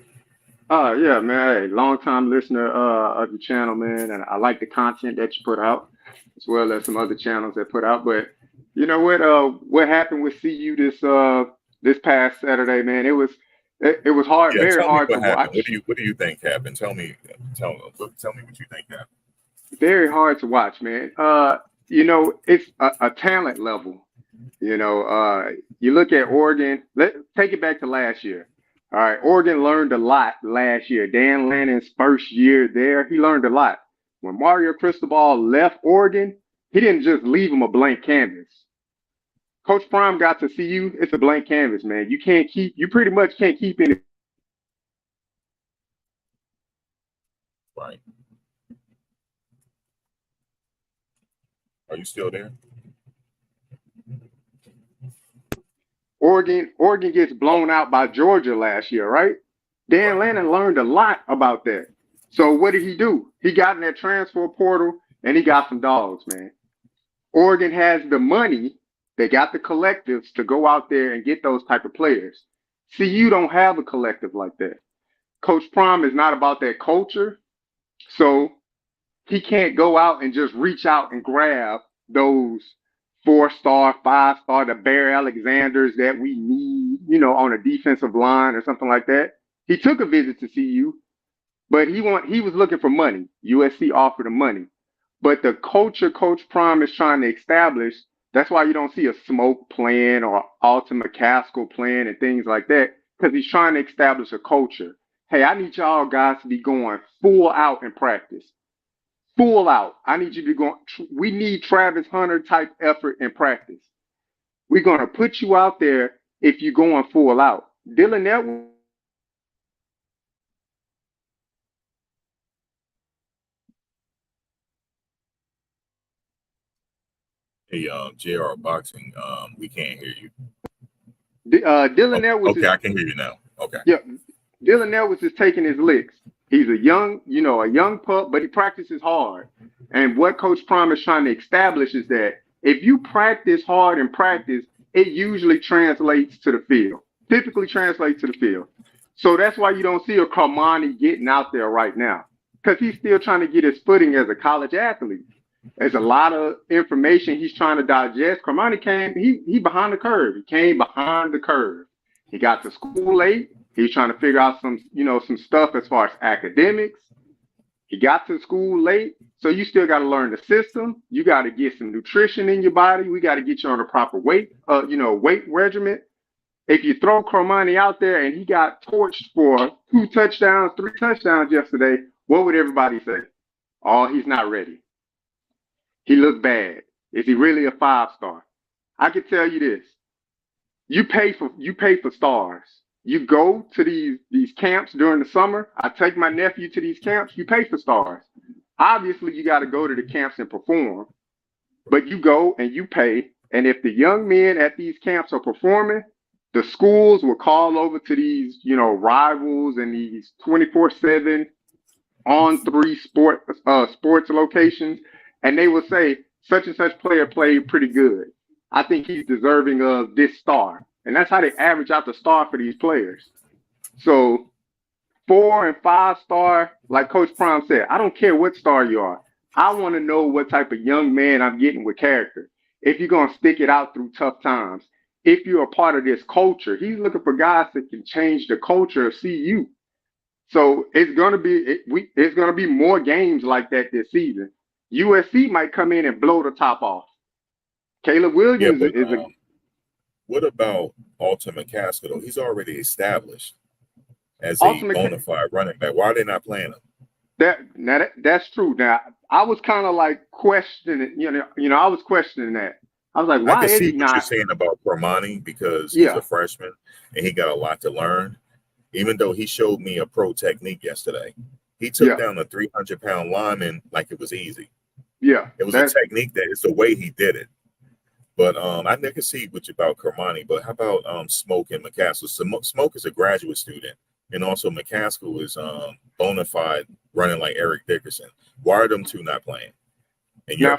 Yeah, man. Hey, long time listener of the channel, man, and I like the content that you put out, as well as some other channels that put out. But you know what happened with CU this past Saturday, man? It was hard, very hard to watch. What do you think happened? Tell me what you think happened. Very hard to watch, man. You know, it's a talent level You look at Oregon. Take it back to last year. All right, Oregon learned a lot last year. Dan Lanning's first year there, he learned a lot. When Mario Cristobal left Oregon, he didn't just leave him a blank canvas. Coach Prime got to see you. It's a blank canvas, man. You pretty much can't keep any. Right. Are you still there? Oregon gets blown out by Georgia last year, right? Dan Lanning learned a lot about that. So what did he do? He got in that transfer portal and he got some dogs, man. Oregon has the money. They got the collectives to go out there and get those type of players. See, you don't have a collective like that. Coach Prime is not about that culture. So he can't go out and just reach out and grab those 4-star, 5-star, the Bear Alexanders that we need, on a defensive line or something like that. He took a visit to CU, but he was looking for money. USC offered him money. But the culture Coach Prime is trying to establish, that's why you don't see a Smoke playing or Alton McCaskill playing and things like that, because he's trying to establish a culture. Hey, I need y'all guys to be going full out in practice. Full out. I need you to be going. We need Travis Hunter type effort in practice. We're going to put you out there if you're going full out. Dylan Edwards. Hey, JR Boxing, we can't hear you. Dylan Edwards. Okay, I can hear you now. Okay. Yeah, Dylan Edwards is taking his licks. He's a young pup, but he practices hard. And what Coach Prime is trying to establish is that if you practice hard in practice, it usually translates to the field. Typically translates to the field. So that's why you don't see a Carmani getting out there right now, because he's still trying to get his footing as a college athlete. There's a lot of information he's trying to digest. Carmani he behind the curve. He came behind the curve. He got to school late. He's trying to figure out some stuff as far as academics. He got to school late. So you still got to learn the system. You got to get some nutrition in your body. We got to get you on a proper weight regimen. If you throw Carmani out there and he got torched for 2 touchdowns, 3 touchdowns yesterday, what would everybody say? Oh, he's not ready. He looked bad. Is he really a 5-star? I can tell you this. You pay for stars. You go to these camps during the summer. I take my nephew to these camps. You pay for stars. Obviously, you got to go to the camps and perform. But you go and you pay. And if the young men at these camps are performing, the schools will call over to these, rivals and these 24/7 on-3 sports locations. And they will say, such and such player played pretty good. I think he's deserving of this star. And that's how they average out the star for these players. So 4 and 5-star, like Coach Prime said, I don't care what star you are. I want to know what type of young man I'm getting with character. If you're going to stick it out through tough times, if you're a part of this culture, he's looking for guys that can change the culture of CU. So it's going to be more games like that this season. USC might come in and blow the top off. Caleb Williams What about Alton McCaskill, though? He's already established as a bona fide running back. Why are they not playing him? That's true. Now, I was kind of like questioning, I was questioning that. I was like, why is he not? I can see what you're saying about Carmani, because he's a freshman and he got a lot to learn. Even though he showed me a pro technique yesterday, he took down a 300-pound lineman like it was easy. Yeah. It was a technique that it's the way he did it. But I can see what you about Carmani, but how about Smoke and McCaskill? Smoke is a graduate student, and also McCaskill is bona fide running like Eric Dickerson. Why are them two not playing? Now,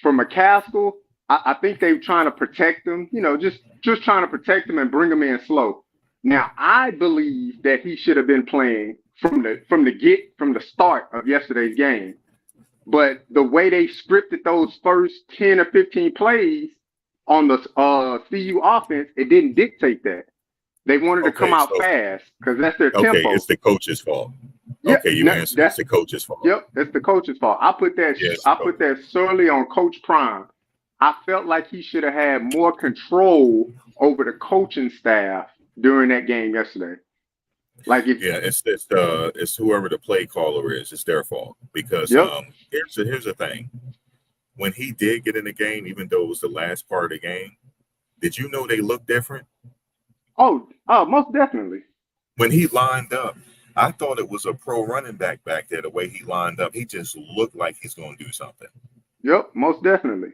for McCaskill, I think they're trying to protect him, just trying to protect him and bring him in slow. Now, I believe that he should have been playing from the start of yesterday's game. But the way they scripted those first 10 or 15 plays on the CU offense, it didn't dictate that. They wanted to come out fast because that's their tempo. Okay, it's the coach's fault. Okay, you answered. It's the coach's fault. Yep, it's the coach's fault. I put that solely on Coach Prime. I felt like he should have had more control over the coaching staff during that game yesterday. Like if it's whoever the play caller is, it's their fault because yep. Here's the thing. When he did get in the game, even though it was the last part of the game, did you know they looked different? Oh, most definitely. When he lined up, I thought it was a pro running back there. The way he lined up, he just looked like he's going to do something. Yep, most definitely.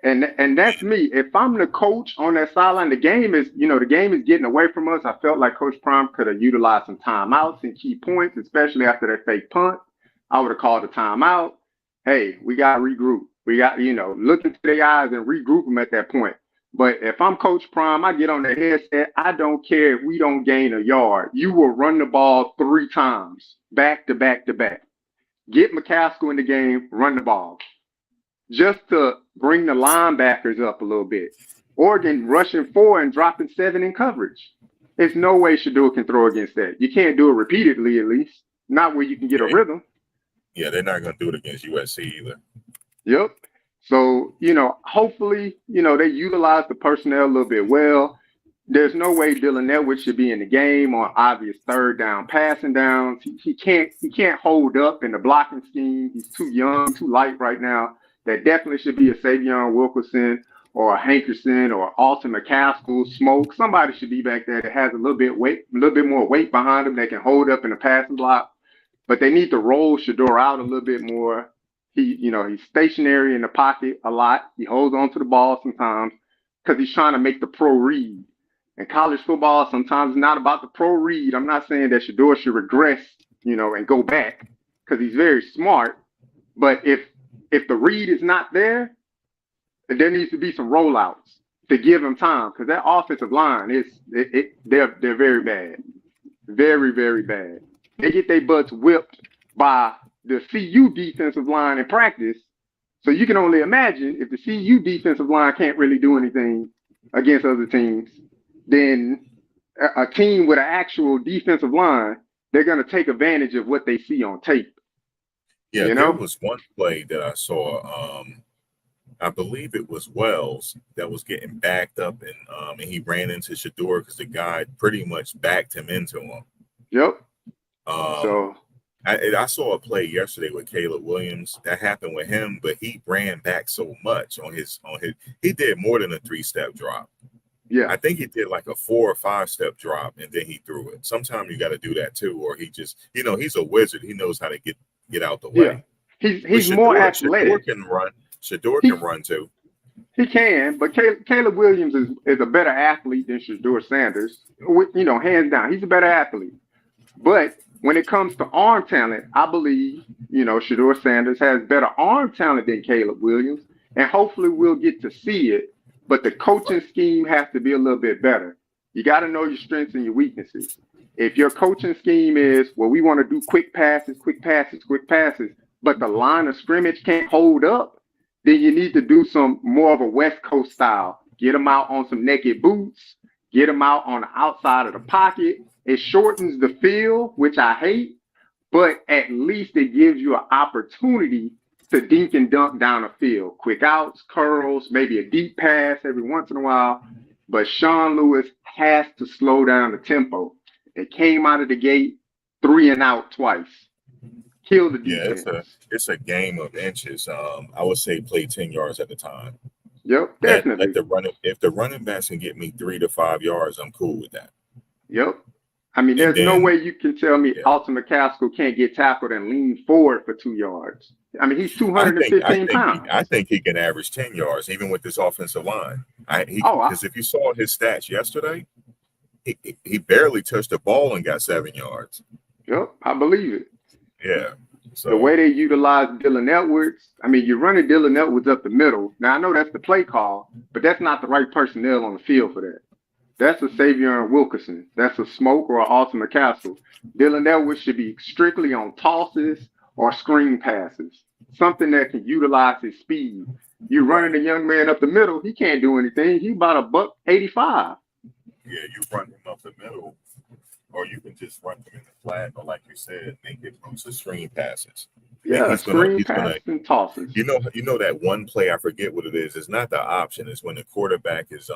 And that's me. If I'm the coach on that sideline, the game is getting away from us. I felt like Coach Prime could have utilized some timeouts and key points, especially after that fake punt. I would have called a timeout. Hey, we got to regroup. We got, look into their eyes and regroup them at that point. But if I'm Coach Prime, I get on the headset. I don't care if we don't gain a yard. You will run the ball 3 times, back to back to back. Get McCaskill in the game, run the ball. Just to bring the linebackers up a little bit. Oregon rushing 4 and dropping 7 in coverage. There's no way Shedeur can throw against that. You can't do it repeatedly, at least. Not where you can get a rhythm. Yeah, they're not going to do it against USC either. Yep. So, hopefully, they utilize the personnel a little bit well. There's no way Dylan Edwards should be in the game on obvious third down passing downs. He can't hold up in the blocking scheme. He's too young, too light right now. That definitely should be a Savion Wilkerson or a Hankerson or Alton McCaskill, Smoke. Somebody should be back there that has a little bit more weight behind him that can hold up in the passing block. But they need to roll Shedeur out a little bit more. He's stationary in the pocket a lot. He holds on to the ball sometimes because he's trying to make the pro read. And college football sometimes is not about the pro read. I'm not saying that Shedeur should regress, and go back because he's very smart. But if the read is not there, there needs to be some rollouts to give him time because that offensive line they're very bad, very very bad. They get their butts whipped by the CU defensive line in practice. So you can only imagine if the CU defensive line can't really do anything against other teams, then a team with an actual defensive line, they're going to take advantage of what they see on tape. Yeah, there was one play that I saw. I believe it was Wells that was getting backed up, and he ran into Shedeur because the guy pretty much backed him into him. Yep. I saw a play yesterday with Caleb Williams that happened with him, but he ran back so much on his. He did more than a 3-step drop. Yeah, I think he did like a 4 or 5-step drop, and then he threw it. Sometimes you got to do that too, or he just, he's a wizard. He knows how to get out the way. Yeah. He's more athletic. Shedeur can run too. He can, but Caleb Williams is a better athlete than Shedeur Sanders. Hands down, he's a better athlete. But when it comes to arm talent, I believe, Shedeur Sanders has better arm talent than Caleb Williams, and hopefully we'll get to see it. But the coaching scheme has to be a little bit better. You got to know your strengths and your weaknesses. If your coaching scheme is, we want to do quick passes, but the line of scrimmage can't hold up, then you need to do some more of a West Coast style. Get them out on some naked boots. Get them out on the outside of the pocket. It shortens the field, which I hate, but at least it gives you an opportunity to dink and dunk down the field. Quick outs, curls, maybe a deep pass every once in a while. But Sean Lewis has to slow down the tempo. It came out of the gate 3 and out twice. Kill the defense. Yeah, it's a game of inches. I would say play 10 yards at a time. Yep, definitely. If the running backs can get me 3 to 5 yards, I'm cool with that. Yep. I mean, there's no way you can tell me Alton McCaskill can't get tackled and lean forward for 2 yards. I mean, he's 215 pounds. I think he can average 10 yards, even with this offensive line. Because if you saw his stats yesterday, he barely touched the ball and got 7 yards. Yep, I believe it. Yeah. So the way they utilize Dylan Edwards, I mean, you're running Dylan Edwards up the middle. Now, I know that's the play call, but that's not the right personnel on the field for that. That's a Savion Wilkerson. That's a Smoke or an Alton McCaskill. Dylan Edwards should be strictly on tosses or screen passes, something that can utilize his speed. You're running a young man up the middle. He can't do anything. He's about $185. Yeah, you run him up the middle, or you can just run him in the flat, or like you said, make it boots of screen passes. Yeah, He's gonna screen passes and tosses. you know that one play, I forget what it is. It's not the option. It's when the quarterback is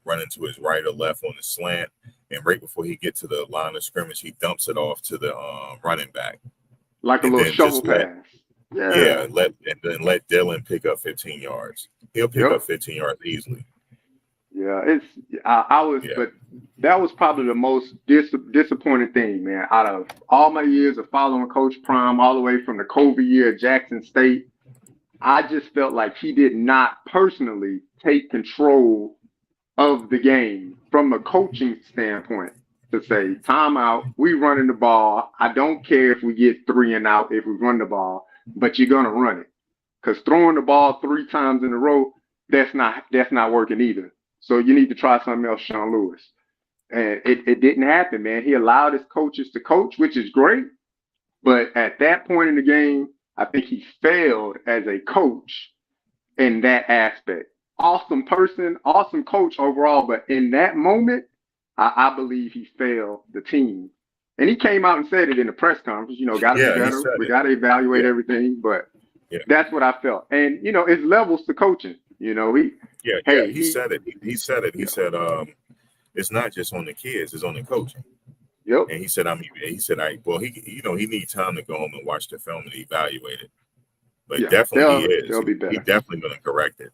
running to his right or left on the slant, and right before he gets to the line of scrimmage, he dumps it off to the running back, Like a and little then shovel just let pass. Yeah. let Dylan pick up 15 yards. He'll pick Yep. up 15 yards easily. Yeah, I was, Yeah. but that was probably the most disappointing thing, man. Out of all my years of following Coach Prime, all the way from the COVID year at Jackson State, I just felt like he did not personally take control of the game from a coaching standpoint to say, timeout, we running the ball. I don't care if we get 3 and out if we run the ball, but you're gonna run it. Because throwing the ball 3 times in a row, that's not working either. So you need to try something else, Sean Lewis. And it didn't happen, man. He allowed his coaches to coach, which is great. But at that point in the game, I think he failed as a coach in that aspect. Awesome person, awesome coach overall, but in that moment, I believe he failed the team. And he came out and said it in the press conference, got to be better. We got to evaluate everything, but that's what I felt. And, it's levels to coaching. He said it. He said it. He said, it's not just on the kids, it's on the coaching. Yep. And he said, he needs time to go home and watch the film and evaluate it. But definitely he is. They'll be better. He's definitely going to correct it.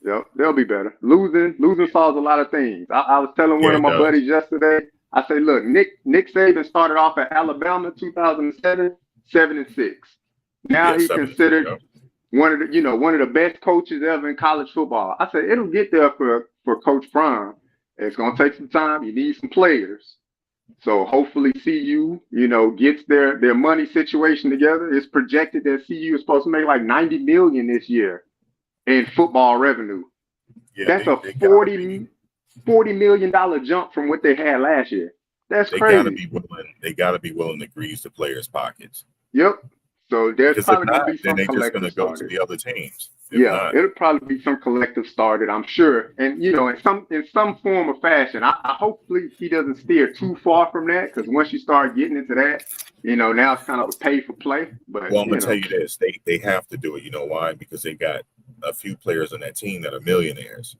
Yep, they'll be better. Losing solves a lot of things. I was telling one of my buddies yesterday, I say, look, Nick Saban started off at Alabama 2007, 7-6. Now he's considered one of the best coaches ever in college football. I said it'll get there for Coach Prime. It's gonna take some time. You need some players. So hopefully CU, gets their money situation together. It's projected that CU is supposed to make like $90 million this year in football revenue. Yeah, that's a $40 million jump from what they had last year. That's crazy. They gotta be willing to grease the players' pockets. Yep. So there's probably going to be some then they're just going to go started. to the other teams. It'll probably be some collective started, I'm sure, and in some form or fashion. I hopefully he doesn't steer too far from that, because once you start getting into that, now it's kind of a pay for play. But I'm gonna tell you this: they have to do it. You know why? Because they got a few players on that team that are millionaires.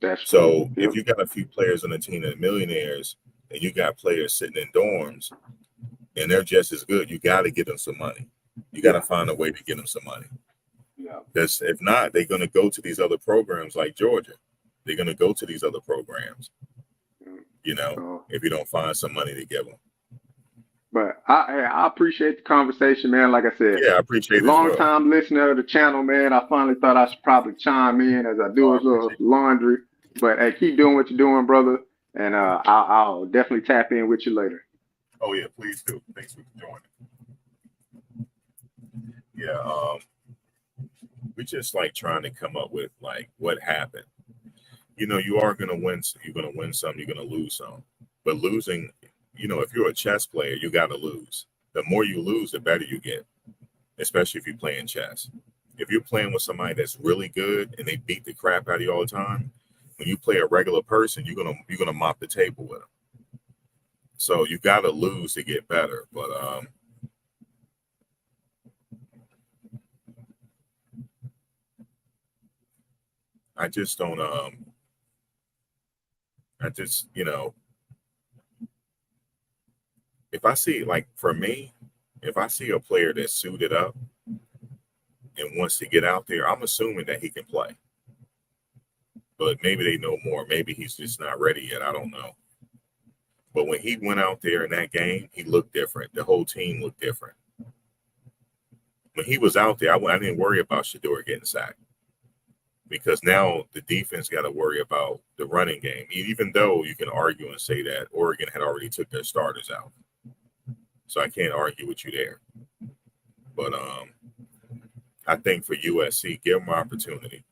That's so. Yep. If you got a few players on the team that are millionaires, and you got players sitting in dorms, and they're just as good, you got to get them some money. You got to find a way to get them some money. Because if not, they're going to go to these other programs like Georgia. They're going to go to these other programs, if you don't find some money to give them. But I appreciate the conversation, man. Like I said, I appreciate it. Long-time listener of the channel, man. I finally thought I should probably chime in as I do a little laundry. But hey, keep doing what you're doing, brother. And I'll definitely tap in with you later. Oh yeah, please do. Thanks for joining. Yeah, we just like trying to come up with like what happened. You are gonna win. You're gonna win some. You're gonna lose some. But losing, if you're a chess player, you got to lose. The more you lose, the better you get. Especially if you're playing chess. If you're playing with somebody that's really good and they beat the crap out of you all the time, when you play a regular person, you're gonna mop the table with them. So you got to lose to get better. But I just don't. If I see, like for me, if I see a player that's suited up and wants to get out there, I'm assuming that he can play. But maybe they know more. Maybe he's just not ready yet. I don't know. But when he went out there in that game, he looked different. The whole team looked different. When he was out there, I didn't worry about Shedeur getting sacked. Because now the defense got to worry about the running game, even though you can argue and say that Oregon had already took their starters out. So I can't argue with you there. But I think for USC, give them an opportunity.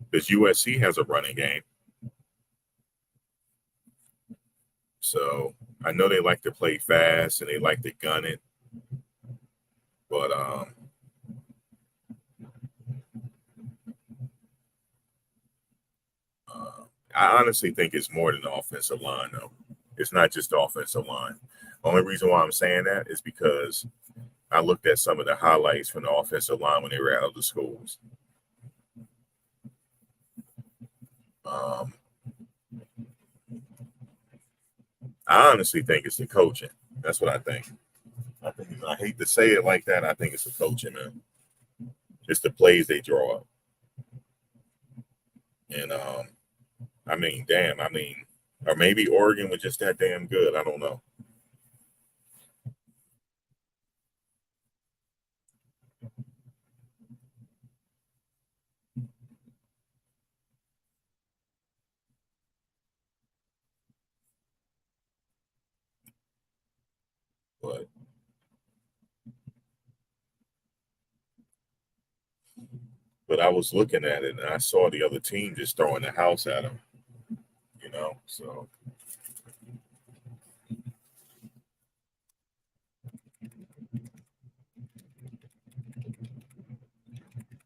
Because USC has a running game. So I know they like to play fast and they like to gun it. But I honestly think it's more than the offensive line, though. It's not just the offensive line. The only reason why I'm saying that is because I looked at some of the highlights from the offensive line when they were out of the schools. I honestly think it's the coaching. That's what I think. I hate to say it like that. I think it's the coaching, man. It's the plays they draw up. And I mean, damn, or maybe Oregon was just that damn good. I don't know. But I was looking at it and I saw the other team just throwing the house at them, so.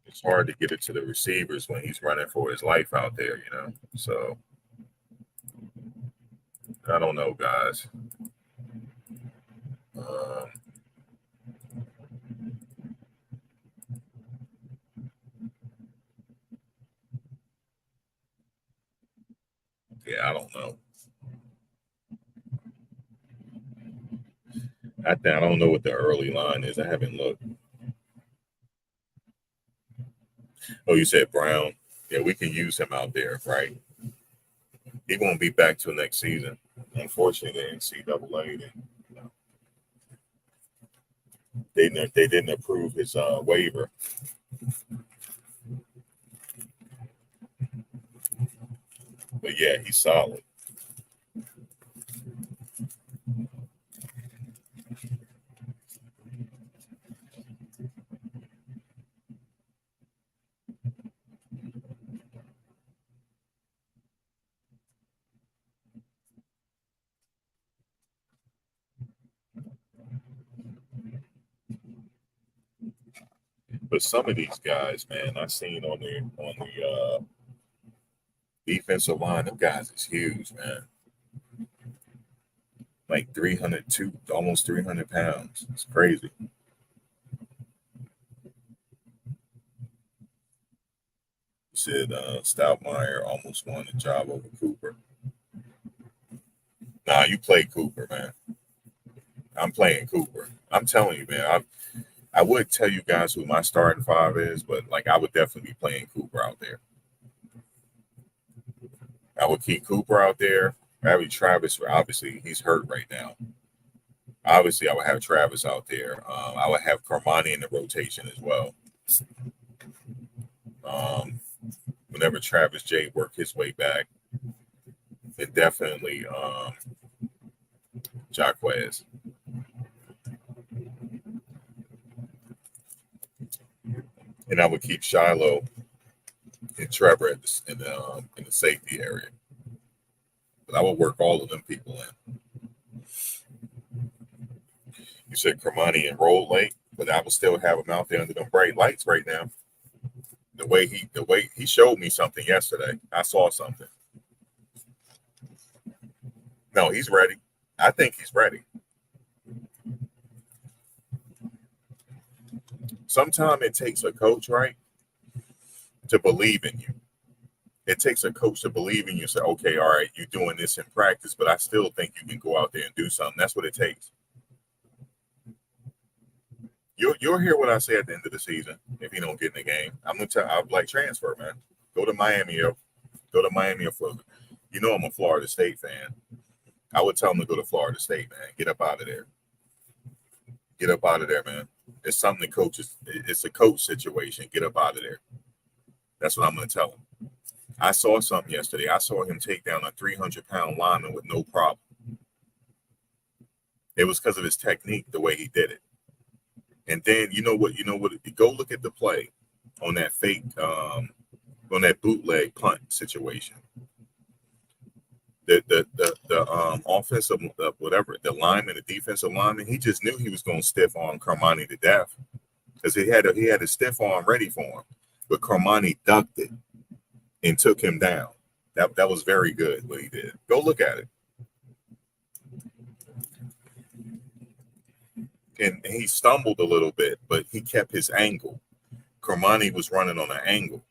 It's hard to get it to the receivers when he's running for his life out there, so. I don't know, guys. Yeah, I don't know. I don't know what the early line is. I haven't looked. Oh, you said Brown? Yeah, we can use him out there, right? He won't be back till next season. Unfortunately, the NCAA they didn't approve his waiver. But yeah, he's solid. But some of these guys, man, I seen on the defensive line, them guys is huge, man. Like 302, almost 300 pounds. It's crazy. Said Stoutmeyer almost won the job over Cooper. Nah, you play Cooper, man. I'm playing Cooper. I'm telling you, man. I would tell you guys who my starting five is, but like I would definitely be playing Cooper out there. I would keep Cooper out there. Maybe Travis, obviously, he's hurt right now. Obviously, I would have Travis out there. I would have Carmani in the rotation as well. Whenever Travis J worked his way back, then definitely Jaquez. And I would keep Shiloh and Trevor in the safety area. But I would work all of them people in. You said Carmani enrolled late, but I would still have him out there under them bright lights right now. The way he showed me something yesterday. I saw something. No, he's ready. I think he's ready. Sometimes it takes a coach, right, to believe in you. It takes a coach to believe in you and say, okay, all right, you're doing this in practice, but I still think you can go out there and do something. That's what it takes. You'll hear what I say at the end of the season if you don't get in the game. I'm gonna tell. I'm like transfer, man. Go to Miami or Florida. You know I'm a Florida State fan. I would tell them to go to Florida State, man. Get up out of there. Get up out of there, man. It's something the coaches. It's a coach situation. Get up out of there. That's what I'm gonna tell him. I saw something yesterday. I saw him take down a 300-pound lineman with no problem. It was because of his technique, the way he did it. And then you know what? Go look at the play on that fake, on that bootleg punt situation. The offensive whatever, the lineman, the defensive lineman, he just knew he was going to stiff arm Carmani to death because he had a stiff arm ready for him, but Carmani ducked it and took him down. That was very good what he did. Go look at it. and he stumbled a little bit, but he kept his angle. Kermani was running on an angle,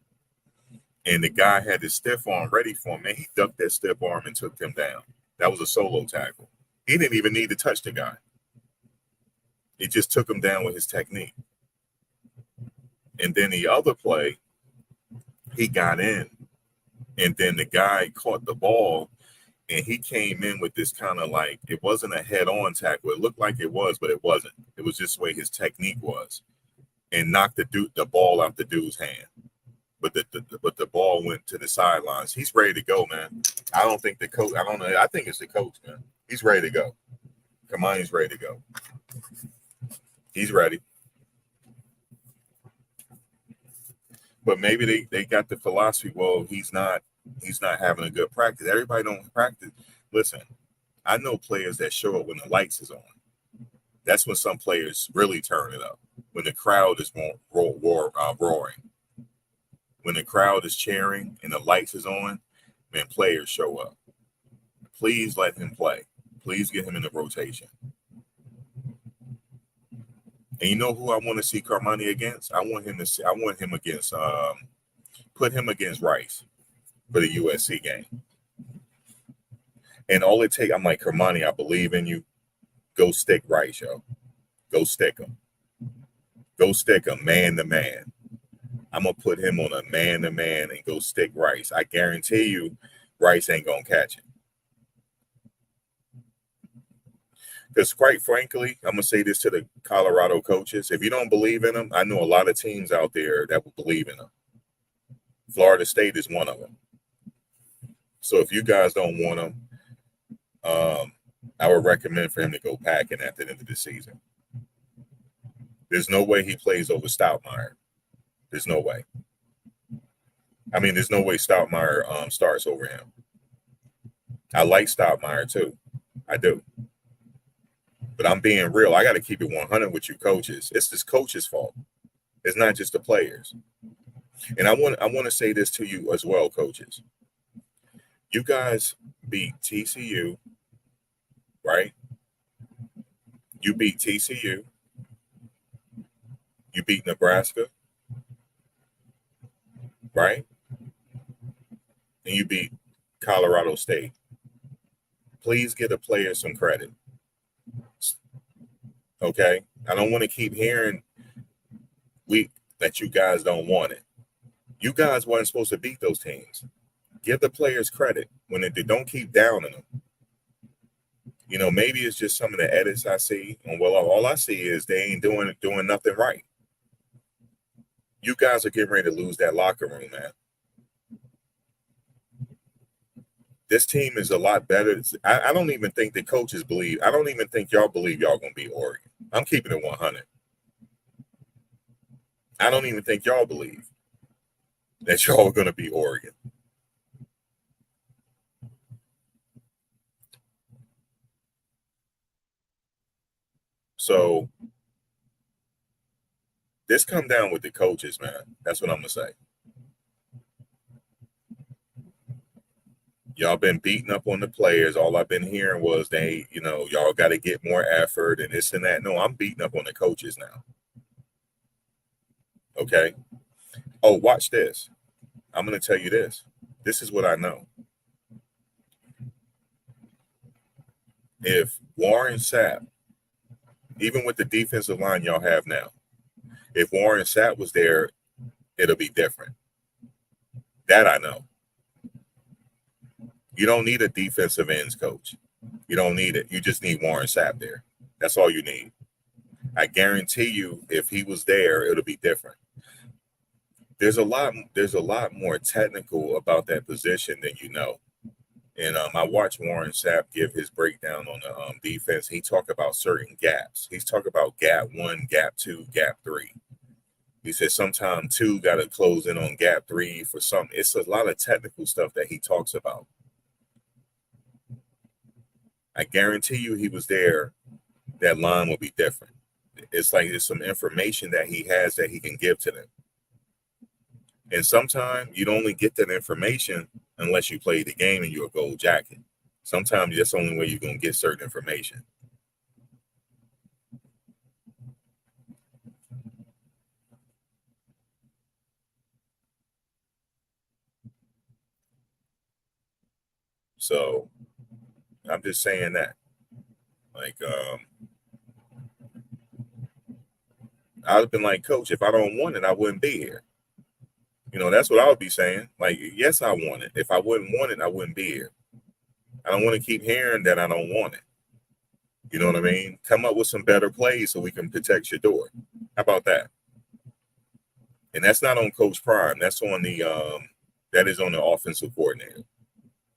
and the guy had his stiff arm ready for him, and he ducked that stiff arm and took him down. That was a solo tackle. He didn't even need to touch the guy. He just took him down with his technique. And then the other play, he got in, and then the guy caught the ball, and he came in with this kind of like, it wasn't a head-on tackle. It looked like it was, but it wasn't. It was just the way his technique was, and knocked the ball out the dude's hand. But the ball went to the sidelines. He's ready to go, man. I don't think the coach. I don't know. I think it's the coach, man. He's ready to go. Kamani's ready to go. He's ready. But maybe they got the philosophy. Well, he's not having a good practice. Everybody don't practice. Listen, I know players that show up when the lights is on. That's when some players really turn it up. When the crowd is roaring. When the crowd is cheering and the lights is on, man, players show up. Please let him play. Please get him in the rotation. And you know who I want to see Kermani against? I want him against put him against Rice for the USC game. And all it takes, I'm like, Kermani, I believe in you. Go stick Rice, yo. Go stick him. Go stick him man to man. I'm going to put him on a man-to-man and go stick Rice. I guarantee you Rice ain't going to catch it. Because quite frankly, I'm going to say this to the Colorado coaches. If you don't believe in them, I know a lot of teams out there that will believe in them. Florida State is one of them. So if you guys don't want him, I would recommend for him to go packing at the end of the season. There's no way he plays over Stoutmeyer. There's no way. I mean, there's no way Stoutmeyer starts over him. I like Stoutmeyer too. I do. But I'm being real. I got to keep it 100 with you coaches. It's this coach's fault. It's not just the players. And I want to say this to you as well, coaches. You guys beat TCU, right? You beat TCU. You beat Nebraska. Right? And you beat Colorado State. Please give the players some credit. Okay? I don't want to keep hearing that you guys don't want it. You guys weren't supposed to beat those teams. Give the players credit when they don't keep downing them. You know, maybe it's just some of the edits I see. And well, all I see is they ain't doing nothing right. You guys are getting ready to lose that locker room, man. This team is a lot better. I don't even think the coaches believe. I don't even think y'all believe y'all going to beat Oregon. I'm keeping it 100. I don't even think y'all believe that y'all are going to beat Oregon. So this come down with the coaches, man. That's what I'm going to say. Y'all been beating up on the players. All I've been hearing was y'all got to get more effort and this and that. No, I'm beating up on the coaches now. Okay? Oh, watch this. I'm going to tell you this. This is what I know. If Warren Sapp, even with the defensive line y'all have now, if Warren Sapp was there, it'll be different. That I know. You don't need a defensive ends coach. You don't need it. You just need Warren Sapp there. That's all you need. I guarantee you, if he was there, it'll be different. There's a lot more technical about that position than you know. And I watched Warren Sapp give his breakdown on the defense. He talked about certain gaps. He's talking about gap 1, gap 2, gap 3. He said sometimes 2 got to close in on gap 3 for something. It's a lot of technical stuff that he talks about. I guarantee you he was there, that line will be different. It's like there's some information that he has that he can give to them. And sometimes you don't only get that information unless you play the game and you're a gold jacket. Sometimes that's the only way you're going to get certain information. So I'm just saying that. Like, I'd have been like, Coach, if I don't want it, I wouldn't be here. You know, that's what I would be saying. Like, yes, I want it. If I wouldn't want it, I wouldn't be here. I don't want to keep hearing that I don't want it. You know what I mean? Come up with some better plays so we can protect Shedeur. How about that? And that's not on Coach Prime. That's on the that is on the offensive coordinator.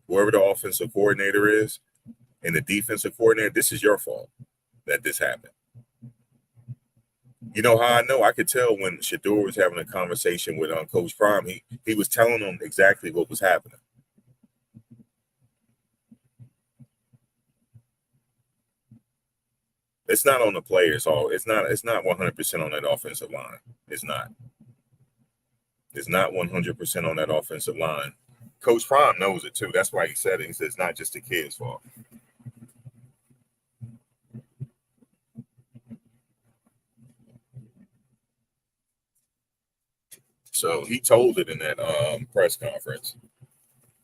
Whoever the offensive coordinator is and the defensive coordinator, this is your fault that this happened. You know how I know? I could tell when Shedeur was having a conversation with Coach Prime. He was telling them exactly what was happening. It's not on the players. It's not 100% on that offensive line. It's not. It's not 100% on that offensive line. Coach Prime knows it too. That's why he said it. He says it's not just the kids' fault. So he told it in that press conference.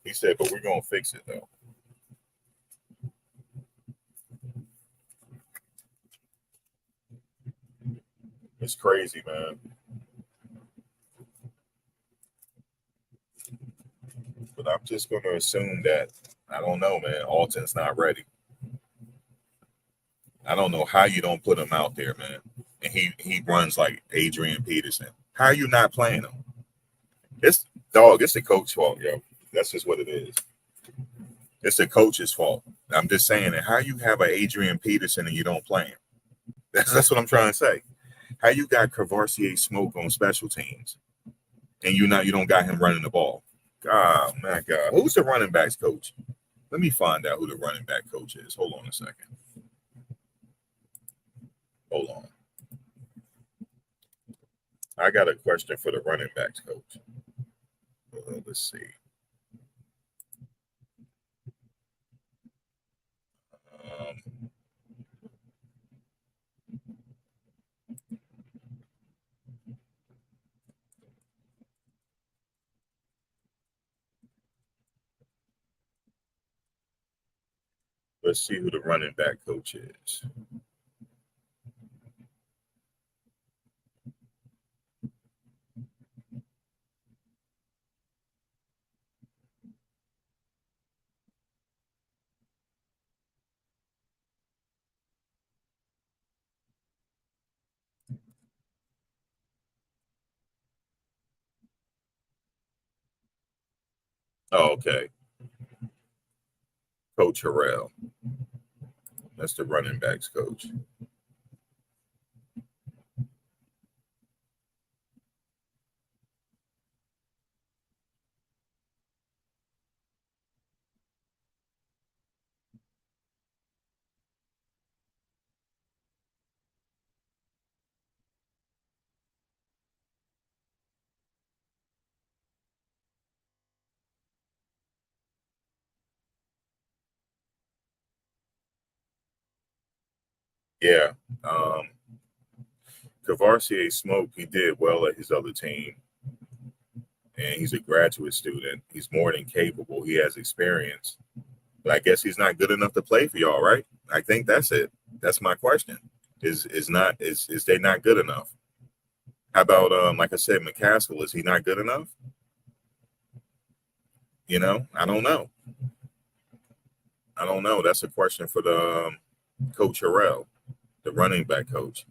He said, but we're going to fix it, though. It's crazy, man. But I'm just going to assume that, I don't know, man, Alton's not ready. I don't know how you don't put him out there, man. And he runs like Adrian Peterson. How are you not playing him? It's the coach's fault, yo. That's just what it is. It's the coach's fault. I'm just saying that. How you have an Adrian Peterson and you don't play him? That's what I'm trying to say. How you got Cavassier Smoke on special teams and you don't got him running the ball? God, my God. Who's the running backs coach? Let me find out who the running back coach is. Hold on a second. Hold on. I got a question for the running backs coach. Let's see. Let's see who the running back coach is. Oh, okay. Coach Harrell. That's the running backs coach. Yeah. Cavassier Smoke, he did well at his other team. And he's a graduate student. He's more than capable. He has experience. But I guess he's not good enough to play for y'all, right? I think that's it. That's my question. Is they not good enough? How about like I said, McCaskill, is he not good enough? You know, I don't know. That's a question for the Coach Harrell, the running back coach.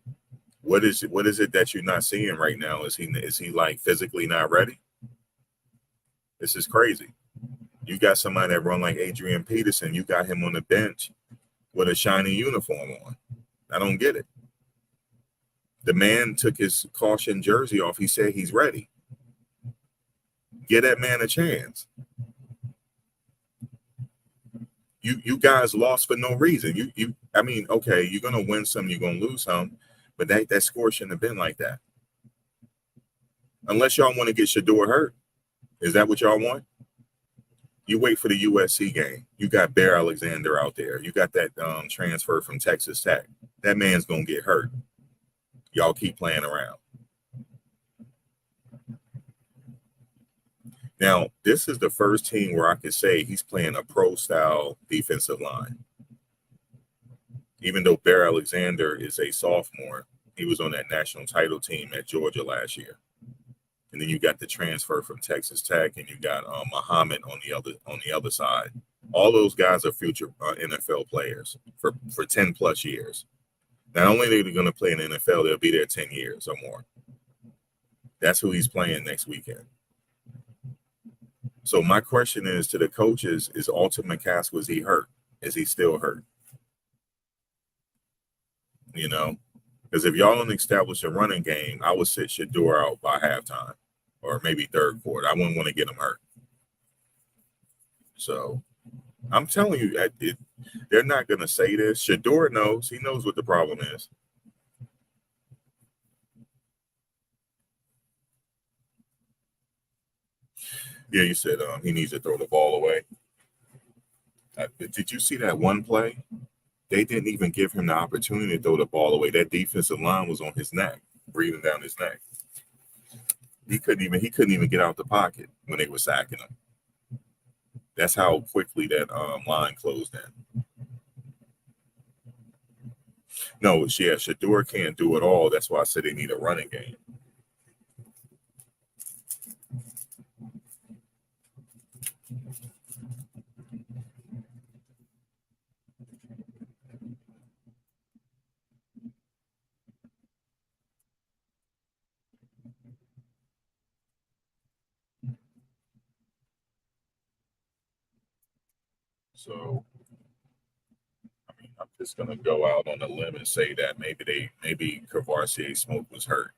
What is it that you're not seeing right now? Is he like physically not ready? This is crazy. You got somebody that run like Adrian Peterson. You got him on the bench with a shiny uniform on. I don't get it. The man took his caution jersey off. He said he's ready. Give that man a chance. You guys lost for no reason. I mean, okay, you're gonna win some, you're gonna lose some, but that score shouldn't have been like that. Unless y'all want to get Shedeur hurt. Is that what y'all want? You wait for the USC game. You got Bear Alexander out there. You got that transfer from Texas Tech. That man's gonna get hurt. Y'all keep playing around. Now, this is the first team where I could say he's playing a pro-style defensive line. Even though Bear Alexander is a sophomore, he was on that national title team at Georgia last year. And then you got the transfer from Texas Tech, and you got Muhammad on the other side. All those guys are future NFL players for 10 plus years. Not only are they going to play in the NFL, they'll be there 10 years or more. That's who he's playing next weekend. So my question is to the coaches: is Alton McCaskill, was he hurt? Is he still hurt? You know, because if y'all don't establish a running game, I would sit Shedeur out by halftime or maybe third quarter. I wouldn't want to get him hurt. So I'm telling you, they're not going to say this. Shedeur knows. He knows what the problem is. Yeah, you said he needs to throw the ball away. Did you see that one play? They didn't even give him the opportunity to throw the ball away. That defensive line was on his neck, breathing down his neck. He couldn't even get out the pocket when they were sacking him. That's how quickly that line closed in. No, yeah, Shedeur can't do it all. That's why I said they need a running game. So, I mean, I'm just gonna go out on a limb and say that maybe Kavarsier's Smoke was hurt.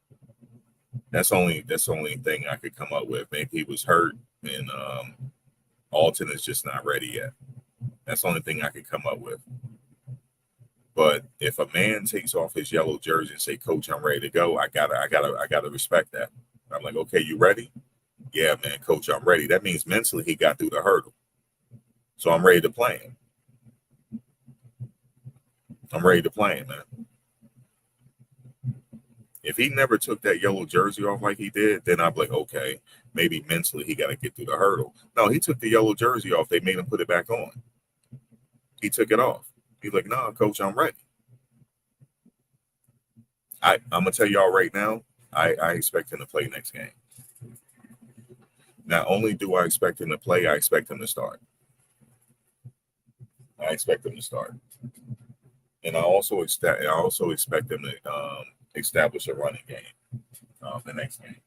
That's the only thing I could come up with. Maybe he was hurt and Alton is just not ready yet. That's the only thing I could come up with. But if a man takes off his yellow jersey and say, "Coach, I'm ready to go," I gotta respect that. I'm like, "Okay, you ready?" "Yeah, man, Coach, I'm ready." That means mentally he got through the hurdle. So I'm ready to play him. I'm ready to play him, man. If he never took that yellow jersey off like he did, then I'd be like, okay, maybe mentally he got to get through the hurdle. No, he took the yellow jersey off. They made him put it back on. He took it off. He's like, "Nah, Coach, I'm ready." I'm going to tell y'all right now, I expect him to play next game. Not only do I expect him to play, I expect him to start. I expect him to start. And I also expect them to establish a running game the next game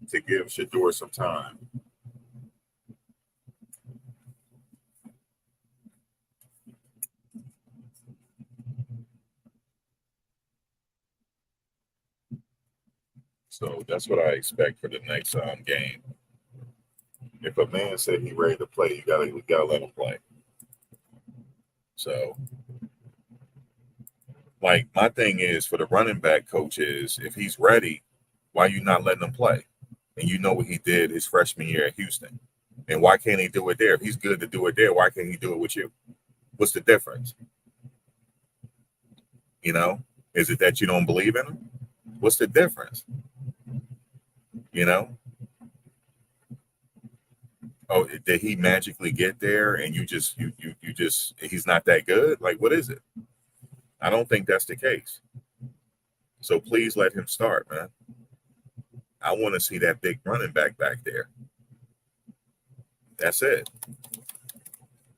to give Shedeur some time. So that's what I expect for the next game. If a man said he's ready to play, we gotta let him play. So, like, my thing is for the running back coach is if he's ready, why you not letting him play? And you know what he did his freshman year at Houston. And why can't he do it there? If he's good to do it there, why can't he do it with you? What's the difference? You know, is it that you don't believe in him? What's the difference? You know? Oh, did he magically get there and you just he's not that good? Like, what is it? I don't think that's the case. So please let him start, man. I want to see that big running back there. That's it.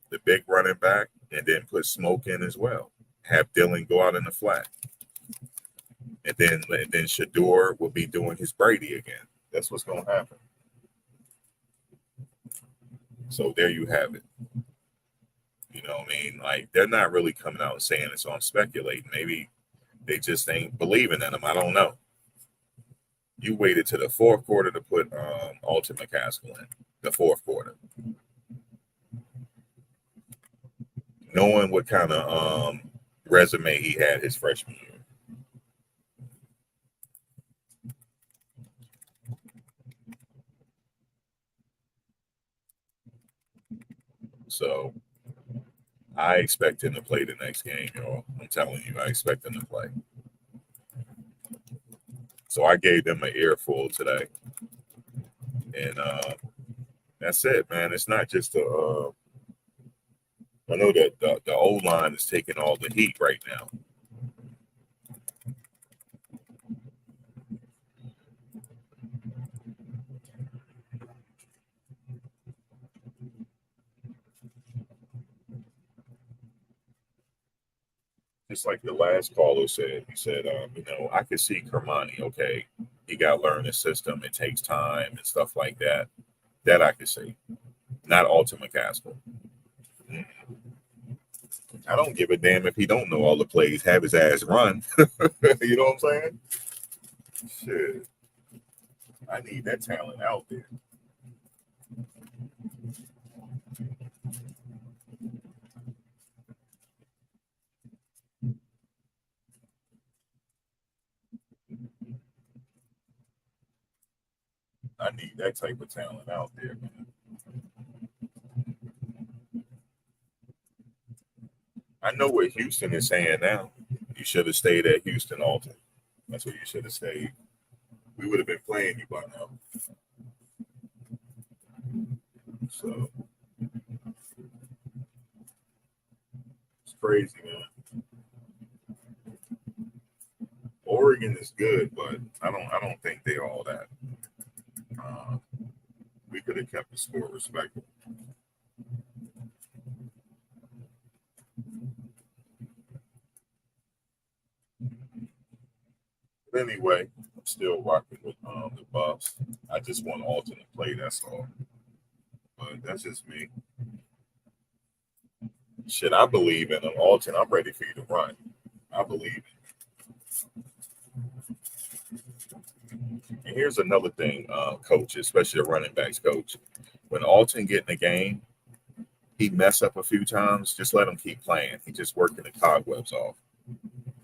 The big running back, and then put Smoke in as well. Have Dylan go out in the flat. And then Shedeur will be doing his Brady again. That's what's going to happen. So there you have it. You know what I mean? Like, they're not really coming out and saying it, so I'm speculating. Maybe they just ain't believing in him. I don't know. You waited to the fourth quarter to put Alton McCaskill in. The fourth quarter. Knowing what kind of resume he had his freshman year. So I expect him to play the next game, y'all. I'm telling you, I expect him to play. So I gave them an earful today. And that's it, man. It's not just a I know that the old line is taking all the heat right now. Just like the last caller said, he said, I could see Kermani. Okay, he got to learn the system. It takes time and stuff like that. That I could see. Not Alton McCaskill. I don't give a damn if he don't know all the plays. Have his ass run. You know what I'm saying? Shit. I need that talent out there. I need that type of talent out there, man. I know what Houston is saying now. You should have stayed at Houston, Alton. That's where you should have stayed. We would have been playing you by now. So it's crazy, man. Oregon is good, but I don't think they all that. We could have kept the score respectable. But anyway, I'm still rocking with the Buffs. I just want Alton to play, that's all. But that's just me. Shit, I believe in him. Alton, I'm ready for you to run. I believe it. And here's another thing, coach, especially a running backs coach. When Alton get in the game, he mess up a few times. Just let him keep playing. He just working the cobwebs off.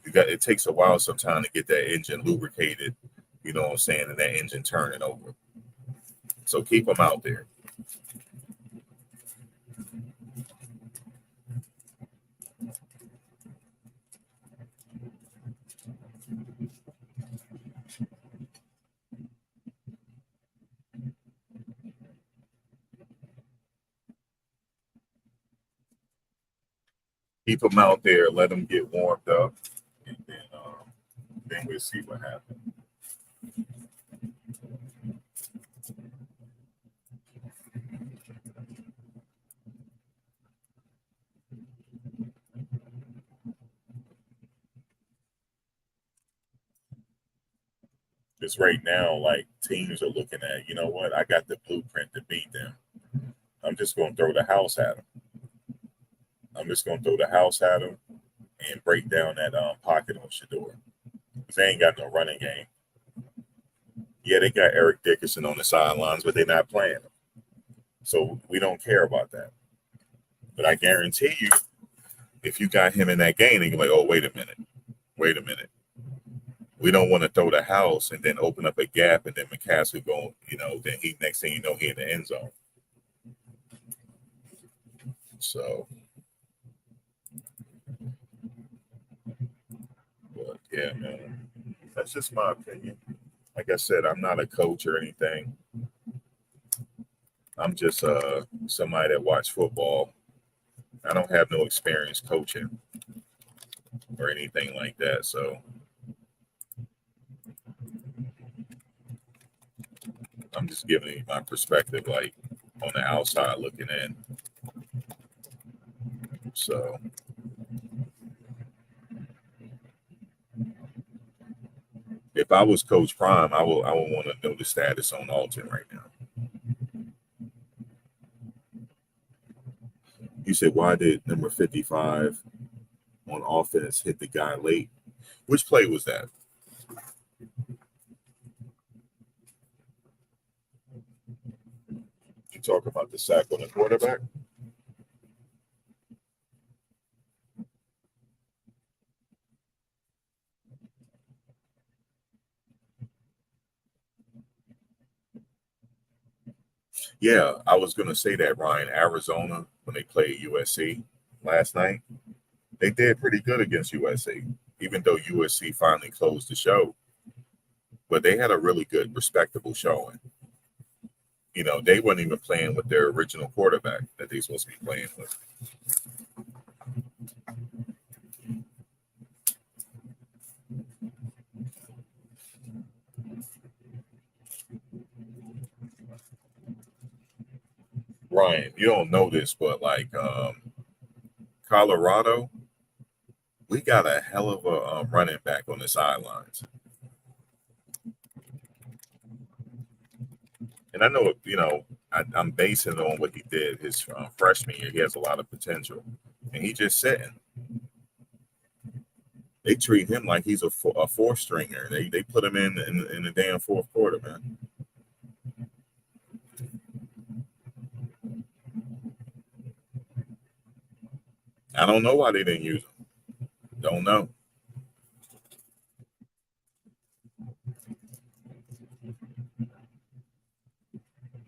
It takes a while sometimes to get that engine lubricated. You know what I'm saying? And that engine turning over. So keep him out there. Keep them out there, let them get warmed up, and then we'll see what happens. Because right now, like, teams are looking at, you know what, I got the blueprint to beat them. I'm just going to throw the house at them. And break down that pocket on Shedeur. Because they ain't got no running game. Yeah, they got Eric Dickerson on the sidelines, but they're not playing him. So we don't care about that. But I guarantee you, if you got him in that game, and you're like, oh, wait a minute. We don't want to throw the house and then open up a gap, and then McCaskill go, then next thing you know, he in the end zone. So, but yeah, man, that's just my opinion. Like I said, I'm not a coach or anything. I'm just somebody that watch football. I don't have no experience coaching or anything like that. So I'm just giving you my perspective, like on the outside looking in. So if I was Coach Prime, I would want to know the status on Alton right now. You said, why did number 55 on offense hit the guy late? Which play was that? You talk about the sack on the quarterback? Yeah, I was going to say that, Ryan. Arizona, when they played USC last night, they did pretty good against USC, even though USC finally closed the show. but they had a really good, respectable showing. You know, they weren't even playing with their original quarterback that they're supposed to be playing with. Ryan, you don't know this, but like Colorado, we got a hell of a running back on the sidelines. And I know, you know, I'm basing it on what he did his freshman year. He has a lot of potential, and he just sitting. They treat him like he's a fourth stringer. They put him in the damn fourth quarter, man. I don't know why they didn't use him. Don't know.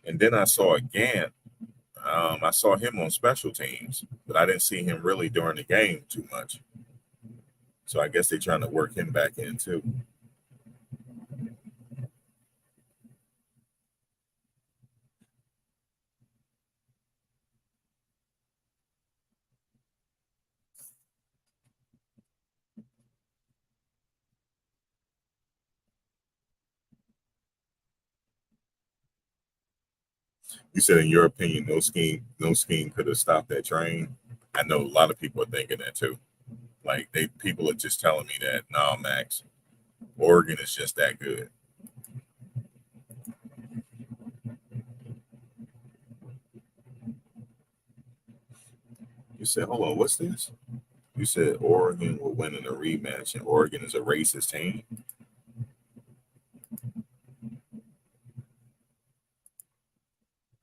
And then I saw again. I saw him on special teams, but I didn't see him really during the game too much. So I guess they're trying to work him back in too. You said, in your opinion, no scheme could have stopped that train. I know a lot of people are thinking that too. Like people are just telling me that, no, Max, Oregon is just that good. You said, hold on, what's this? You said Oregon will win in a rematch, and Oregon is a racist team.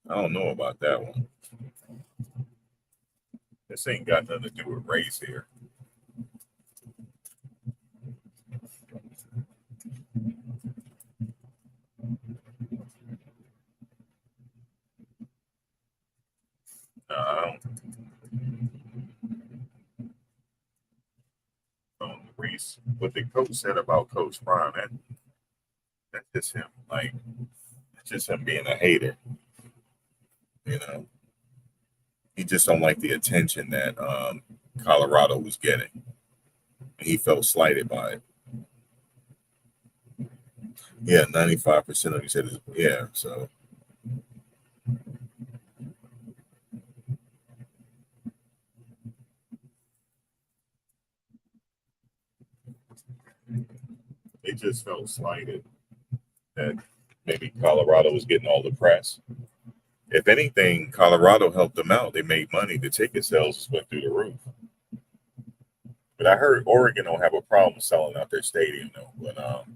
I don't know about that one. This ain't got nothing to do with race here. I don't race. What the coach said about Coach Prime, that's just him. Like, that's just him being a hater. You know, he just don't like the attention that Colorado was getting. He felt slighted by it. Yeah, 95% of you said, yeah. So they just felt slighted that maybe Colorado was getting all the press. If anything, Colorado helped them out. They made money. The ticket sales went through the roof. But I heard Oregon don't have a problem selling out their stadium though. But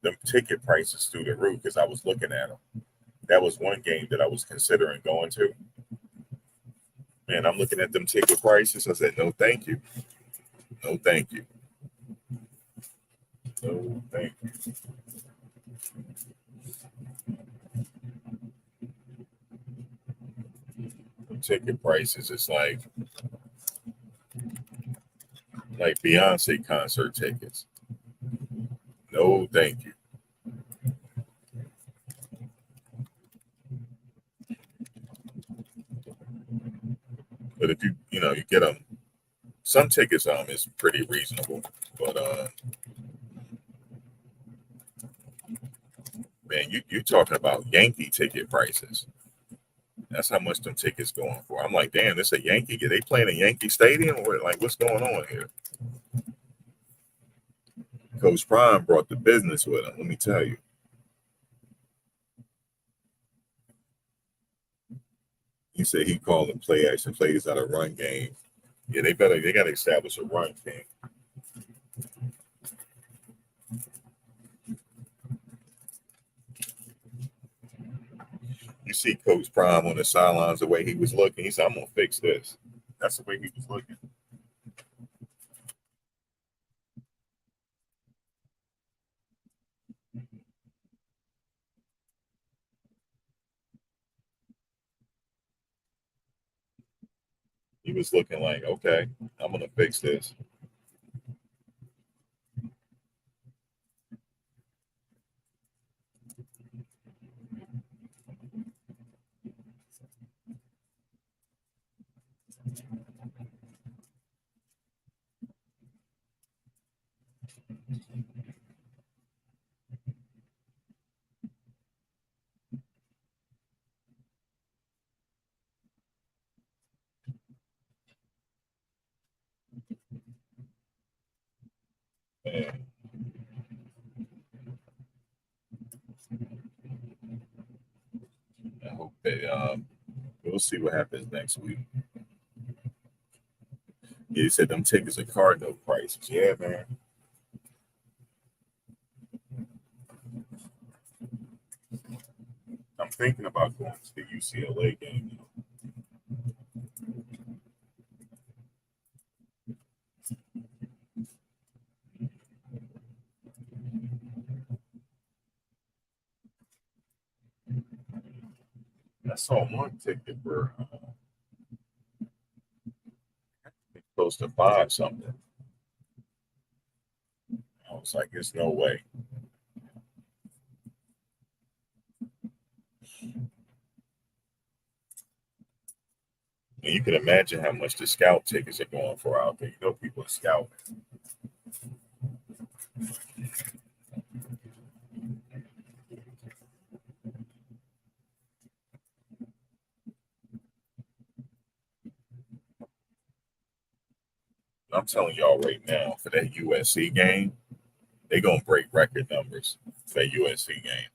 the ticket prices through the roof because I was looking at them. That was one game that I was considering going to. And I'm looking at them ticket prices. I said, no, thank you. No, thank you. No, thank you. The ticket prices is like Beyonce concert tickets. No, thank you. But if you get them, some tickets is pretty reasonable. But man, you talking about Yankee ticket prices. That's how much them tickets going for. I'm like, damn, this a Yankee. Are they playing a Yankee Stadium? Or like, what's going on here? Coach Prime brought the business with him. Let me tell you. He said he called them play action plays out of run game. Yeah, they got to establish a run game. You see Coach Prime on the sidelines, the way he was looking. He said, I'm going to fix this. That's the way he was looking. He was looking like, okay, I'm going to fix this. And I hope we'll see what happens next week. Yeah, he said them tickets are cardinal prices. Yeah, man. I'm thinking about going to the UCLA game. I saw one ticket for close to five something. I was like, there's no way. And you can imagine how much the scout tickets are going for out there. You know, people are scouting. I'm telling y'all right now, for that USC game, they're going to break record numbers for that USC game.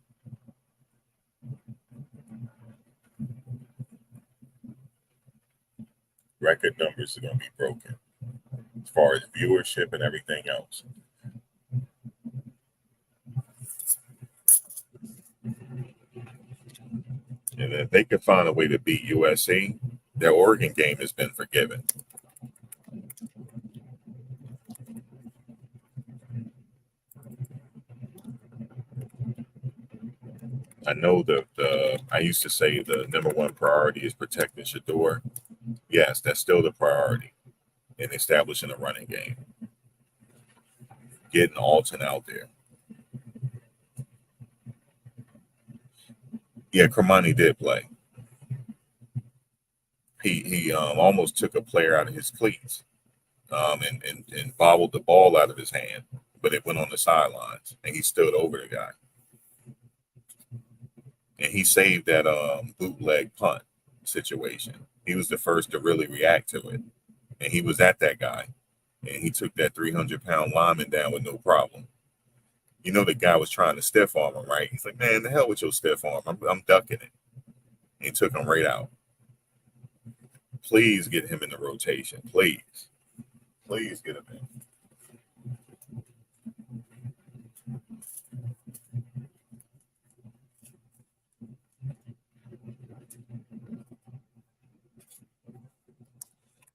Record numbers are going to be broken as far as viewership and everything else. And if they could find a way to beat USC, their Oregon game has been forgiven. I know I used to say the number one priority is protecting Shedeur. Yes, that's still the priority in establishing a running game. Getting Alton out there. Yeah, Kermani did play. He almost took a player out of his cleats and bobbled the ball out of his hand, but it went on the sidelines, and he stood over the guy. And he saved that bootleg punt situation. He was the first to really react to it. And he was at that guy. And he took that 300-pound lineman down with no problem. You know, the guy was trying to stiff arm him, right? He's like, man, the hell with your stiff arm. I'm ducking it. And he took him right out. Please get him in the rotation. Please. Please get him in.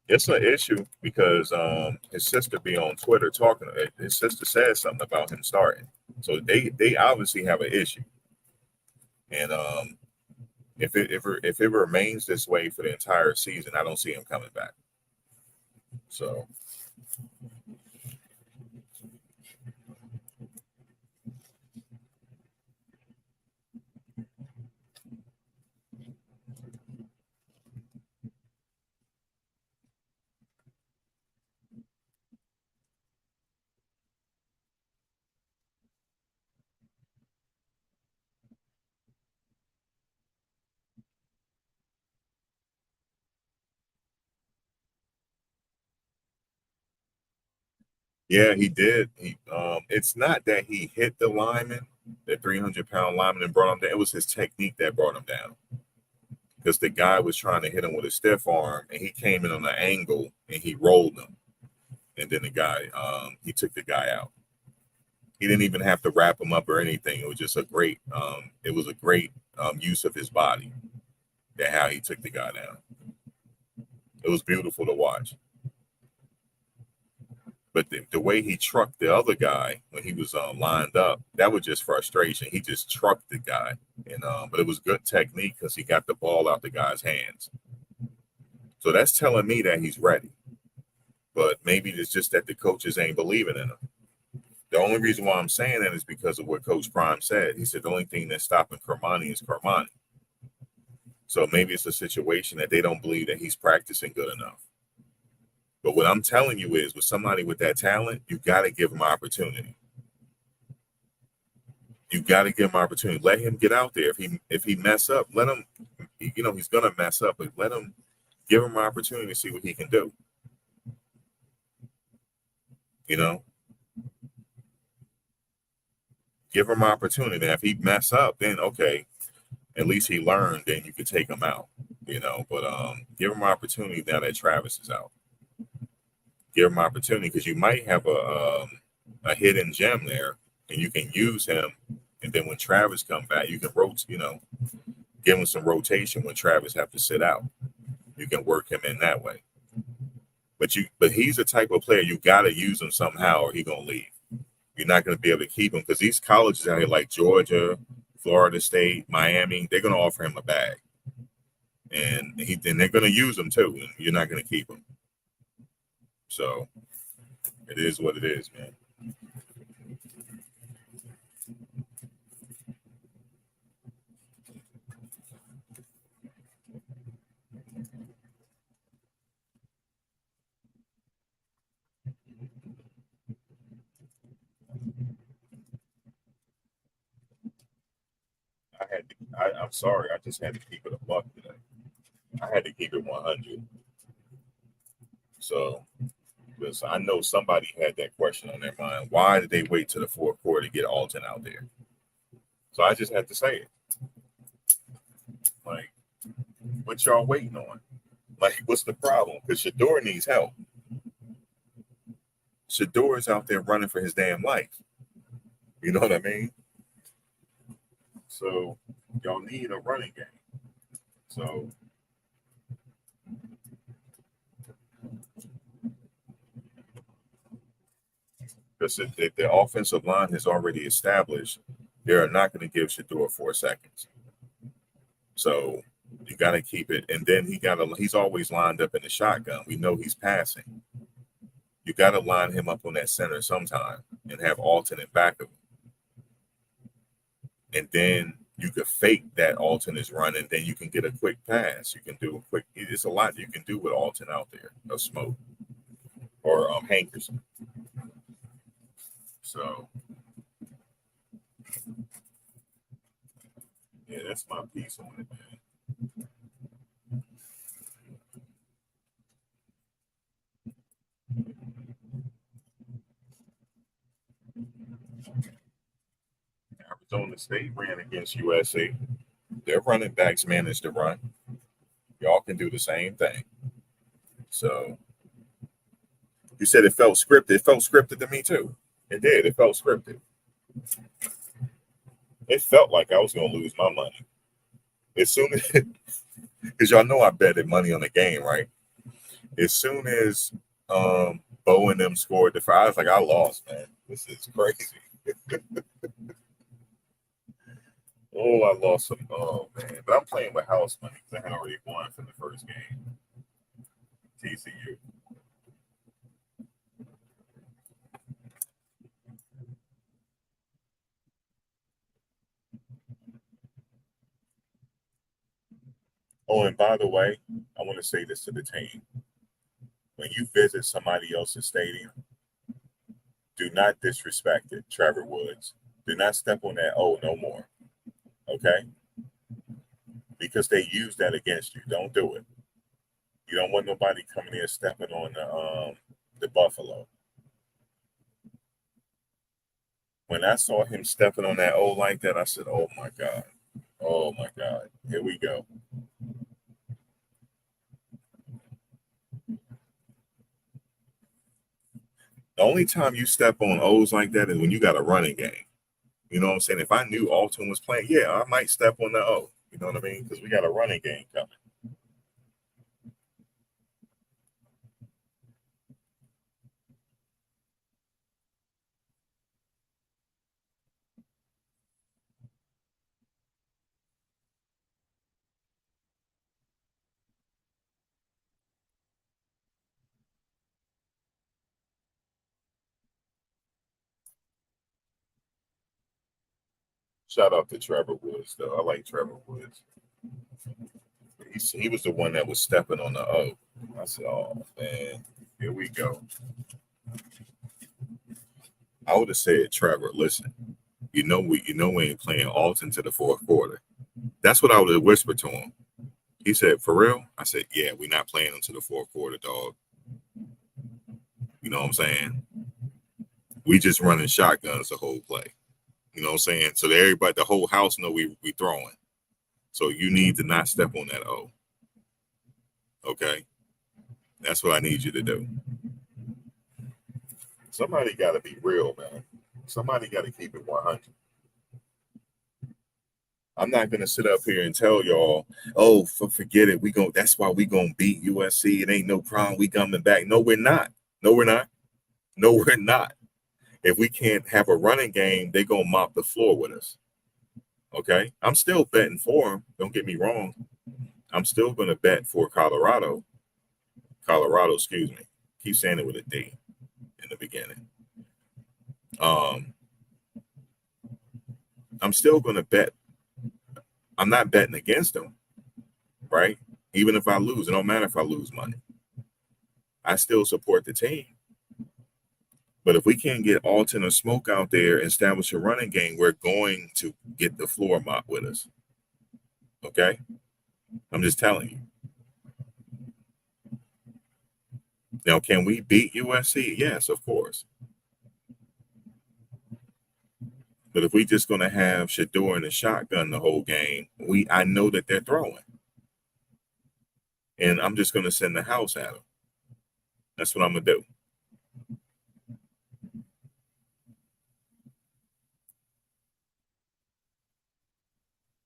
It's an issue because his sister be on Twitter talking. His sister said something about him starting, so they obviously have an issue. And if it remains this way for the entire season, I don't see him coming back. So. Yeah, he did. It's not that he hit the lineman, the 300-pound lineman, and brought him down. It was his technique that brought him down. Because the guy was trying to hit him with a stiff arm, and he came in on an angle, and he rolled him. And then the guy, he took the guy out. He didn't even have to wrap him up or anything. It was just a great, use of his body. That how he took the guy down. It was beautiful to watch. But the way he trucked the other guy when he was lined up, that was just frustration. He just trucked the guy, and but it was good technique because he got the ball out the guy's hands. So that's telling me that he's ready. But maybe it's just that the coaches ain't believing in him. The only reason why I'm saying that is because of what Coach Prime said. He said the only thing that's stopping Kermani is Kermani. So maybe it's a situation that they don't believe that he's practicing good enough. But what I'm telling you is with somebody with that talent, you got to give him opportunity. You got to give him opportunity. Let him get out there. If he mess up, let him. He's gonna mess up, but let him. Give him an opportunity to see what he can do. Give him an opportunity. If he mess up, then okay, at least he learned. Then you could take him out. But give him an opportunity now that Travis is out. Give him an opportunity because you might have a hidden gem there, and you can use him. And then when Travis comes back, you can give him some rotation when Travis have to sit out. You can work him in that way. But he's the type of player you got to use him somehow, or he's gonna leave. You're not gonna be able to keep him because these colleges out here like Georgia, Florida State, Miami, they're gonna offer him a bag, and they're gonna use him too, and you're not gonna keep him. So it is what it is, man. I'm sorry, I just had to keep it a buck today. I had to keep it 100. So, because I know somebody had that question on their mind. Why did they wait to the fourth quarter to get Alton out there? So I just had to say it. Like, what y'all waiting on? Like, what's the problem? Because Shedeur needs help. Shedeur is out there running for his damn life. You know what I mean? So y'all need a running game. So because the offensive line has already established, they are not going to give Shedeur 4 seconds. So you got to keep it. And then he's always lined up in the shotgun. We know he's passing. You got to line him up on that center sometime and have Alton in back of him. And then you could fake that Alton is running. Then you can get a quick pass. You can do a quick. It's a lot you can do with Alton out there. No smoke or Hankerson. So yeah, that's my piece on it, man. Arizona State ran against USC. Their running backs managed to run. Y'all can do the same thing. So you said it felt scripted. It felt scripted to me too. It did. It felt scripted. It felt like I was going to lose my money. As soon as, because y'all know I betted money on the game, right? As soon as Bo and them scored the five, I was like, I lost, man. This is crazy. Oh, I lost some. Oh, man. But I'm playing with house money because I had already won for the first game. TCU. Oh, and by the way, I want to say this to the team. When you visit somebody else's stadium, do not disrespect it, Trevor Woods. Do not step on that. Oh, no more. Okay? Because they use that against you. Don't do it. You don't want nobody coming in stepping on the Buffalo. When I saw him stepping on that O like that, I said, oh, my God. Oh, my God. Here we go. The only time you step on O's like that is when you got a running game. You know what I'm saying? If I knew Alton was playing, yeah, I might step on the O. You know what I mean? Because we got a running game coming. Shout out to Trevor Woods, though. I like Trevor Woods. He was the one that was stepping on the O. I said, oh, man, here we go. I would have said, Trevor, listen, we ain't playing Alton to the fourth quarter. That's what I would have whispered to him. He said, for real? I said, yeah, we're not playing them to the fourth quarter, dog. You know what I'm saying? We just running shotguns the whole play. You know what I'm saying? So that everybody, the whole house know we throwing. So you need to not step on that O. Okay? That's what I need you to do. Somebody got to be real, man. Somebody got to keep it 100. I'm not gonna sit up here and tell y'all, oh, forget it. That's why we gonna beat USC. It ain't no problem. We coming back. No, we're not. No, we're not. No, we're not. If we can't have a running game, they gonna mop the floor with us. Okay, I'm still betting for them. Don't get me wrong. I'm still gonna bet for Colorado. Excuse me. Keep saying it with a D in the beginning. I'm still gonna bet. I'm not betting against them, right? Even if I lose, it don't matter if I lose money. I still support the team. But if we can't get Alton or Smoke out there, establish a running game, we're going to get the floor mopped with us. Okay? I'm just telling you. Now, can we beat USC? Yes, of course. But if we just going to have Shedeur in the shotgun the whole game, I know that they're throwing. And I'm just going to send the house at them. That's what I'm going to do.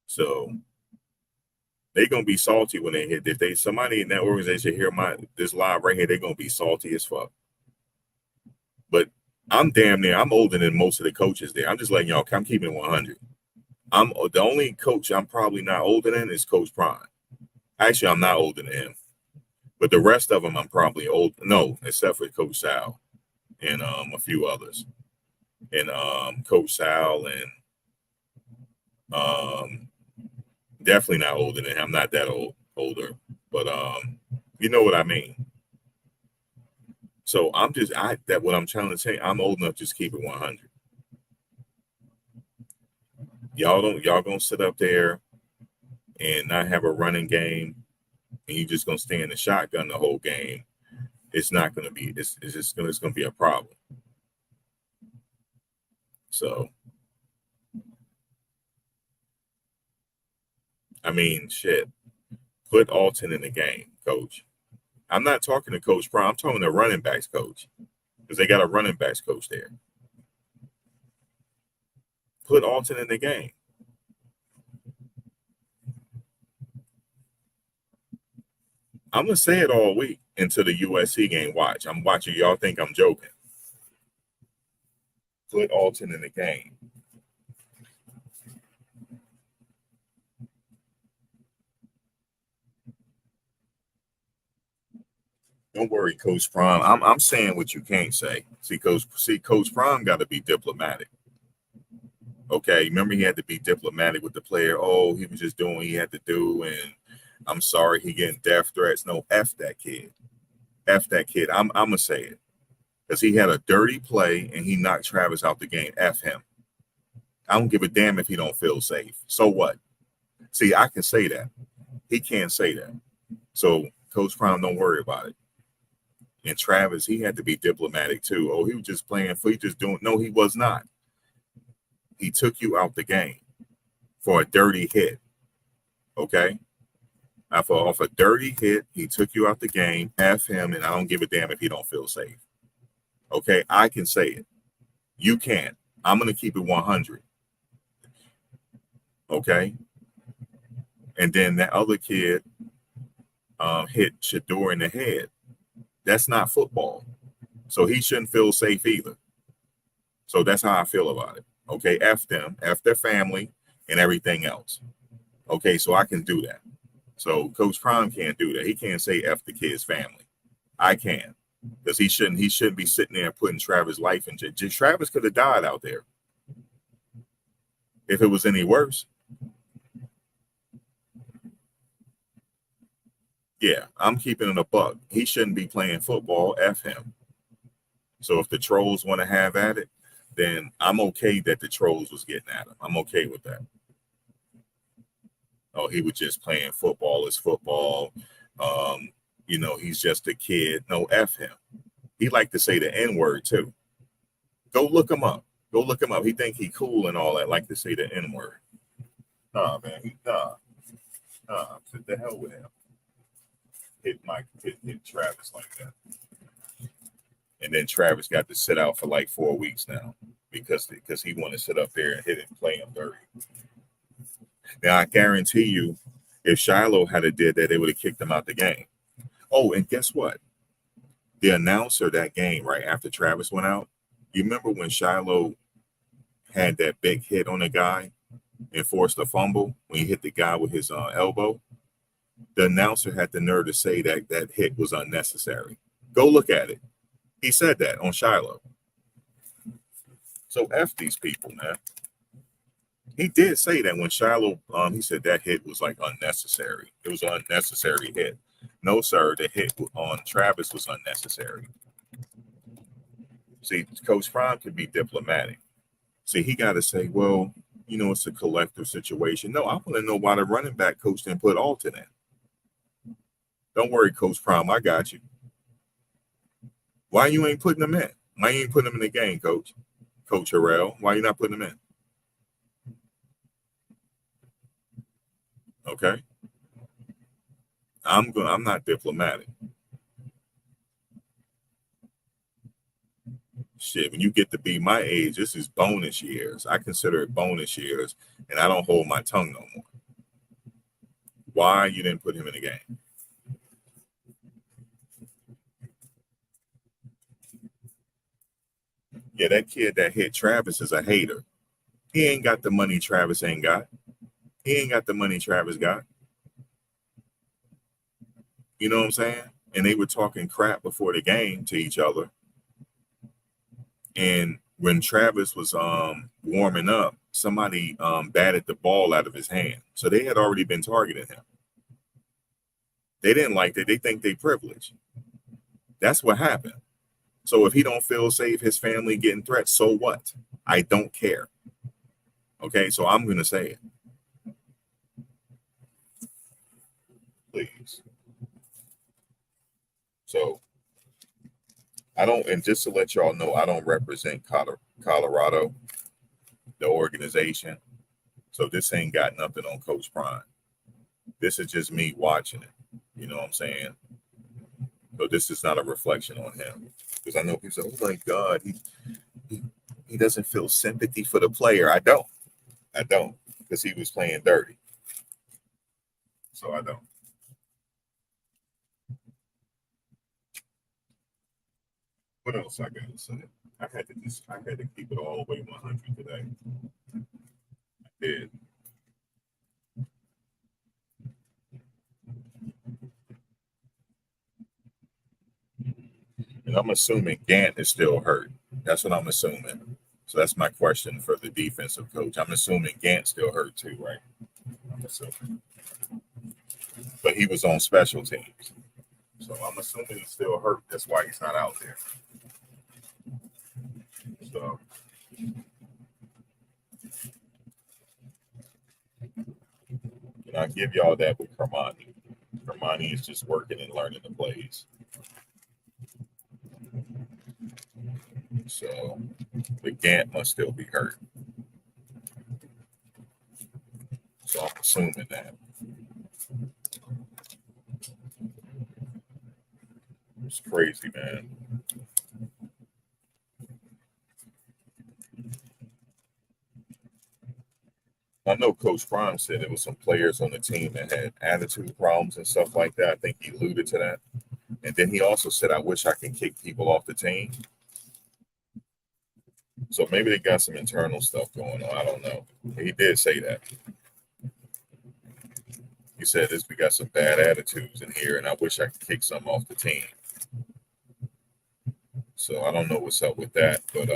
So they're going to be salty when they hit. If somebody in that organization hear this live right here, they're going to be salty as fuck. But I'm older than most of the coaches there. I'm just letting y'all, I'm keeping it 100. I'm the only coach I'm probably not older than is Coach Prime. Actually, I'm not older than him. But the rest of them, I'm probably old. No, except for Coach Sal and a few others. And Coach Sal and definitely not older than him. I'm not that older. But you know what I mean. So what I'm trying to say, I'm old enough to just keep it 100. Y'all gonna sit up there and not have a running game, and you just gonna stay in the shotgun the whole game. It's not gonna be. It's gonna be a problem. So, I mean, shit. Put Alton in the game, coach. I'm not talking to Coach Prime. I'm talking to running backs coach, because they got a running backs coach there. Put Alton in the game. I'm gonna say it all week until the USC game. Watch. I'm watching. Y'all think I'm joking. Put Alton in the game. Don't worry, Coach Prime. I'm saying what you can't say. See, Coach Prime got to be diplomatic. Okay, remember he had to be diplomatic with the player. Oh, he was just doing what he had to do, and I'm sorry he getting death threats. No, F that kid. F that kid. I'm gonna say it. Because he had a dirty play and he knocked Travis out the game. F him. I don't give a damn if he don't feel safe. So what? See, I can say that. He can't say that. So Coach Prime, don't worry about it. And Travis, he had to be diplomatic too. Oh, he was just playing for no, he was not. He took you out the game for a dirty hit. Okay? Off a dirty hit, he took you out the game. F him, and I don't give a damn if he don't feel safe. Okay, I can say it. You can't. I'm going to keep it 100. Okay? And then that other kid hit Shedeur in the head. That's not football. So he shouldn't feel safe either. So that's how I feel about it. Okay, F them, F their family, and everything else. Okay, so I can do that. So Coach Prime can't do that. He can't say F the kid's family. I can. Because he shouldn't be sitting there putting Travis' life in jail. Travis could have died out there if it was any worse. Yeah, I'm keeping it a buck. He shouldn't be playing football. F him. So if the trolls want to have at it, then I'm okay that the trolls was getting at him. I'm okay with that. Oh, he was just playing football. It's football. He's just a kid. No, F him. He like to say the N-word too. Go look him up. Go look him up. He think he cool and all that. Like to say the N-word. Nah, man. Nah. Sit the hell with him. Hit Travis like that. And then Travis got to sit out for like 4 weeks now because he wanted to sit up there and hit it and play him dirty. Now I guarantee you, if Shiloh had did that, they would have kicked him out the game. Oh, and guess what? The announcer that game right after Travis went out, you remember when Shiloh had that big hit on the guy and forced a fumble when he hit the guy with his elbow? The announcer had the nerve to say that hit was unnecessary. Go look at it. He said that on Shiloh. So F these people, man. He did say that when Shiloh, he said that hit was like unnecessary. It was an unnecessary hit. No, sir, the hit on Travis was unnecessary. See, Coach Prime could be diplomatic. See, he got to say, well, it's a collective situation. No, I want to know why the running back coach didn't put Alton in. Don't worry, Coach Prime, I got you. Why you ain't putting them in? Why you ain't putting them in the game, Coach? Coach Harrell, why you not putting them in? Okay. I'm not diplomatic. Shit, when you get to be my age, this is bonus years. I consider it bonus years, and I don't hold my tongue no more. Why you didn't put him in the game? Yeah, that kid that hit Travis is a hater. He ain't got the money Travis ain't got. He ain't got the money Travis got. You know what I'm saying? And they were talking crap before the game to each other. And when Travis was warming up, somebody batted the ball out of his hand. So they had already been targeting him. They didn't like that. They think they privileged. That's what happened. So if he don't feel safe, his family getting threats, so what? I don't care. Okay, so I'm going to say it. Please. So I don't, and just to let y'all know, I don't represent Colorado, the organization. So this ain't got nothing on Coach Prime. This is just me watching it. You know what I'm saying? So this is not a reflection on him. Because I know people say, oh my God, he doesn't feel sympathy for the player. I don't. Because he was playing dirty. So I don't. What else I gotta say? I had to keep it all the way 100 today. I did. And I'm assuming Gant is still hurt. That's what I'm assuming. So that's my question for the defensive coach. I'm assuming Gant's still hurt too, right? I'm assuming. But he was on special teams. So I'm assuming he's still hurt. That's why he's not out there. So and I'll give y'all that with Kermani. Kermani is just working and learning the plays. So the Gant must still be hurt. So I'm assuming that. It's crazy, man. I know Coach Prime said there was some players on the team that had attitude problems and stuff like that. I think he alluded to that. And then he also said, I wish I could kick people off the team. So maybe they got some internal stuff going on. I don't know. He did say that. He said this, we got some bad attitudes in here, and I wish I could kick some off the team. So I don't know what's up with that, but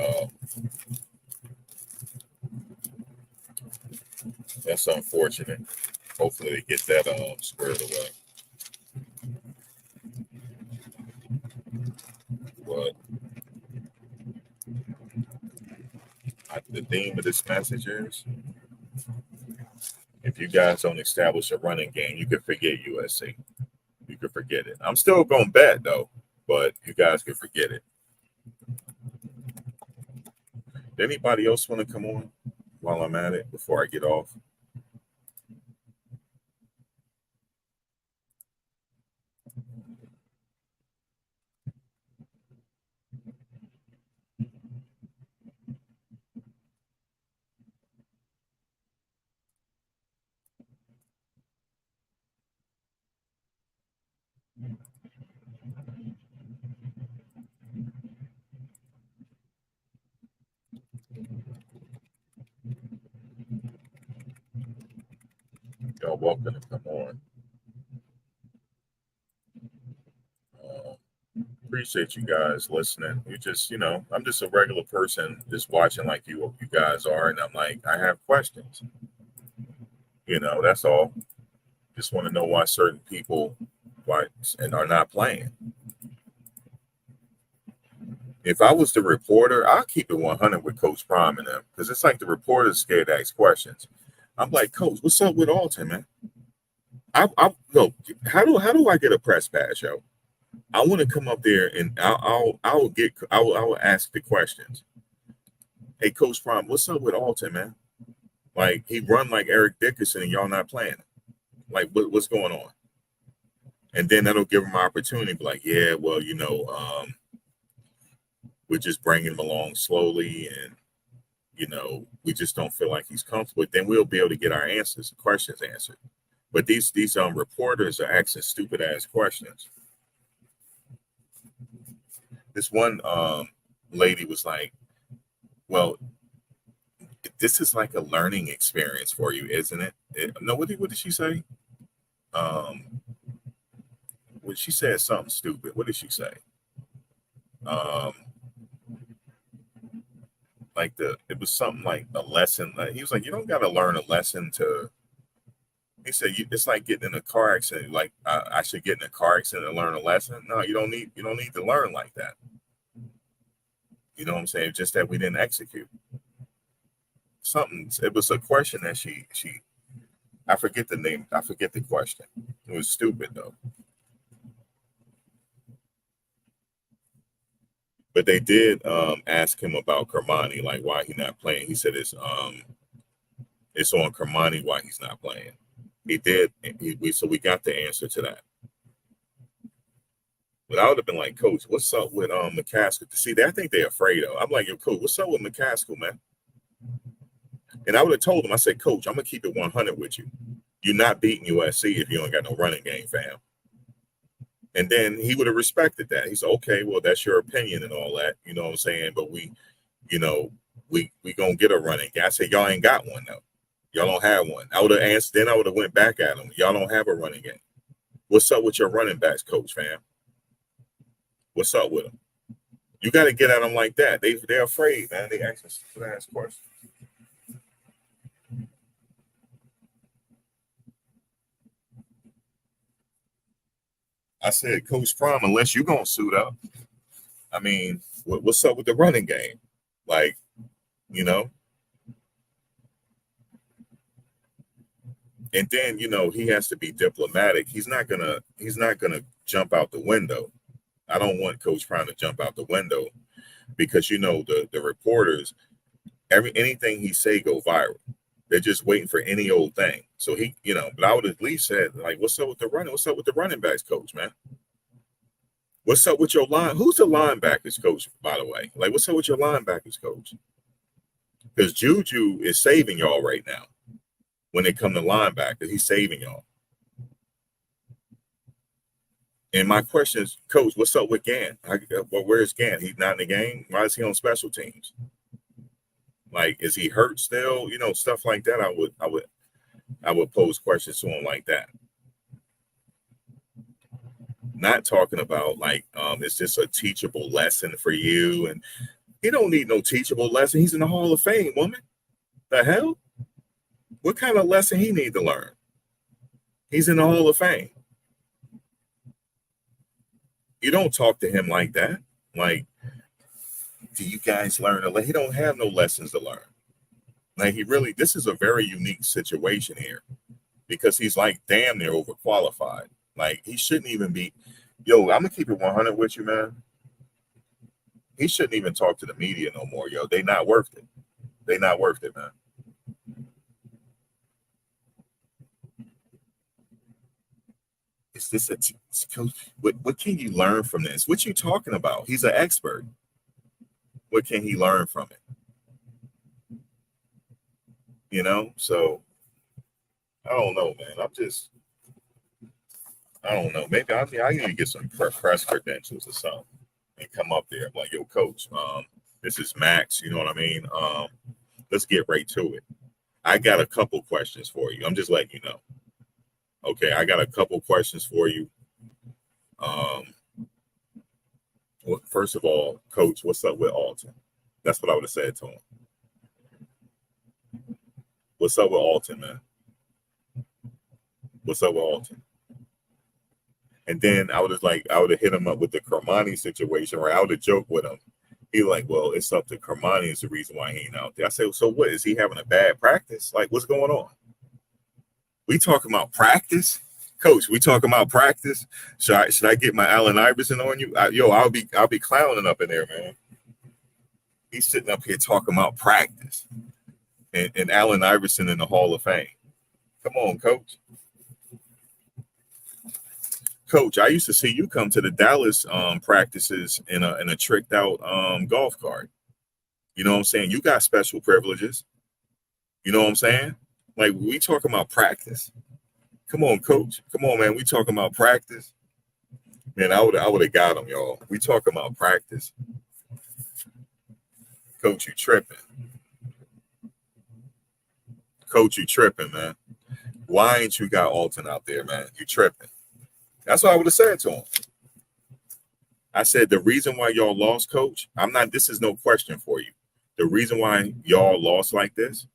that's unfortunate. Hopefully they get that squared away. But theme of this message is, if you guys don't establish a running game, you can forget USC. You can forget it. I'm still going to bet, though, but you guys can forget it. Anybody else want to come on while I'm at it before I get off? Y'all welcome to come on. Appreciate you guys listening. We just, I'm just a regular person just watching like you guys are, and I'm like, I have questions. That's all. Just want to know why certain people are not playing. If I was the reporter, I'll keep it 100 with Coach Prime and them, because it's like the reporter's scared to ask questions. I'm like, Coach, what's up with Alton, man? No, how do I get a press pass, yo? I want to come up there and I'll ask the questions. Hey, Coach Prime, what's up with Alton, man? Like, he run like Eric Dickerson and y'all not playing. Like, what's going on? And then that'll give him an opportunity to be like, yeah, well, we're just bringing him along slowly, and we just don't feel like he's comfortable. Then we'll be able to get our questions answered. But these reporters are asking stupid ass questions. This one lady was like, well, this is like a learning experience for you, isn't it? No, what did she say? She said something stupid. What did she say? It was something like a lesson. He was like, you don't got to learn a lesson to. He said, it's like getting in a car accident. Like, I should get in a car accident and learn a lesson. No, you don't need to learn like that. You know what I'm saying? Just that we didn't execute. It was a question that she I forget the name. I forget the question. It was stupid though. But they did ask him about Kermani, like why he's not playing. He said it's on Kermani why he's not playing. He did. So we got the answer to that. But I would have been like, Coach, what's up with McCaskill? See, I think they're afraid of. I'm like, yo, Coach, what's up with McCaskill, man? And I would have told him, I said, Coach, I'm gonna keep it 100 with you. You're not beating USC if you don't got no running game, fam. And then he would have respected that. He said, okay, well, that's your opinion and all that. You know what I'm saying? But we gonna get a running game. I said, y'all ain't got one though. Y'all don't have one. I would have answered, then I would have went back at him. Y'all don't have a running game. What's up with your running backs, Coach, fam? What's up with them? You got to get at them like that. They're afraid, man. They ask questions. I said, Coach Prime, unless you're going to suit up, I mean, what's up with the running game? Like, And then, he has to be diplomatic. He's not gonna jump out the window. I don't want Coach Prime to jump out the window because the reporters, anything he say go viral. They're just waiting for any old thing. So but I would at least said, like, what's up with the running? What's up with the running backs, Coach, man? What's up with your line? Who's the linebackers coach, by the way? Like, what's up with your linebackers coach? Because Juju is saving y'all right now. When they come to linebackers, he's saving y'all. And my question is, Coach, what's up with Gann? Where's Gann? He's not in the game. Why is he on special teams? Like, is he hurt still? Stuff like that. I would pose questions to him like that. Not talking about like, it's just a teachable lesson for you. And he don't need no teachable lesson. He's in the Hall of Fame, woman. The hell? What kind of lesson he need to learn? He's in the Hall of Fame. You don't talk to him like that. Like, do you guys learn? He don't have no lessons to learn. Like this is a very unique situation here because he's like damn near overqualified. Like he shouldn't even be. Yo, I'm gonna keep it 100 with you, man. He shouldn't even talk to the media no more, yo. They not worth it. They not worth it, man. Is this what can you learn from this? What you talking about? He's an expert. What can he learn from it? You know, so I don't know, man. I don't know. Maybe I need to get some press credentials or something and come up there. I'm like, yo, coach, this is Max. You know what I mean? Let's get right to it. I got a couple questions for you. I'm just letting you know. Okay, I got a couple questions for you. Well, first of all, coach, what's up with Alton? That's what I would have said to him. What's up with Alton, man? What's up with Alton? And then I would have hit him up with the Kermani situation, where I would have joked with him. He like, well, it's up to Kermani is the reason why he ain't out there. I said, so what? Is he having a bad practice? Like, what's going on? We talking about practice, coach. We talking about practice. Should I get my Allen Iverson on you? I'll be clowning up in there, man. He's sitting up here talking about practice, and Allen Iverson in the Hall of Fame. Come on, coach. Coach, I used to see you come to the Dallas practices in a tricked out golf cart. You know what I'm saying? You got special privileges. You know what I'm saying? Like, we talking about practice. Come on, coach. Come on, man. We talking about practice. Man, I would have got him, y'all. We talking about practice. Coach, you tripping. Coach, you tripping, man. Why ain't you got Alton out there, man? You tripping. That's what I would have said to him. I said, the reason why y'all lost, coach, this is no question for you. The reason why y'all lost like this,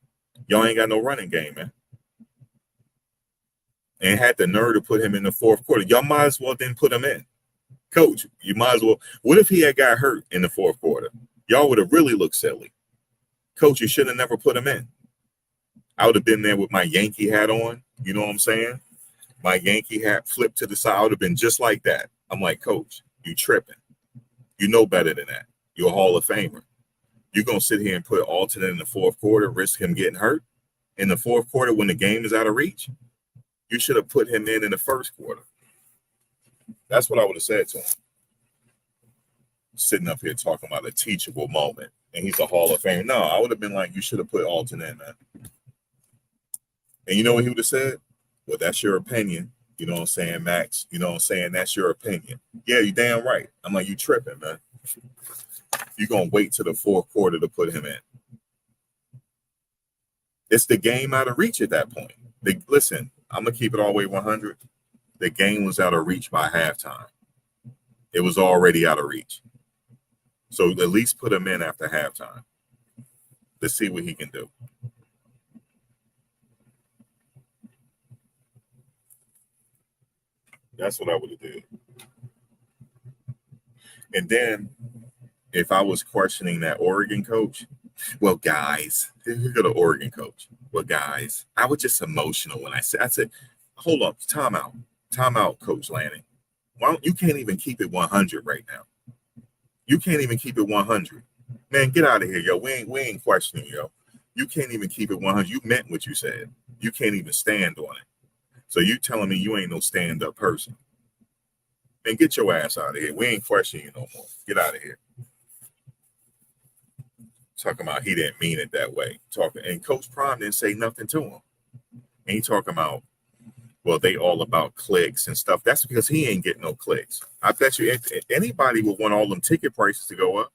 y'all ain't got no running game, man. And had the nerve to put him in the fourth quarter. Y'all might as well didn't put him in. Coach, you might as well. What if he had got hurt in the fourth quarter? Y'all would have really looked silly. Coach, you should have never put him in. I would have been there with my Yankee hat on. You know what I'm saying? My Yankee hat flipped to the side. I would have been just like that. I'm like, coach, you tripping. You know better than that. You're a Hall of Famer. You're going to sit here and put Alton in the fourth quarter, risk him getting hurt in the fourth quarter when the game is out of reach? You should have put him in the first quarter. That's what I would have said to him. Sitting up here talking about a teachable moment, and he's a Hall of Famer. No, I would have been like, you should have put Alton in, man. And you know what he would have said? Well, that's your opinion. You know what I'm saying, Max? You know what I'm saying? That's your opinion. Yeah, you damn right. I'm like, you tripping, man. You're going to wait till the fourth quarter to put him in. It's the game out of reach at that point. Listen, I'm going to keep it all the way 100. The game was out of reach by halftime. It was already out of reach. So at least put him in after halftime. Let's see what he can do. That's what I would have did. And then if I was questioning that Oregon coach, well, guys, here go the Oregon coach. Well, guys, I was just emotional when I said, hold up, time out, Coach Lanning. You can't even keep it 100 right now. You can't even keep it 100. Man, get out of here, yo. We ain't questioning, yo. You can't even keep it 100. You meant what you said. You can't even stand on it. So you telling me you ain't no stand-up person. Man, get your ass out of here. We ain't questioning you no more. Get out of here. Talking about he didn't mean it that way. And Coach Prime didn't say nothing to him. And he talking about, well, they all about clicks and stuff. That's because he ain't getting no clicks. I bet you anybody would want all them ticket prices to go up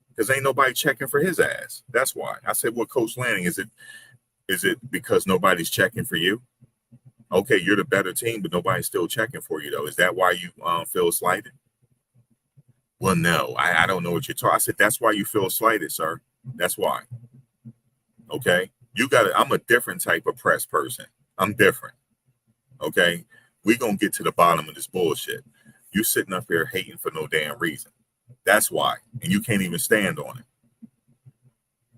because ain't nobody checking for his ass. That's why. I said, well, Coach Lanning, is it because nobody's checking for you? Okay, you're the better team, but nobody's still checking for you, though. Is that why you feel slighted? Well, no, I don't know what you're talking. I said, that's why you feel slighted, sir. That's why. Okay? I'm a different type of press person. I'm different. Okay? We're going to get to the bottom of this bullshit. You sitting up here hating for no damn reason. That's why. And you can't even stand on it.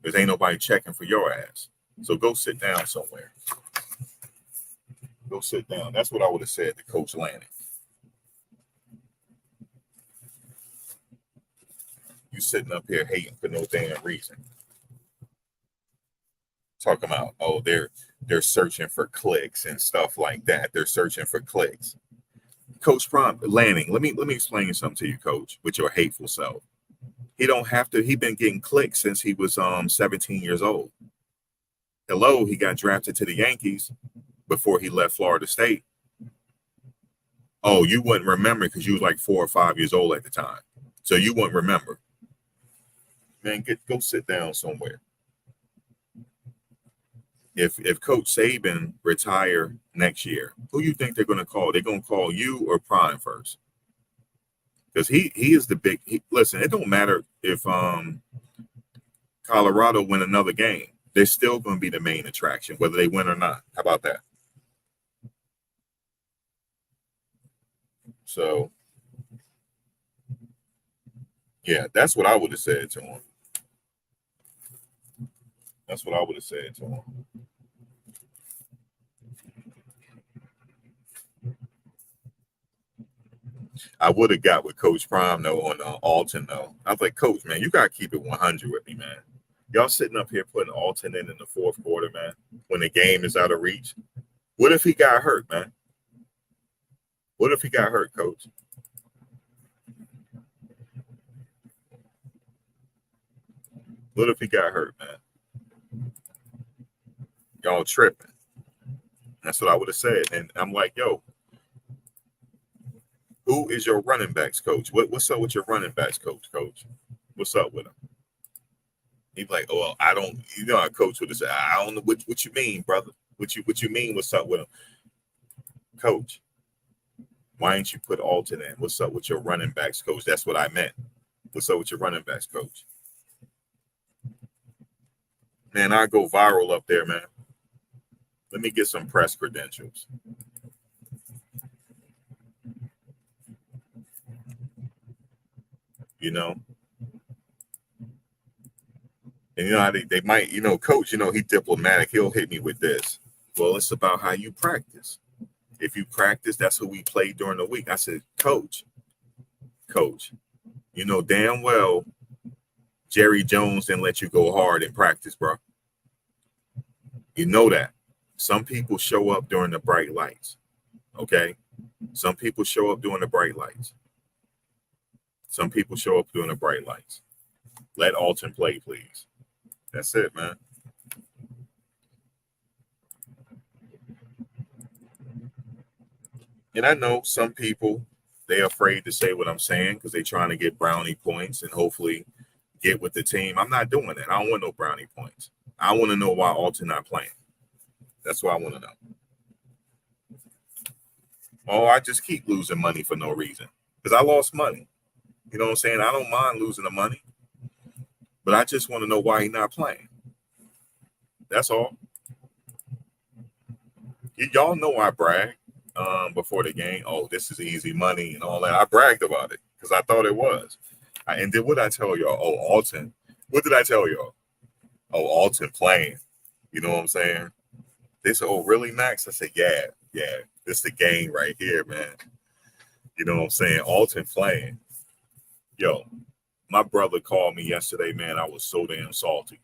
because ain't nobody checking for your ass. So go sit down somewhere. Go sit down. That's what I would have said to Coach Lanning. You sitting up here hating for no damn reason. Talking about, oh, they're searching for clicks and stuff like that. They're searching for clicks. Coach Lanning, let me explain something to you, Coach, with your hateful self. He don't have to. He been getting clicks since he was 17 years old. Hello, he got drafted to the Yankees before he left Florida State. Oh, you wouldn't remember because you was like 4 or 5 years old at the time, so you wouldn't remember. Man, go sit down somewhere. If Coach Saban retire next year, who you think they're going to call? They're going to call you or Prime first, because he is the big. Listen, it don't matter if Colorado win another game. They're still going to be the main attraction, whether they win or not. How about that? So, yeah, that's what I would have said to him. That's what I would have said to him. I would have got with Coach Prime, though, on Alton, though. I was like, Coach, man, you got to keep it 100 with me, man. Y'all sitting up here putting Alton in the fourth quarter, man, when the game is out of reach. What if he got hurt, man? What if he got hurt, Coach? What if he got hurt, man? Y'all tripping. That's what I would have said. And I'm like, yo, who is your running backs coach? What's up with your running backs coach? What's up with him? He's like, oh, well, I don't, you know, our coach would have said, I don't know what you mean, brother. What you mean? What's up with him? Coach, why didn't you put Alton in? What's up with your running backs coach? That's what I meant. What's up with your running backs coach? Man, I go viral up there, man. Let me get some press credentials. You know? And you know how they might, you know, Coach, you know, he diplomatic. He'll hit me with this. Well, it's about how you practice. If you practice, that's who we play during the week. I said, Coach, you know damn well Jerry Jones didn't let you go hard in practice, bro. You know that. Some people show up during the bright lights. Okay? Some people show up during the bright lights. Some people show up during the bright lights. Let Alton play, please. That's it, man. And I know some people, they're afraid to say what I'm saying because they're trying to get brownie points and hopefully get with the team. I'm not doing that. I don't want no brownie points. I want to know why Alton not playing. That's what I want to know. Oh, I just keep losing money for no reason because I lost money. You know what I'm saying? I don't mind losing the money, but I just want to know why he's not playing. That's all. Y'all know I brag before the game. Oh, this is easy money and all that. I bragged about it because I thought it was. And then what did I tell y'all? Oh, Alton. What did I tell y'all? Oh, Alton playing. You know what I'm saying? They said, oh, really, Max? I said, yeah. This the game right here, man. You know what I'm saying? Alton playing. Yo, my brother called me yesterday, man. I was so damn salty.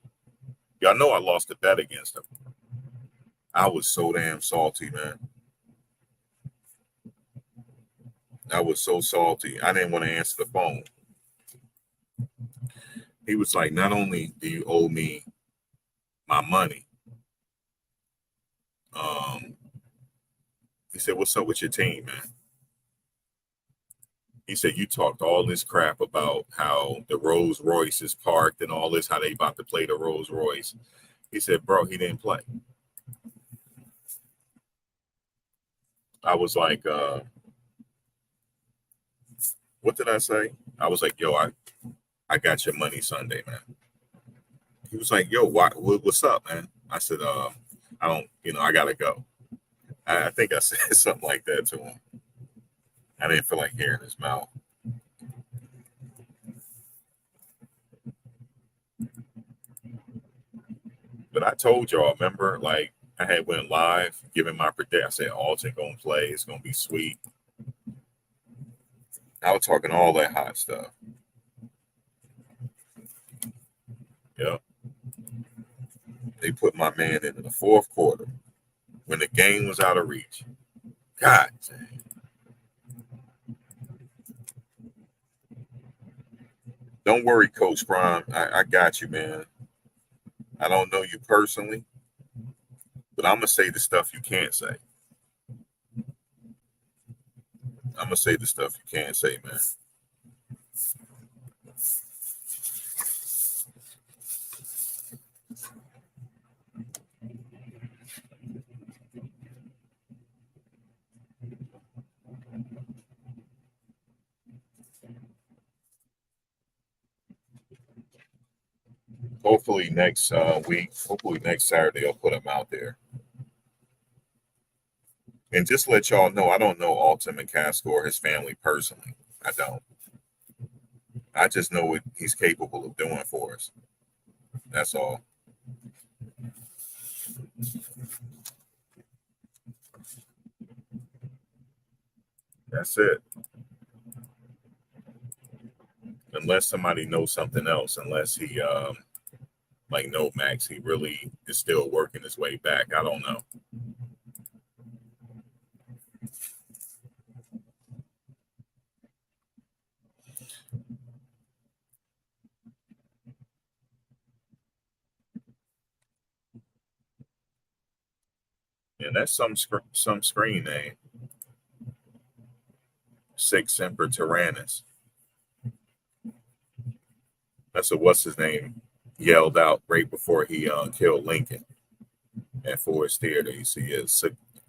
Y'all know I lost the bet against him. I was so damn salty, man. I was so salty. I didn't want to answer the phone. He was like, not only do you owe me my money, he said, what's up with your team, man? He said, you talked all this crap about how the Rolls Royce is parked and all this, how they about to play the Rolls Royce. He said, bro, he didn't play. I was like, what did I say? I was like, yo, I got your money Sunday, man. He was like, yo, what's up, man? I said, I don't, I got to go. I think I said something like that to him. I didn't feel like hearing his mouth. But I told y'all, remember, like I had went live giving my prediction. I said Alton gonna play. It's gonna be sweet. I was talking all that hot stuff. Yep. They put my man into the fourth quarter when the game was out of reach. God dang. Don't worry, Coach Prime. I got you, man. I don't know you personally, but I'm going to say the stuff you can't say. I'm going to say the stuff you can't say, man. Hopefully next week, hopefully next Saturday, I'll put them out there. And just let y'all know, I don't know Alton McCaskill or his family personally. I don't. I just know what he's capable of doing for us. That's all. That's it. Unless somebody knows something else, unless he like no Max, he really is still working his way back. I don't know. And that's some screen name. Sic Semper Tyrannis. That's a what's his name yelled out right before he killed Lincoln at Forest Theater. You see it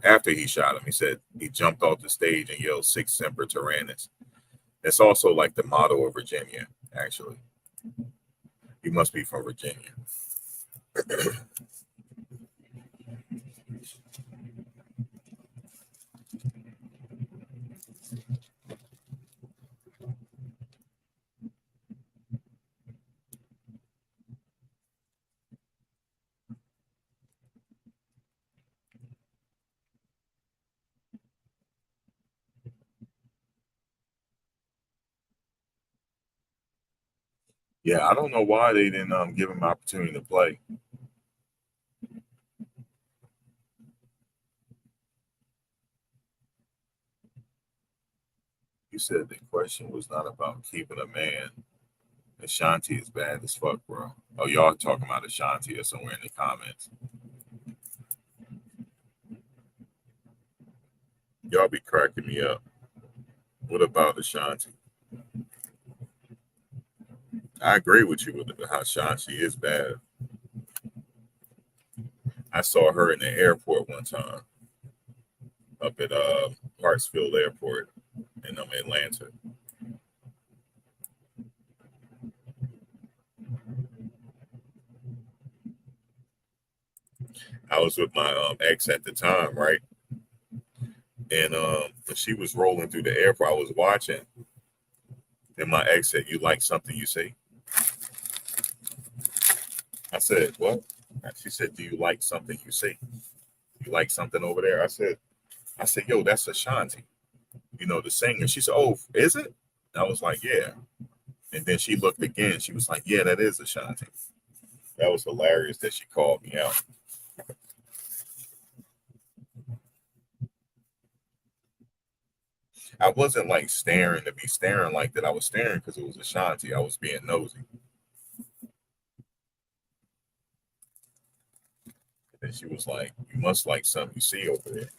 after he shot him. He said he jumped off the stage and yelled Sic Semper Tyrannis. It's also like the motto of Virginia, actually. He must be from Virginia. Yeah, I don't know why they didn't give him an opportunity to play. You said the question was not about keeping a man. Ashanti is bad as fuck, bro. Oh, y'all talking about Ashanti or somewhere in the comments. Y'all be cracking me up. What about Ashanti? I agree with you with how Ashanti is bad. I saw her in the airport one time up at Hartsfield Airport in Atlanta. I was with my ex at the time, right? And when she was rolling through the airport, I was watching. And my ex said, "You like something you see?" I said, "What?" She said, "Do you like something you see? You like something over there?" I said, "Yo, that's Ashanti. You know, the singer." She said, "Oh, is it?" I was like, "Yeah." And then she looked again. She was like, "Yeah, that is Ashanti." That was hilarious that she called me out. I wasn't like staring to be staring like that. I was staring because it was Ashanti. I was being nosy. And she was like, "You must like something you see over there."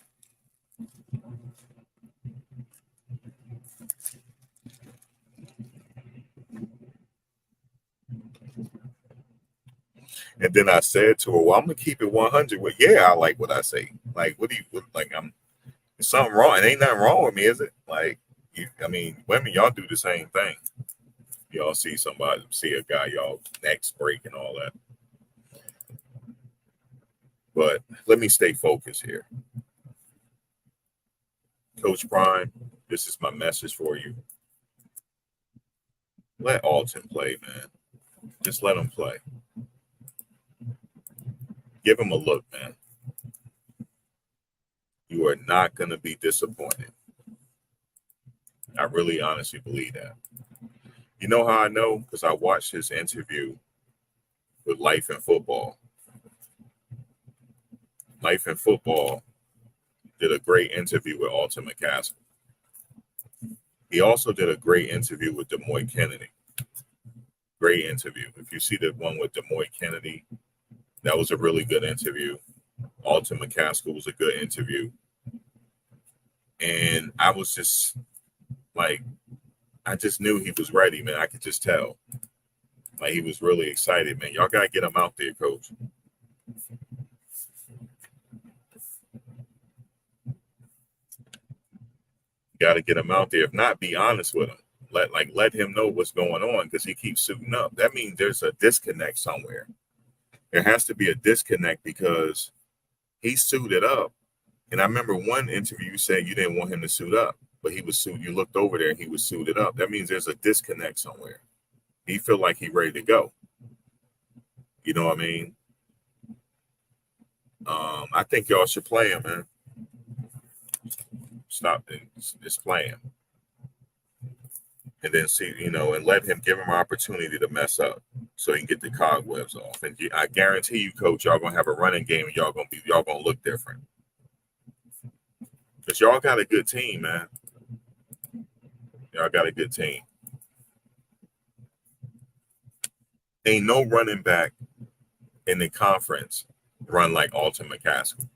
And then I said to her, "Well, I'm gonna keep it 100. Well, yeah, I like what I say. Like, what do you like? There's something wrong. It ain't nothing wrong with me, is it? Like, I mean, women, y'all do the same thing. Y'all see a guy, y'all necks break and all that. But let me stay focused here. Coach Prime, this is my message for you. Let Alton play, man. Just let him play. Give him a look, man. You are not going to be disappointed. I really honestly believe that. You know how I know? Because I watched his interview with Life in Football. Life in Football did a great interview with Alton McCaskill. He also did a great interview with Demoy Kennedy. Great interview. If you see the one with Demoy Kennedy, that was a really good interview. Alton McCaskill was a good interview. And I was just like, I just knew he was ready, man. I could just tell. Like, he was really excited, man. Y'all got to get him out there, coach. Got to get him out there. If not, be honest with him. Let him know what's going on, because he keeps suiting up. That means there's a disconnect somewhere. There has to be a disconnect because he suited up. And I remember one interview you said you didn't want him to suit up, but he was suited. You looked over there and he was suited up. That means there's a disconnect somewhere. He feel like he's ready to go. You know what I mean? I think y'all should play him, man. Stop just play him. And then see, and let him, give him an opportunity to mess up so he can get the cobwebs off. And I guarantee you, coach, y'all gonna have a running game and y'all gonna look different. Because y'all got a good team, man. Y'all got a good team. Ain't no running back in the conference run like Alton McCaskill,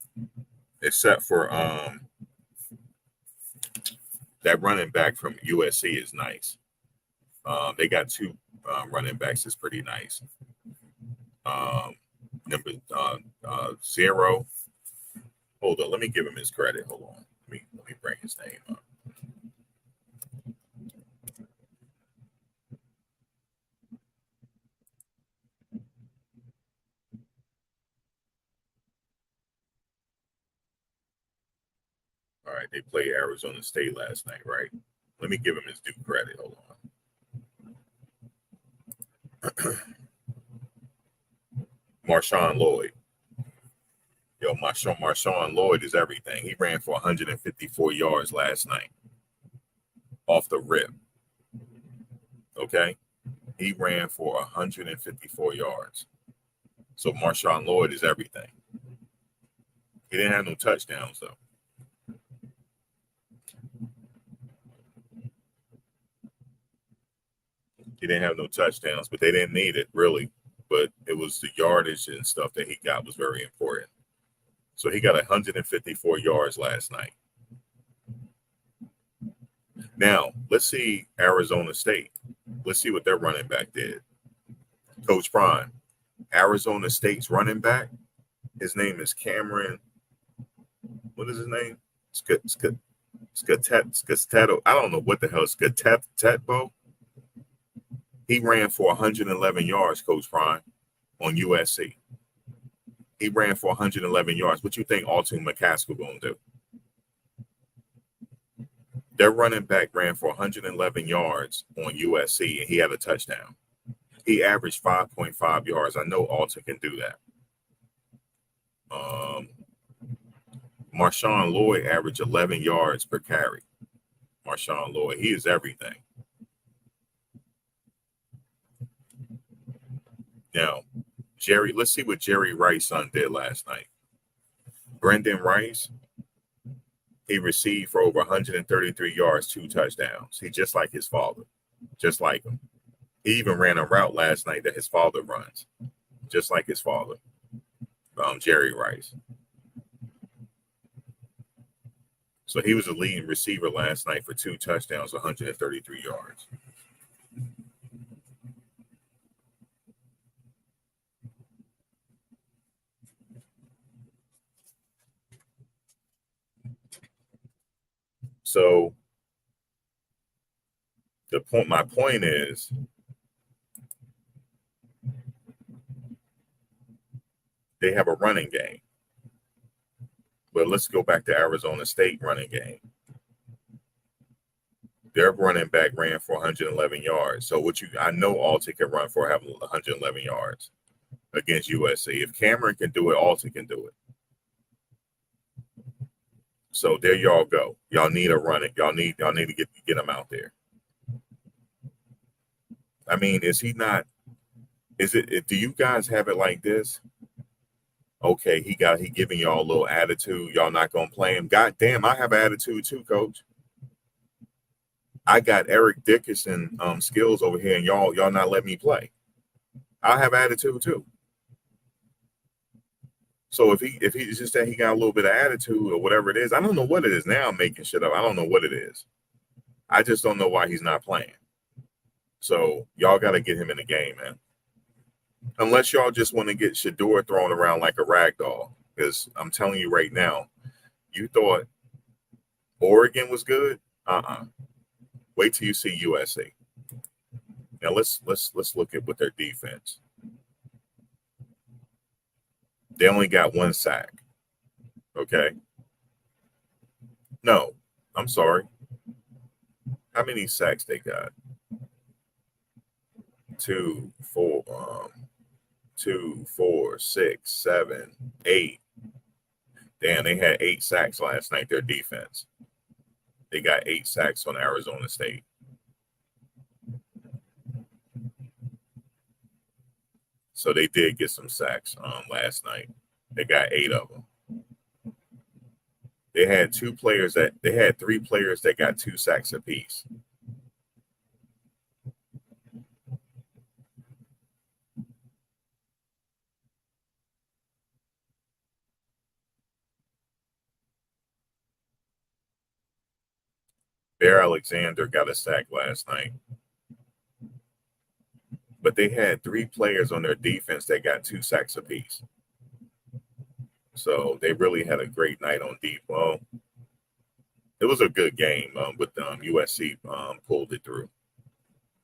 except for that running back from USC is nice. They got two running backs that's pretty nice. Number 0. Hold on, let me give him his credit. Hold on, let me bring his name up. All right, they played Arizona State last night, right? Let me give him his due credit. Hold on. Marshawn Lloyd. Yo, Marshawn Lloyd is everything. He ran for 154 yards last night off the rip. Okay? He ran for 154 yards. So Marshawn Lloyd is everything. He didn't have no touchdowns, though. He didn't have no touchdowns, but they didn't need it, really. But it was the yardage and stuff that he got was very important. So he got 154 yards last night. Now, let's see Arizona State. Let's see what their running back did. Coach Prime, Arizona State's running back, his name is Cameron. What is his name? Scatetto. I don't know what the hell. Scatetbo. He ran for 111 yards, Coach Prime, on USC. He ran for 111 yards. What you think Alton McCaskill going to do? Their running back ran for 111 yards on USC, and he had a touchdown. He averaged 5.5 yards. I know Alton can do that. Marshawn Lloyd averaged 11 yards per carry. Marshawn Lloyd, he is everything. Now, let's see what Jerry Rice's son did last night. Brendan Rice, he received for over 133 yards, 2 touchdowns. He just like his father, just like him. He even ran a route last night that his father runs, just like his father, Jerry Rice. So he was the leading receiver last night for 2 touchdowns, 133 yards. So my point is, they have a running game. But let's go back to Arizona State running game. Their running back ran for 111 yards. So I know Alton can run for having 111 yards. against USC. If Cameron can do it, Alton can do it. So there y'all go. Y'all need to run it. Y'all need to get him out there. I mean, is he not? Is it? Do you guys have it like this? Okay, he giving y'all a little attitude. Y'all not gonna play him. God damn, I have attitude too, coach. I got Eric Dickerson skills over here, and y'all not letting me play. I have attitude too. So if he's just that he got a little bit of attitude or whatever it is, I don't know what it is. Now I'm making shit up. I don't know what it is. I just don't know why he's not playing. So y'all got to get him in the game, man. Unless y'all just want to get Shedeur thrown around like a rag doll. Because I'm telling you right now, you thought Oregon was good? Wait till you see USC. Now let's look at what their defense. They only got 1 sack. Okay. No, I'm sorry. How many sacks they got? 2, 4, 6, 7, 8. Damn, they had 8 sacks last night, their defense. They got 8 sacks on Arizona State. So they did get some sacks last night. They got 8 of them. They had 3 players that got 2 sacks apiece. Bear Alexander got a sack last night. But they had 3 players on their defense that got 2 sacks apiece. So they really had a great night on deep. Well, it was a good game, but USC pulled it through.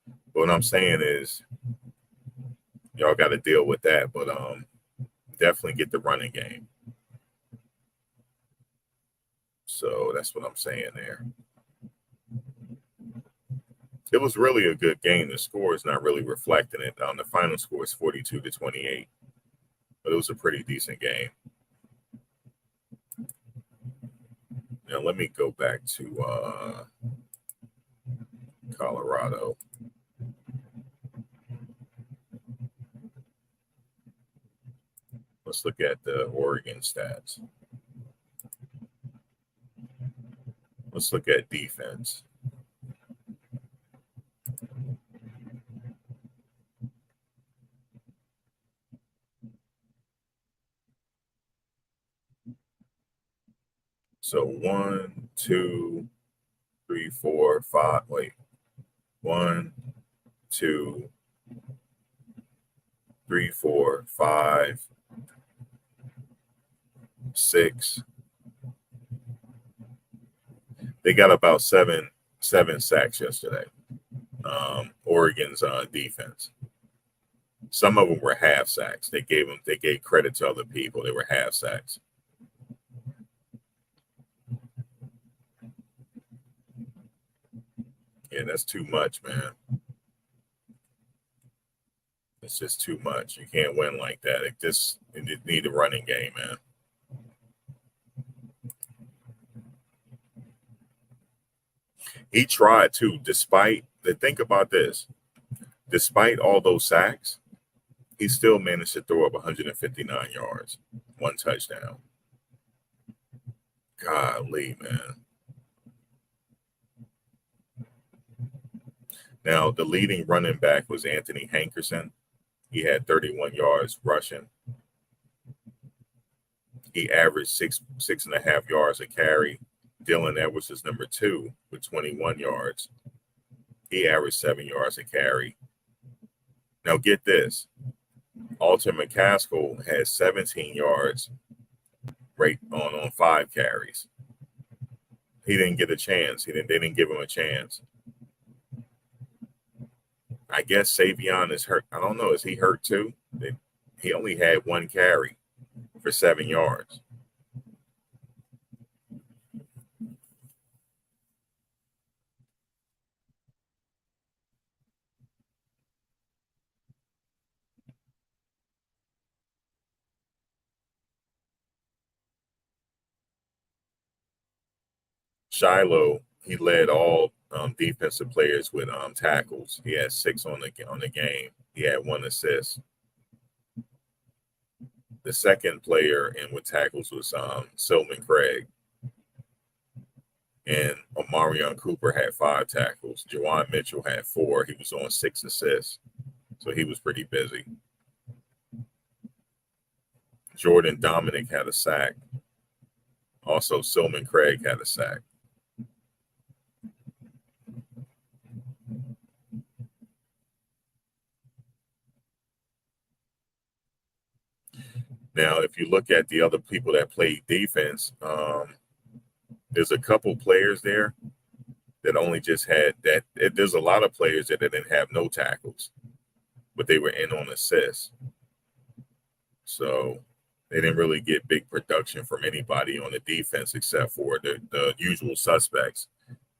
But what I'm saying is, y'all got to deal with that, but definitely get the running game. So that's what I'm saying there. It was really a good game. The score is not really reflecting it. The final score is 42-28, but it was a pretty decent game. Now let me go back to Colorado. Let's look at the Oregon stats. Let's look at defense. So 1, 2, 3, 4, 5. Wait. 1, 2, 3, 4, 5, 6. They got about seven sacks yesterday. Oregon's defense. Some of them were half sacks. They gave credit to other people. They were half sacks. Yeah, that's too much, man. It's just too much. You can't win like that. It need a running game, man. He tried to, think about this. Despite all those sacks, he still managed to throw up 159 yards, 1 touchdown. Golly, man. Now, the leading running back was Anthony Hankerson. He had 31 yards rushing. He averaged 6.5 yards a carry. Dylan Edwards is number 2 with 21 yards. He averaged 7 yards a carry. Now, get this. Alton McCaskill had 17 yards right on 5 carries. He didn't get a chance. They didn't give him a chance. I guess Savion is hurt. I don't know. Is he hurt too? He only had 1 carry for 7 yards. Shiloh, he led all defensive players with tackles. He had 6 on the game. He had 1 assist. The second player in with tackles was Silman Craig. And Omarion Cooper had 5 tackles. Jawan Mitchell had 4. He was on 6 assists. So he was pretty busy. Jordan Dominic had a sack. Also, Silman Craig had a sack. Now, if you look at the other people that played defense, there's a couple players there that only just had that. There's a lot of players that didn't have no tackles, but they were in on assists. So they didn't really get big production from anybody on the defense except for the usual suspects: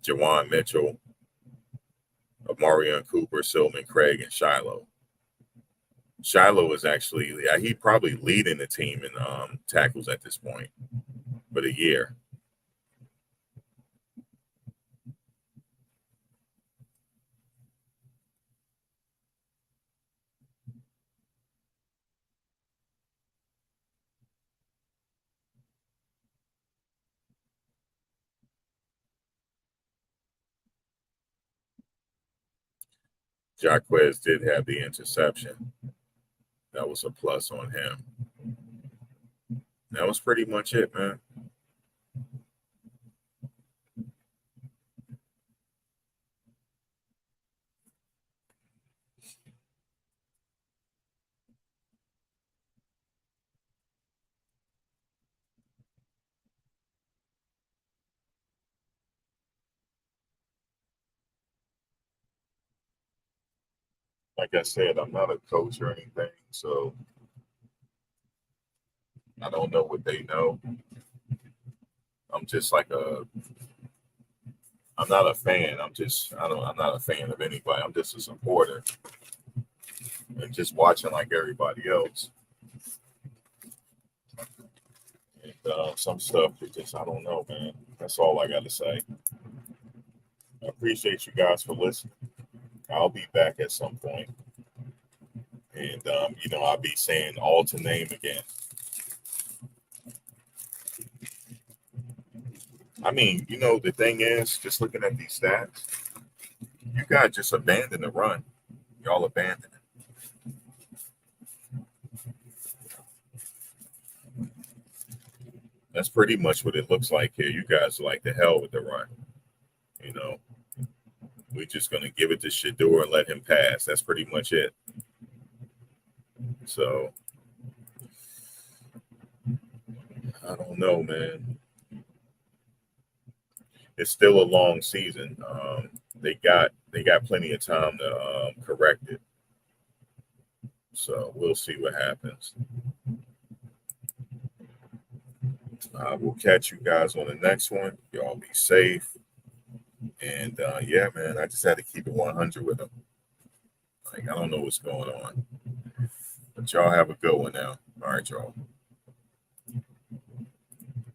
Jawan Mitchell, Omarion Cooper, Silman Craig, and Shiloh. Shiloh is actually, he probably leading the team in tackles at this point for the year. Jaquez did have the interception. That was a plus on him. That was pretty much it, man. Like I said, I'm not a coach or anything, so I don't know what they know. I'm just like I'm not a fan. I'm not a fan of anybody. I'm just a supporter and just watching like everybody else. And some stuff that just, I don't know, man. That's all I got to say. I appreciate you guys for listening. I'll be back at some point. And, I'll be saying Alton name again. I mean, the thing is, just looking at these stats, you guys just abandon the run. Y'all abandon it. That's pretty much what it looks like here. You guys are like the hell with the run. We're just going to give it to Shedeur and let him pass. That's pretty much it. So, I don't know, man. It's still a long season. They got plenty of time to correct it. So we'll see what happens. We'll catch you guys on the next one. Y'all be safe. And yeah, man, I just had to keep it 100 with them. Like, I don't know what's going on. But y'all have a good one now. All right, y'all.